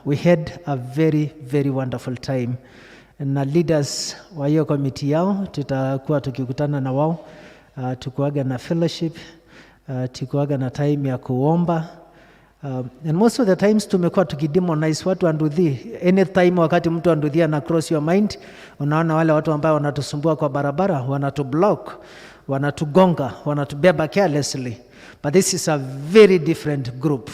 we had a very very wonderful time. Na leaders wa hiyo committee yao tutakuwa tukikutana na wao, tukuaga na fellowship, tukuaga na time ya kuomba. And most of the times tumekuwa tukidemonize watu wa Nduthi. Anytime wakati mtu wa Nduthi ana cross your mind, unaona wale watu ambao wanatusumbua kwa barabara, wanatublock, wanatugonga, wanatubeba carelessly. But this is a very different group.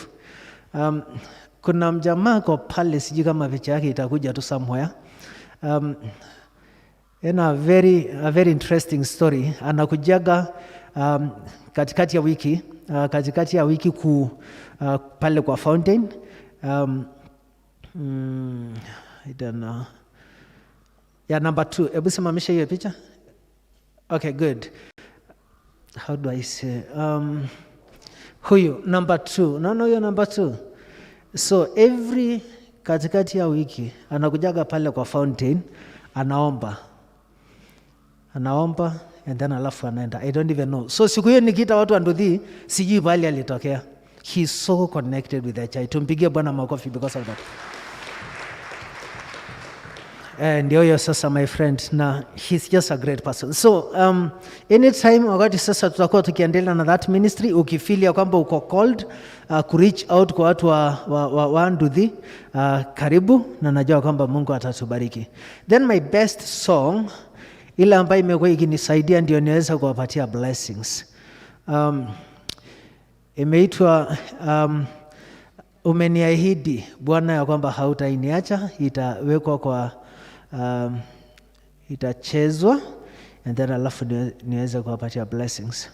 Kuna mjamaa kwa pale, sijui kama picha yake itakuja tu somewhere. A very interesting story. Anakujaga katikati ya wiki pale kwa fountain. I don't know. Yeah, number 2. Hebu simamisha hiyo picha. Okay, good. How do I say? Huyu number 2. Unaona huyo number 2? So every katikati ya wiki anakujaga pale kwa fountain, anaomba and then alafu anaenda. I don't even know. So siku hiyo nikiita watu wa Nduthi, sijui bali alitokea. He's so connected with the church. Tumpigie Bwana makofi because of that. Ndio hiyo sasa my friend, na he's just a great person. So anytime wakati sasa tutakuwa tukiendelea na that ministry, ukifeel ya kwamba uko called ku reach out kwa watu wa Nduthi, karibu, na najua kwamba Mungu atatubariki. Then my best song ile ambayo imekuwa ikinisaidia ndio niweza kuwapatia blessings, imeitwa umeniahidi Bwana ya kwamba hautainiacha. Itawekwa kwa itachezwa and then alafu niweze kuwapatia blessings.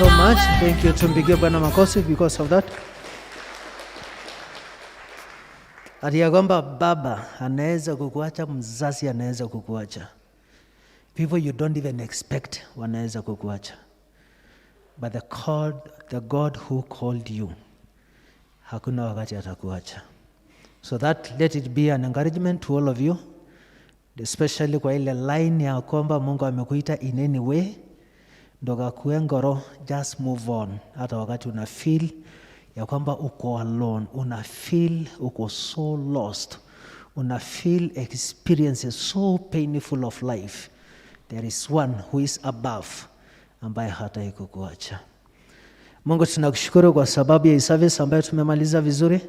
So much. Thank you. Tumpigie Bwana makofi because of that. Ati ya kwamba baba anaweza kukuacha, mzazi anaweza kukuacha. People you don't even expect wanaweza kukuacha. But the God who called you, hakuna wakati atakuacha. So that let it be an encouragement to all of you, especially kwa ile line ya kwamba Mungu amekuita in any way. Ndoga kuengoro, just move on. Hata wakati una feel ya kwamba uko alone, una feel uko so lost, una feel experiences so painful of life, there is one who is above ambaye hata kukuacha. Mungu tunakushukuru kwa sababu ya service ambayo tumemaliza vizuri.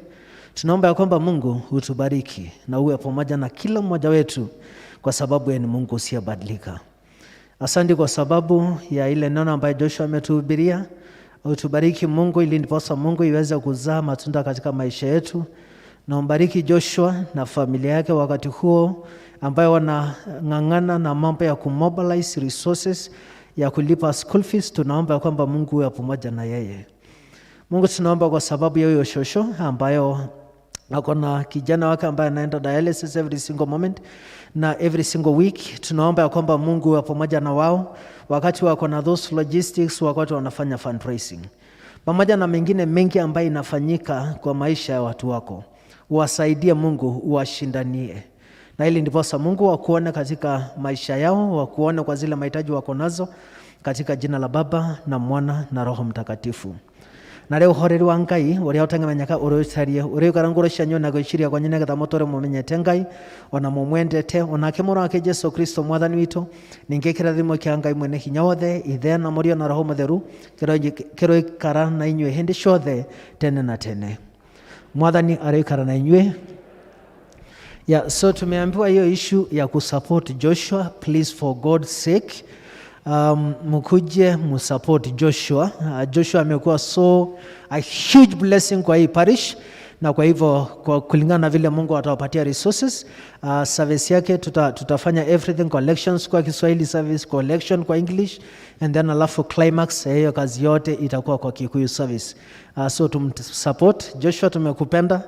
Tunaomba ya kwamba Mungu utubariki na uwe pamoja na kila mmoja wetu kwa sababu yeye ni Mungu usiyebadilika. Asante kwa sababu ya ile neno ambayo Joshua ametuhubiria. Utubariki Mungu ili ndiposa Mungu iweze kuzaa matunda katika maisha yetu. Na umbariki Joshua na familia yake wakati huo ambayo wanang'ang'ana na mambo ya kumobilize resources ya kulipa school fees. Tunaomba kwamba Mungu uwe pamoja na yeye. Mungu tunaomba kwa sababu ya huyo shosho ambayo ako na kijana wake ambaye anaenda dialysis every single moment na every single week. Tunaomba kwamba Mungu uwe pamoja na wao wakati wako na those logistics, wakati wanafanya fundraising. Pamoja na mengine mengi ambayo inafanyika kwa maisha ya watu wako. wasaidie Mungu, washindanie. Na ili ndiposa Mungu wakuone katika maisha yao, wakuone kwa zile mahitaji wako nazo, katika jina la Baba na Mwana na Roho Mtakatifu. Na leo horeri wa Ngai uria utangamanyaka urutarie uri karanguro shanyo na gwishiria kwa nyine gatha motore mumenyete Ngai ona mumwendete onake mura wake Yesu Kristo mwathani witu ninge kirathimo kia Ngai mwene hinya wothe ithe na Murio na Roho Mutheru kiro ikara na inywe hindi ciothe tene na tene. Mwathani arikara na inywe. So tumeambiwa hiyo issue ya kusupport Joshua, please for God's sake mkuje msupport Joshua. Joshua amekuwa a huge blessing kwa hii parish, na kwa hivyo kwa kulingana na vile Mungu atawapatia resources, service yake tutafanya everything, collections kwa Kiswahili service, collection kwa English, and then alafu climax hiyo kazi yote itakuwa kwa Kikuyu service. So tumsupport Joshua, tumekupenda.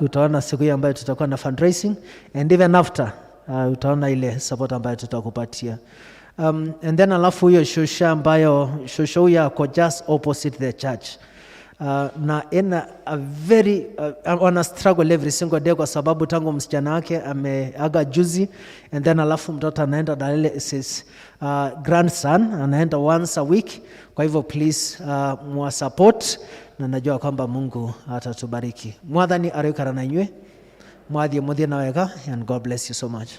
Utaona siku hii ambayo tutakuwa na fundraising, and even after utaona ile support ambayo tutakupatia. And then alafu hiyo shusha ambayo shusha huyo ako just opposite the church, na ina a very wana struggle every single day kwa sababu tangu msichana wake ameaga juzi, and then alafu mtoto anaenda na ile grandson anaenda once a week. Kwa hivyo please mwa support, na najua kwamba Mungu atatubariki. Mwathani arikara na inywe, mwathie muthie na wega, and God bless you so much.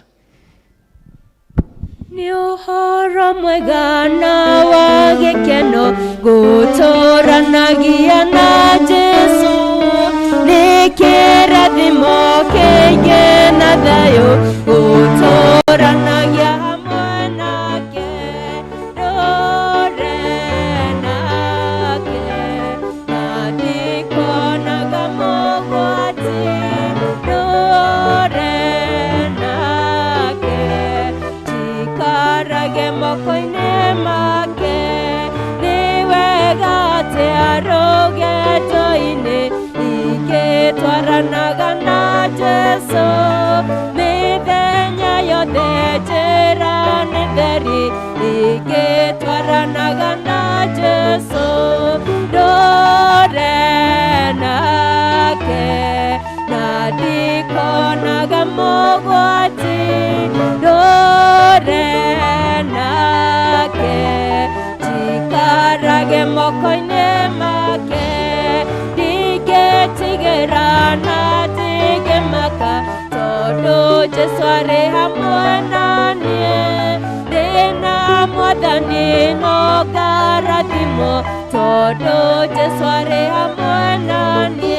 Ni uhoro mwega na wa gĩkeno gũtũũranagia na Jesũ, nĩ kĩrathimo kĩingĩ na thayũ gũtũũranagia hamwe nake, ndũre nake na ndikonaga mũgwati, ndũre nake karage moko-inĩ make, nĩ wega atĩ arũgĩto-inĩ ingĩtwaranaga na Jesũ, mĩthenya yothe njĩra nĩ theri ingĩtwaranaga na Jesũ, ndũre nake na ndikonaga mũgwati, ndũre nake jikarage moko-inĩ make, ndingĩtigĩra na ndingĩmaka tondũ Jesũ arĩ hamwe naniĩ, ndĩna Mwathani no ngarathimwo tondũ Jesũ arĩ hamwe naniĩ.